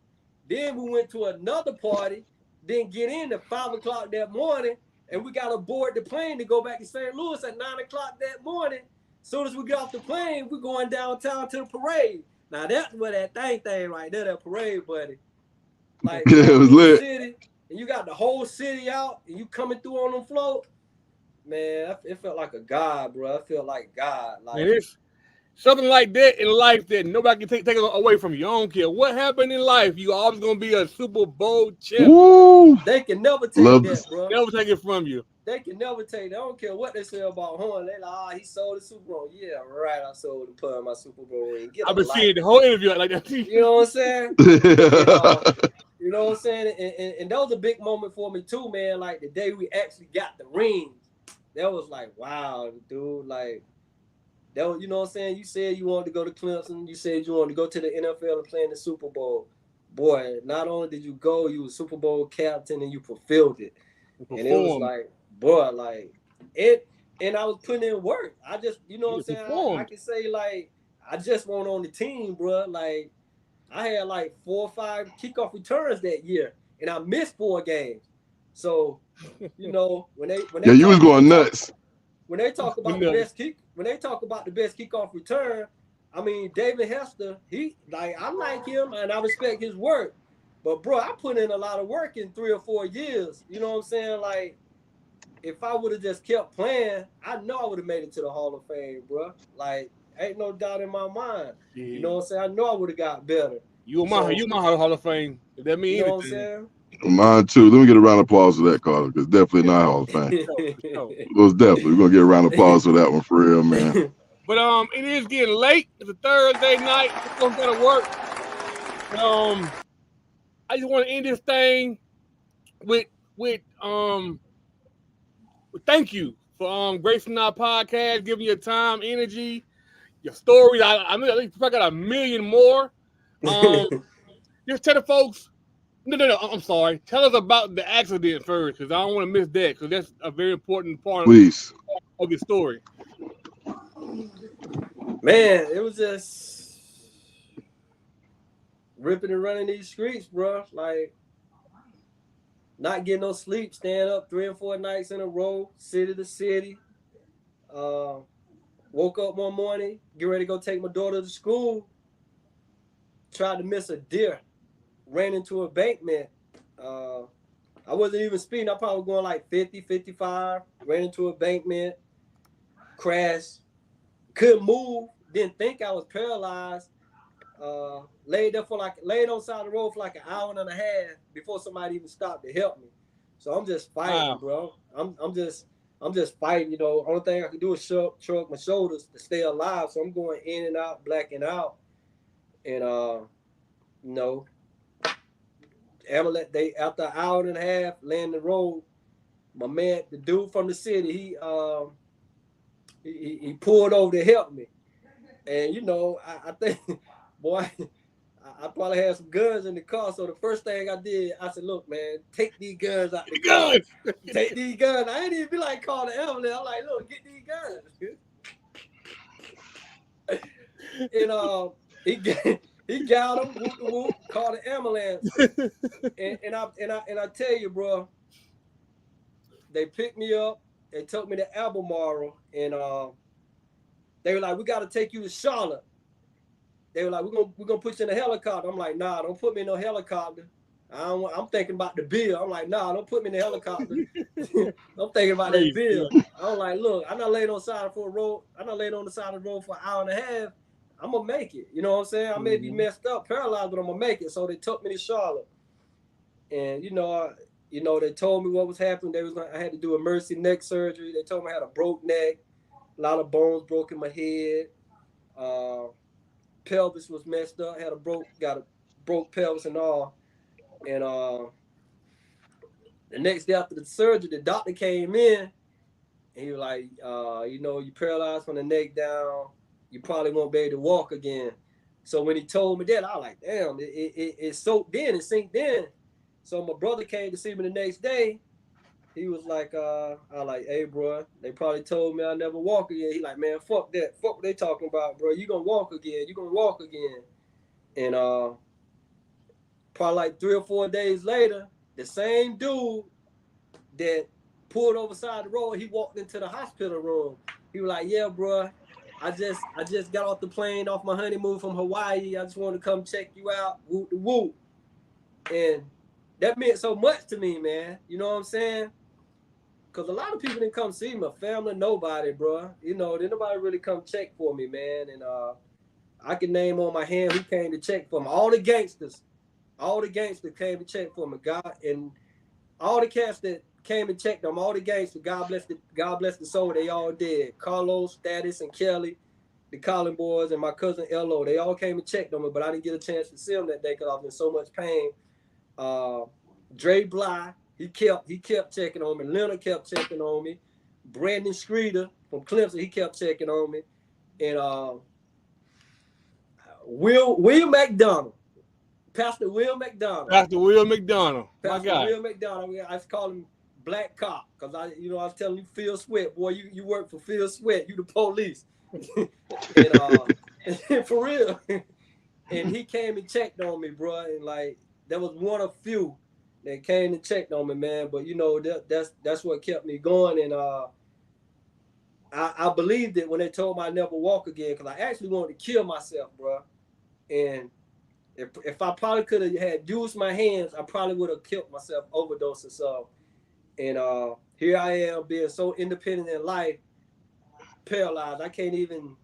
Then we went to another party. Then get in at 5 o'clock that morning, and we got aboard the plane to go back to St. Louis at 9 o'clock that morning. As soon as we get off the plane, we're going downtown to the parade. Now that's where that thing right there, that parade, buddy. Like it was lit. City, and you got the whole city out, and you coming through on the float. Man, it felt like a God, bro. It felt like God. Like it's something like that in life that nobody can take it away from you. I don't care what happened in life. You always gonna be a Super Bowl champion. Woo! They can never take that, bro. Never take it from you. They can never take that. I don't care what they say about Horne. They like, he sold the Super Bowl. Yeah, right. I sold the put on my Super Bowl ring. I've been seeing the whole interview like that. You know what I'm saying? You know what I'm saying? And that was a big moment for me too, man. Like the day we actually got the rings. That was like, wow, dude. Like, that was, you know what I'm saying? You said you wanted to go to Clemson. You said you wanted to go to the NFL and play in the Super Bowl. Boy, not only did you go, you were Super Bowl captain and you fulfilled it. And it was like, boy, like it. And I was putting in work. I just, you know what I'm saying? I can say like, I just went on the team, bro. Like, I had like 4 or 5 kickoff returns that year, and I missed 4 games. So, you know, when they yeah, you was going nuts. When they talk about the best kickoff return, I mean David Hester, I like him and I respect his work. But bro, I put in a lot of work in 3 or 4 years. You know what I'm saying? Like, if I would have just kept playing, I know I would have made it to the Hall of Fame, bro. Like, Ain't no doubt in my mind. Yeah. You know what I'm saying? I know I would have got better. You my Hall of Fame. That mean You know what I'm anything. saying? Mine too. Let me get a round of applause for that, Carter, because definitely not Hall of Fame. Most definitely. We're gonna get a round of applause for that one for real, man. But it is getting late. It's a Thursday night. It's gonna work. I just want to end this thing with thank you for gracing our podcast, giving your time, energy, your stories. I think I got a million more. Just tell the folks. No. I'm sorry. Tell us about the accident first, because I don't want to miss that, because that's a very important part Please. of the story. Man, it was just ripping and running these streets, bro. Like, not getting no sleep, staying up 3 or 4 nights in a row, city to city. Woke up one morning, get ready to go take my daughter to school. Tried to miss a deer, ran into an embankment. I wasn't even speeding. I probably was going like 50, 55. Ran into an embankment, crashed. Couldn't move. Didn't think I was paralyzed. Laid on the side of the road for like an hour and a half before somebody even stopped to help me. So I'm just fighting, bro. I'm just fighting. You know, only thing I can do is shrug my shoulders to stay alive. So I'm going in and out, blacking out, and you know, after an hour and a half laying the road, my man, the dude from the city, he pulled over to help me, and you know, I think, boy, I probably had some guns in the car. So the first thing I did, I said, "Look, man, take these guns out the car. Take these guns." I ain't even be like, call the ambulance. I'm like, "Look, get these guns." And he got him, whoop, called the ambulance. and I tell you, bro, they picked me up. They took me to Albemarle, and they were like, "We got to take you to Charlotte." They were like, "We're gonna put you in a helicopter." I'm like, "Nah, don't put me in no helicopter. I'm thinking about the bill." I'm like, "Nah, don't put me in the helicopter." I'm thinking about that bill. I'm like, "Look, I'm not laying on the side of the road. I'm not laying on the side of the road for an hour and a half. I'm gonna make it." You know what I'm saying? I may be messed up, paralyzed, but I'm gonna make it. So they took me to Charlotte, and you know, they told me what was happening. I had to do emergency neck surgery. They told me I had a broke neck, a lot of bones broke in my head. Pelvis was messed up. Got a broke pelvis and all. And the next day after the surgery, the doctor came in, and he was like, you know, you paralyzed from the neck down. You probably won't be able to walk again. So when he told me that, I was like, damn, it soaked in, it sinked in. So my brother came to see me the next day. He was like, I was like, "Hey, bro, they probably told me I'll never walk again." He like, "Man, fuck that. Fuck what they talking about, bro. You gonna walk again. You gonna walk again." And probably like 3 or 4 days later, the same dude that pulled over side the road, he walked into the hospital room. He was like, "Yeah, bro, I just got off the plane off my honeymoon from Hawaii. I just wanted to come check you out. Whoop de whoop." And that meant so much to me, man. You know what I'm saying? Because a lot of people didn't come see me, family, nobody, bro. You know, didn't nobody really come check for me, man. And I can name on my hand who came to check for me. All the gangsters came to check for me. God, and all the cats that came and checked them, all the gangsters, God bless the soul, they all dead. Carlos, Status, and Kelly, the Collin boys, and my cousin Elo, they all came and checked on me, but I didn't get a chance to see them that day because I was in so much pain. Dre Bly, he kept checking on me. Leonard kept checking on me. Brandon Streeter from Clemson, he kept checking on me. And Will McDonald. Pastor Will McDonald. Pastor Will McDonald. Pastor Will McDonald. I just call him Black Cop because I was telling you, Phil Sweat, boy, you work for Phil Sweat. You the police. And for real. And he came and checked on me, bro. And like there was one of few that came and checked on me, man. But you know that's what kept me going. And I believed it when they told me I'd never walk again because I actually wanted to kill myself, bro. And if I probably could have had used my hands, I probably would have killed myself, overdose or so. And here I am being so independent in life, paralyzed. I can't even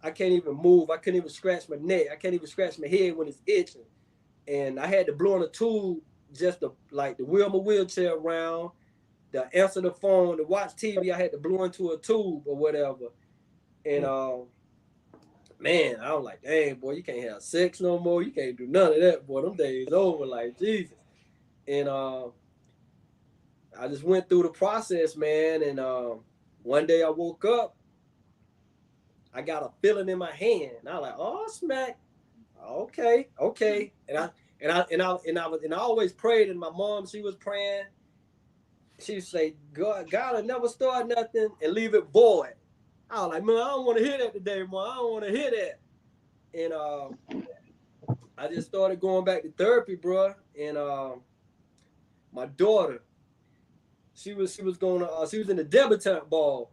I can't even move. I couldn't even scratch my neck. I can't even scratch my head when it's itching. And I had to blow on a tube just to like to wheel my wheelchair around, to answer the phone, to watch TV. I had to blow into a tube or whatever. And man, I was like, dang, boy, you can't have sex no more. You can't do none of that, boy. Them days over, like Jesus. And I just went through the process, man. And one day I woke up, I got a feeling in my hand. And I was like, oh, smack. Okay. And I always prayed, and my mom, she was praying. She would say, God will never start nothing and leave it void. I was like, man, I don't want to hear that today, man. I don't want to hear that. And I just started going back to therapy, bro. And my daughter, she was in the debutante ball.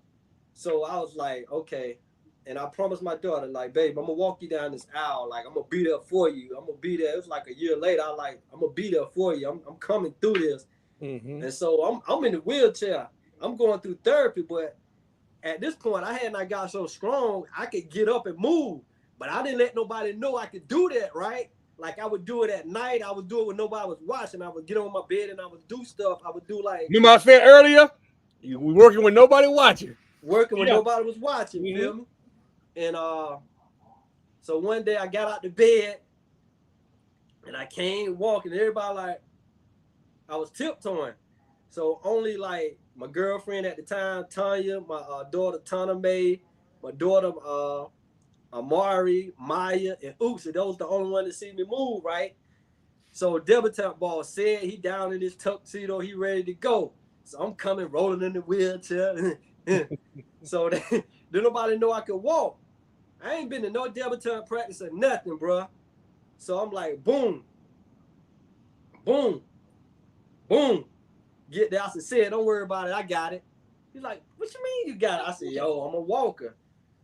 So I was like, okay. And I promised my daughter, like, babe, I'm gonna walk you down this aisle. Like, I'm gonna be there for you. I'm gonna be there. It was like a year later. I'm gonna be there for you. I'm coming through this. Mm-hmm. And so I'm in the wheelchair. I'm going through therapy, but at this point, I had not got so strong I could get up and move. But I didn't let nobody know I could do that, right? Like, I would do it at night. I would do it when nobody was watching. I would get on my bed and I would do stuff. I would do like. Remember I said earlier, you were working with nobody watching. Working when nobody was watching, you feel me? And so one day I got out the bed and I came walking. Everybody like, I was tiptoeing. So only like my girlfriend at the time, Tanya, my daughter Tana May, my daughter Amari, Maya, and Oopsie, those the only one that see me move, right? So debutante ball said he down in his tuxedo, he ready to go. So I'm coming rolling in the wheelchair. So then nobody know I could walk. I ain't been to no debutante practice or nothing, bro. So I'm like, boom, boom, boom. Get there. I said, don't worry about it. I got it. He's like, what you mean you got it? I said, yo, I'm a walker.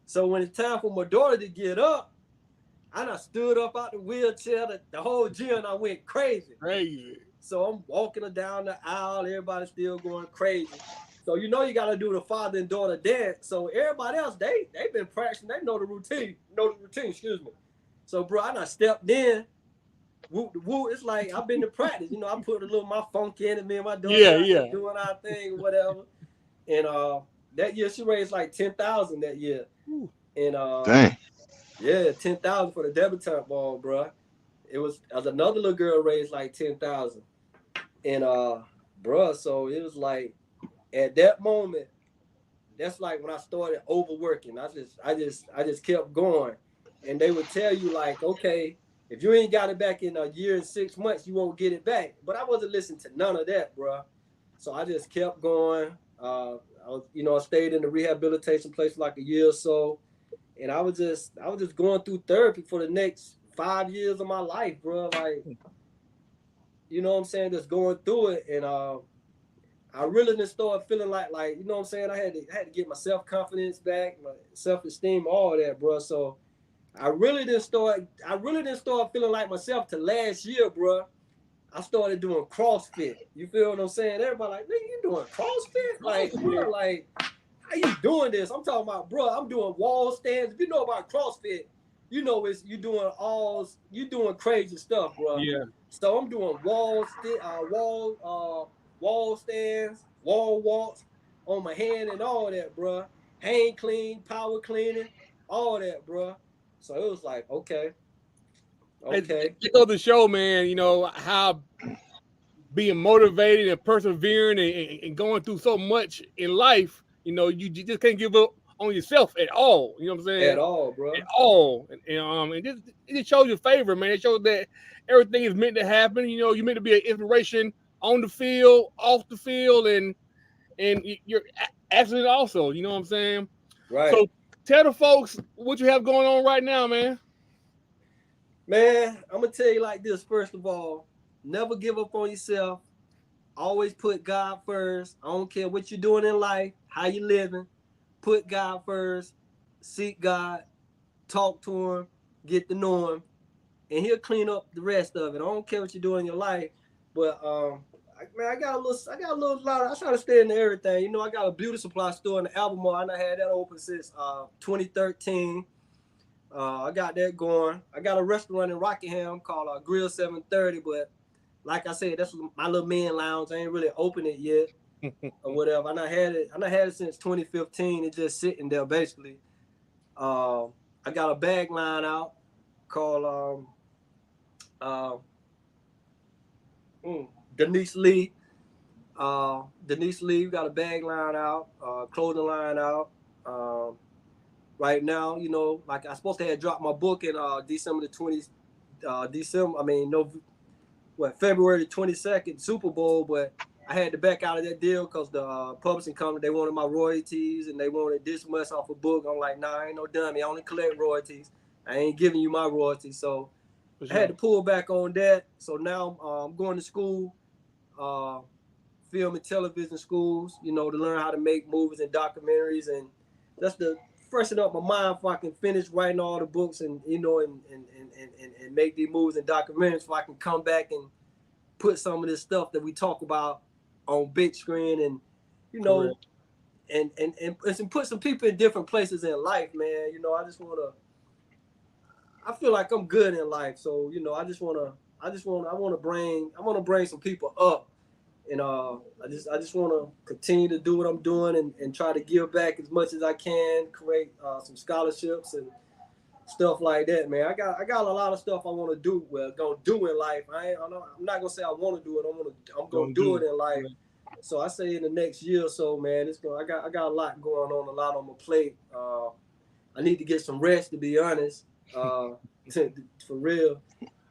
So when it's time for my daughter to get up, I done stood up out the wheelchair, the whole gym, I went crazy. Crazy. So I'm walking her down the aisle. Everybody's still going crazy. So you know you got to do the father and daughter dance. So everybody else, they've been practicing. They know the routine. Excuse me. So, bro, I done stepped in. Woo, woo. It's like I've been to practice. You know, I put a little my funk in and me and my daughter doing our thing or whatever. And that year she raised like 10,000 that year. And dang. Yeah, 10,000 for the debutante ball, bro. It was as another little girl raised like 10,000. And bro, so it was like at that moment, that's like when I started overworking. I just kept going. And they would tell you like, okay, if you ain't got it back in a year and 6 months, you won't get it back. But I wasn't listening to none of that, bro. So I just kept going. I stayed in the rehabilitation place for like a year or so. And I was just going through therapy for the next 5 years of my life, bro. Like, you know what I'm saying? Just going through it. And I really didn't start feeling like, you know what I'm saying? I had to get my self-confidence back, my self-esteem, all that, bro. So I really didn't start feeling like myself till last year, bro. I started doing CrossFit. You feel what I'm saying? Everybody like, nigga, you doing CrossFit? Like, bro, like, how you doing this? I'm talking about, bro, I'm doing wall stands. If you know about CrossFit, you know you doing crazy stuff, bro. Yeah. So I'm doing wall stands, wall walks on my hand and all that, bro. Hand clean, power cleaning, all that, bro. So it was like, okay. It goes to show, man, you know, how being motivated and persevering and going through so much in life, you know, you just can't give up on yourself at all. You know what I'm saying? At all, bro. At all. And it just shows your favor, man. It shows that everything is meant to happen. You know, you're meant to be an inspiration on the field, off the field, and you're actually also, you know what I'm saying? Right. So tell the folks what you have going on right now, man. Man, I'm going to tell you like this, first of all. Never give up on yourself. Always put God first. I don't care what you're doing in life, how you living. Put God first. Seek God. Talk to him. Get to know him. And he'll clean up the rest of it. I don't care what you do in your life. But, I got a little lot. I try to stay into everything. You know, I got a beauty supply store in the Albemarle. I had that open since 2013. I got that going. I got a restaurant in Rockingham called Grill 730, but like I said, that's my little man lounge. I ain't really opened it yet or whatever. I not had it since 2015. It's just sitting there basically. I got a bag line out called Denise Lee. Denise Lee got a bag line out, clothing line out. Right now, you know, like I supposed to have dropped my book in December the 20th, February the 22nd, Super Bowl, but I had to back out of that deal because the publishing company, they wanted my royalties and they wanted this much off a book. I'm like, nah, I ain't no dummy. I only collect royalties. I ain't giving you my royalties. So I had to pull back on that. So now I'm going to school, film and television schools, you know, to learn how to make movies and documentaries. And that's the freshen up my mind so I can finish writing all the books and, you know, and make these movies and documentaries so I can come back and put some of this stuff that we talk about on big screen and, you know, and put some people in different places in life, man. You know, I feel like I'm good in life. So, you know, I want to bring some people up. And I just want to continue to do what I'm doing and try to give back as much as I can, create some scholarships and stuff like that, man. I got a lot of stuff I want to do. Well, gonna do in life. I'm not gonna say I want to do it. I'm gonna do it in life. So I say in the next year or so, man, I got a lot going on, a lot on my plate. I need to get some rest, to be honest, for real.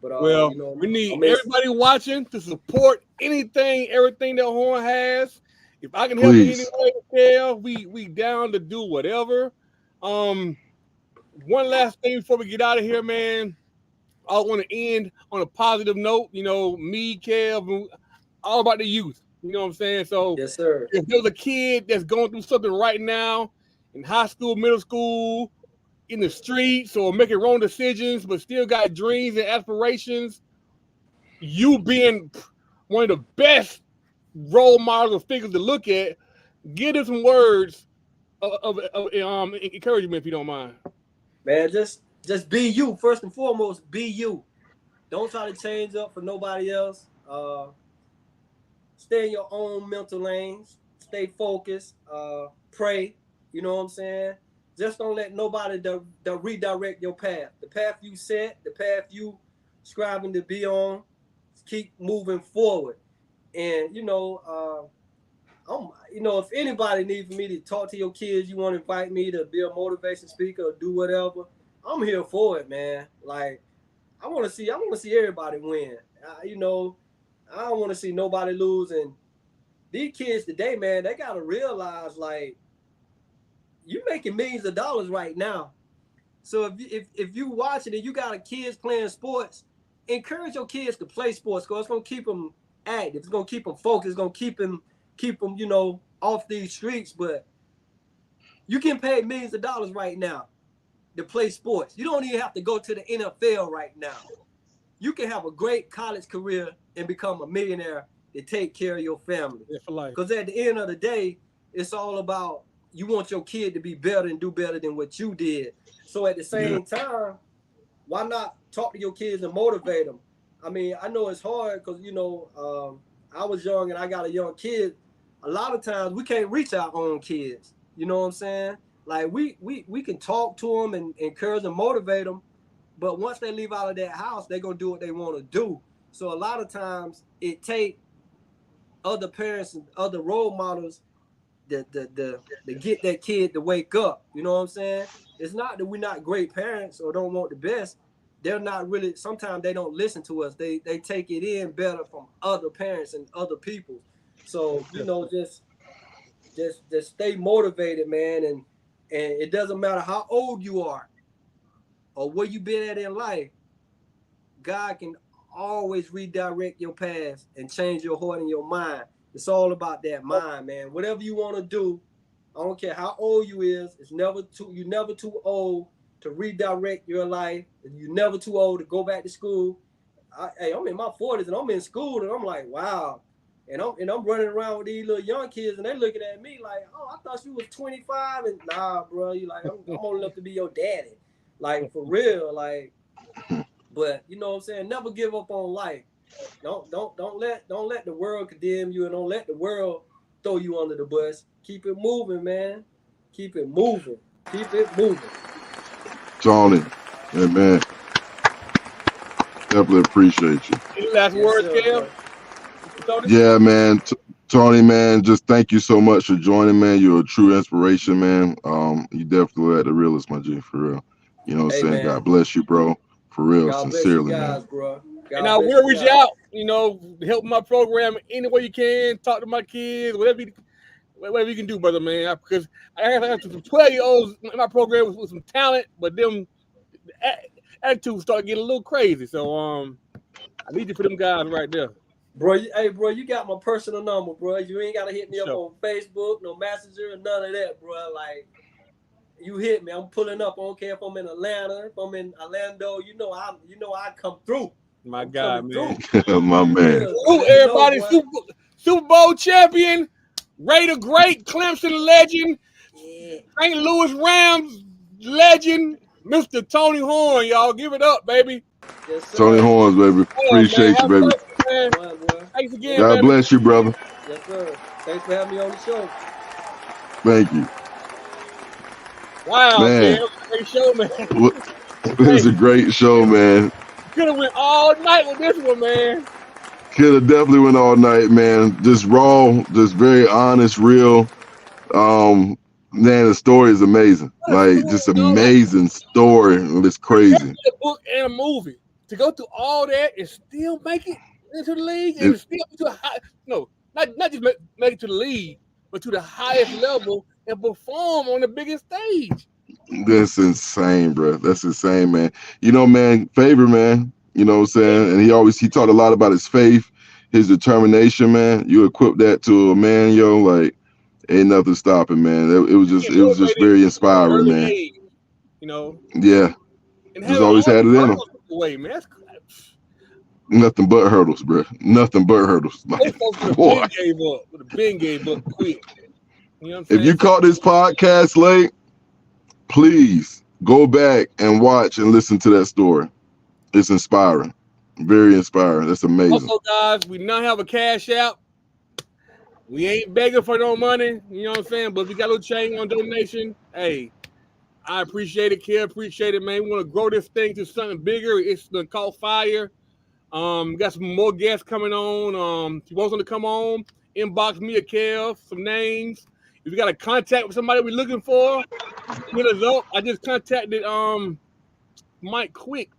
But, well, you know, we need everybody watching to support everything that Horne has. If I can help in any way, we down to do whatever. One last thing before we get out of here, man. I want to end on a positive note. You know, me, Kev, all about the youth. You know what I'm saying? So, yes, sir. If there's a kid that's going through something right now in high school, middle school, in the streets, or making wrong decisions, but still got dreams and aspirations, you being one of the best role models or figures to look at, give them some words of encouragement, if you don't mind. Man, just be you. First and foremost, be you. Don't try to change up for nobody else. Stay in your own mental lanes. Stay focused. Pray. You know what I'm saying? Just don't let nobody redirect your path. The path you set, the path you striving to be on, keep moving forward. And, you know, if anybody needs me to talk to your kids, you want to invite me to be a motivation speaker or do whatever, I'm here for it, man. Like, I want to see everybody win. You know, I don't want to see nobody lose. And these kids today, man, they got to realize, like, you're making millions of dollars right now. So if you watching and you got kids playing sports, encourage your kids to play sports because it's gonna keep them active. It's gonna keep them focused. It's gonna keep them, you know, off these streets. But you can pay millions of dollars right now to play sports. You don't even have to go to the NFL right now. You can have a great college career and become a millionaire to take care of your family. Because at the end of the day, it's all about you want your kid to be better and do better than what you did. So at the same time, why not talk to your kids and motivate them? I mean, I know it's hard because, you know, I was young and I got a young kid. A lot of times we can't reach our own kids. You know what I'm saying? Like we can talk to them and encourage and motivate them. But once they leave out of that house, they're going to do what they want to do. So a lot of times it takes other parents and other role models to get that kid to wake up. You know what I'm saying? It's not that we're not great parents or don't want the best. They're not really, sometimes they don't listen to us. They take it in better from other parents and other people. So, you know, just stay motivated, man. And it doesn't matter how old you are or where you've been at in life. God can always redirect your path and change your heart and your mind. It's all about that mind, man. Whatever you want to do, I don't care how old you is. You're never too old to redirect your life. You're never too old to go back to school. I'm in my 40s and I'm in school and I'm like, wow. And I'm running around with these little young kids and they're looking at me like, oh, I thought you was 25. And nah, bro, you like, I'm old enough to be your daddy. Like for real, like. But you know what I'm saying? Never give up on life. Don't let the world condemn you, and don't let the world throw you under the bus. Keep it moving, man. Keep it moving. Keep it moving. Tony, hey, man, definitely appreciate you. Any last words, sir, Cam? Tony? Yeah, man. Tony, man, just thank you so much for joining, man. You're a true inspiration, man. You definitely at the realest, my G, for real. You know what I'm Hey, saying? man. God bless you, bro. For real, God bless sincerely, you guys, man. bro. God And I bless will you reach guys. out, you know, help my program any way you can, talk to my kids, whatever you can do, brother, man. Because I have some 12-year-olds in my program with some talent, but them attitudes start getting a little crazy. So I need you for them guys right there. Bro, hey, bro, you got my personal number, bro. You ain't got to hit me up Sure. on Facebook, no Messenger, or none of that, bro. Like, you hit me, I'm pulling up. I don't care if I'm in Atlanta, if I'm in Orlando. You know I come through. My I'm God, coming man. through. My man. Yeah, Ooh, you everybody, know, boy. Super Bowl champion, Raider great, Clemson legend, Yeah. St. Louis Rams legend, Mr. Tony Horne, y'all. Give it up, baby. Yes, sir. Tony Horns, baby. Oh, Appreciate man. you, baby. Man. Boy. Thanks again, God baby. bless you, brother. Yes, sir. Thanks for having me on the show. Thank you. Wow, Man, Cam. Great show, man. it was a great show, man. Could have went all night with this one, man. Could have definitely went all night, man. Just raw, just very honest, real. Man, the story is amazing. Like, just amazing story. It's crazy. A book and a movie. To go through all that and still make it into the league and still to a high, not just make it to the league, but to the highest level and perform on the biggest stage. That's insane, bro. That's insane, man. You know, man, Favor, man. You know what I'm saying? And he talked a lot about his faith, his determination, man. You equip that to a man, yo, like ain't nothing stopping, man. It was just very inspiring, man. Age, you know. Yeah. And Just always had it in him. Away, man. That's Nothing but hurdles, bro. Nothing but hurdles. Like, boy. Ben gave up quick. You know what I'm saying? If you caught this podcast late, please go back and watch and listen to that story. It's inspiring. Very inspiring. That's amazing. Also, guys, we now have a cash out. We ain't begging for no money. You know what I'm saying? But if we got a little change on donation, hey, I appreciate it, kid. Appreciate it, man. We want to grow this thing to something bigger. It's gonna caught fire. Got some more guests coming on. If you want them to come on, inbox me or Kev some names. If you got a contact with somebody we're looking for, hit us up. I just contacted Mike Quick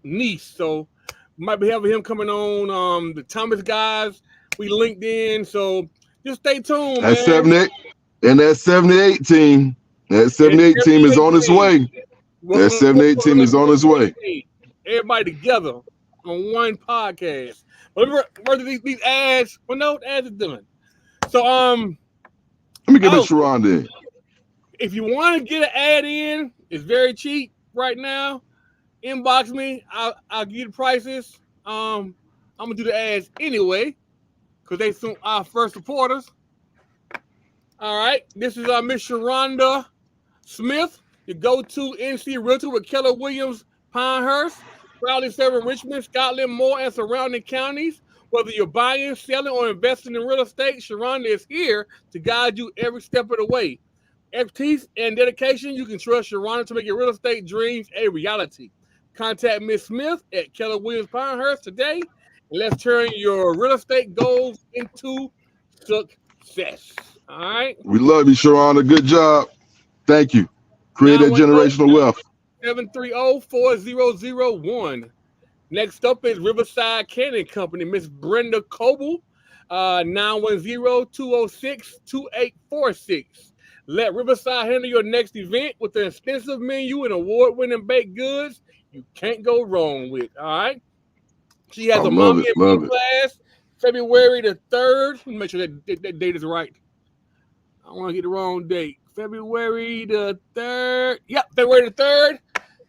niece, so might be having him coming on. The Thomas guys, we linked in, so just stay tuned, man. That 78 team. That 78 team is on its way. That 78 team is on its way. Everybody together on one podcast. But remember these ads. Well, no ads are done. So let me get Miss Sharonda in. If you want to get an ad in, it's very cheap right now. Inbox me. I'll give you the prices. I'm gonna do the ads anyway because they some our first supporters. All right, this is Miss Sharonda Smith, your go-to NC realtor with Keller Williams Pinehurst, proudly serving Richmond, Scotland, Moore, and surrounding counties. Whether you're buying, selling, or investing in real estate, Sharonda is here to guide you every step of the way. Expertise and dedication, you can trust Sharonda to make your real estate dreams a reality. Contact Ms. Smith at Keller Williams Pinehurst today, and let's turn your real estate goals into success. All right? We love you, Sharonda. Good job. Thank you. Create that generational wealth. 730-4001. Next up is Riverside Canning Company, Miss Brenda Coble, 910-206-2846. Let Riverside handle your next event with an extensive menu and award-winning baked goods you can't go wrong with, all right? She has a mommy and me class, February the 3rd. Let me make sure that date is right. I don't want to get the wrong date. February the 3rd. Yep, February the 3rd.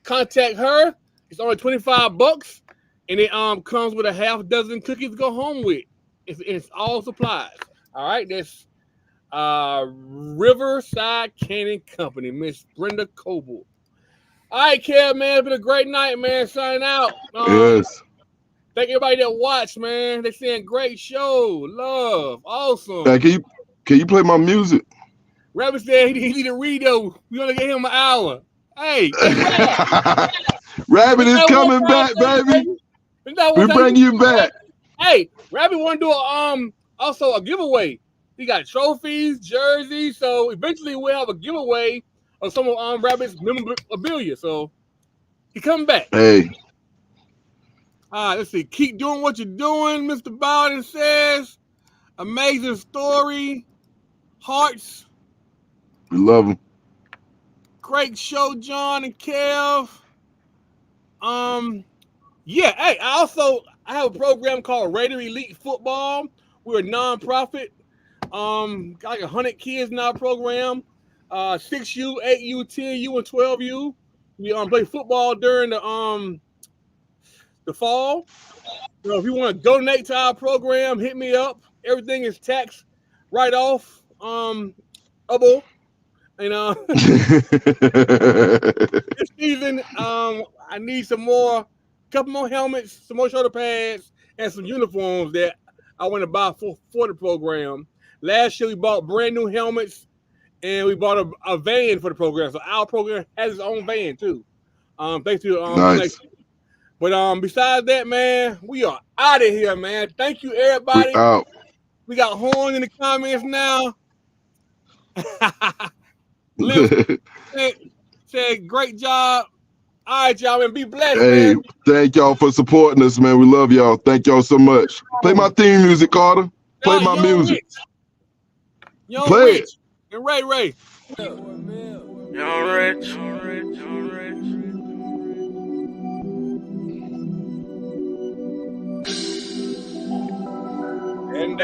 Contact her. It's only $25, and it comes with a half dozen cookies to go home with. It's all supplies. All right, that's Riverside Canning Company, Miss Brenda Coble. All right, Kev, man. It's been a great night, man. Signing out. Yes. Thank everybody that watched, man. They saying great show. Love. Awesome. Can you play my music? Rabbit said he need a read though. We only get him an hour. Hey, Rabbit is coming back, baby. We bring you back. Hey, Rabbit want to do also a giveaway. He got trophies, jerseys. So eventually we'll have a giveaway of some of Rabbit's memorabilia. So he coming back. Hey. All right, let's see. Keep doing what you're doing, Mr. Bowden says. Amazing story. Hearts. We love him. Great show, John and Kev. Yeah, hey, I have a program called Raider Elite Football. We're a nonprofit. Got like 100 kids in our program. 6U, 8U, 10U, and 12U. We play football during the fall. So if you want to donate to our program, hit me up. Everything is tax write off. You know, this season, I need couple more helmets, some more shoulder pads, and some uniforms that I want to buy for the program. Last year, we bought brand new helmets, and we bought a van for the program. So our program has its own van too. Thanks to nice. But besides that, man, we are out of here, man. Thank you, everybody. We out. We got Horne in the comments now. Liv said, great job. All right, y'all, and be blessed, hey, man. Thank y'all for supporting us, man. We love y'all. Thank y'all so much. Play my theme music, Carter. Play my music. Young Play Rich. it. And Ray. Young Rich. And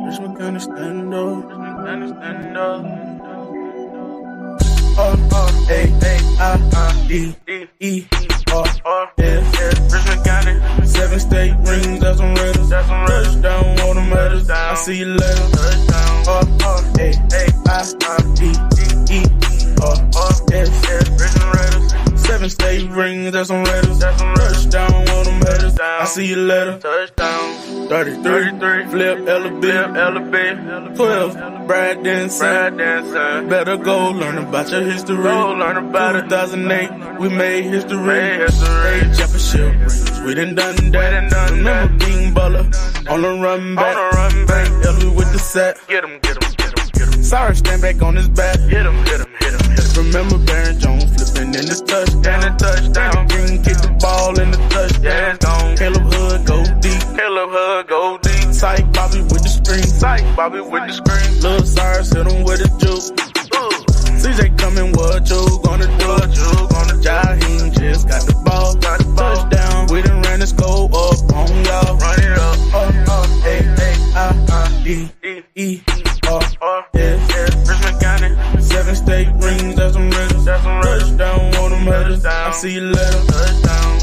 Richmond County stand up. Richmond County. 7 state rings, that's some Raiders. Touchdown, all the matters. I see you later. Richmond Raiders. 7 state rings, that's some Raiders. Touchdown, all the matters. I see you later. Touchdown. 33, flip, LB, 12, Brad Denson. Better go learn about your history. 2008, we made history. State championship rings, we done that. Remember being baller on the run back. LB with the set. Get him. Sorry, stand back on his back. Hit him. Remember Baron Jones flipping in the touchdown. Green kick the ball in the touchdown. Caleb Hood go deep. Psych Bobby with the screen. Lil Cyrus hit him with a juke. CJ coming, what you gonna do? Jaheim just got the ball. Touchdown. We done ran the score up on y'all. Run it up. Richmond County. 7 state rings, that's some Raiders. Touchdown, all them headers. I see you later. Touchdown.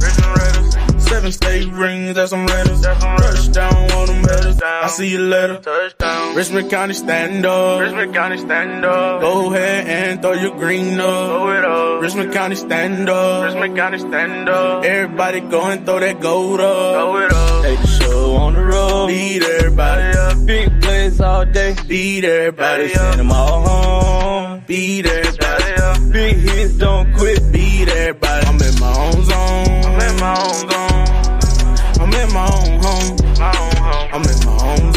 Richmond Raiders. 7 state rings, that's some Raiders. Touchdown, all them headers. I see you later. Touchdown. Richmond County stand up. Go ahead and throw your green up. Throw it up. Richmond County stand up. Everybody go and throw that gold up. Throw it up. Take the show on the road. Lead everybody up. Big plays all day. Lead everybody Send them all home. Beat everybody up. Big hits, don't quit. Beat everybody. I'm in my own zone. I'm in my own home. I'm in my own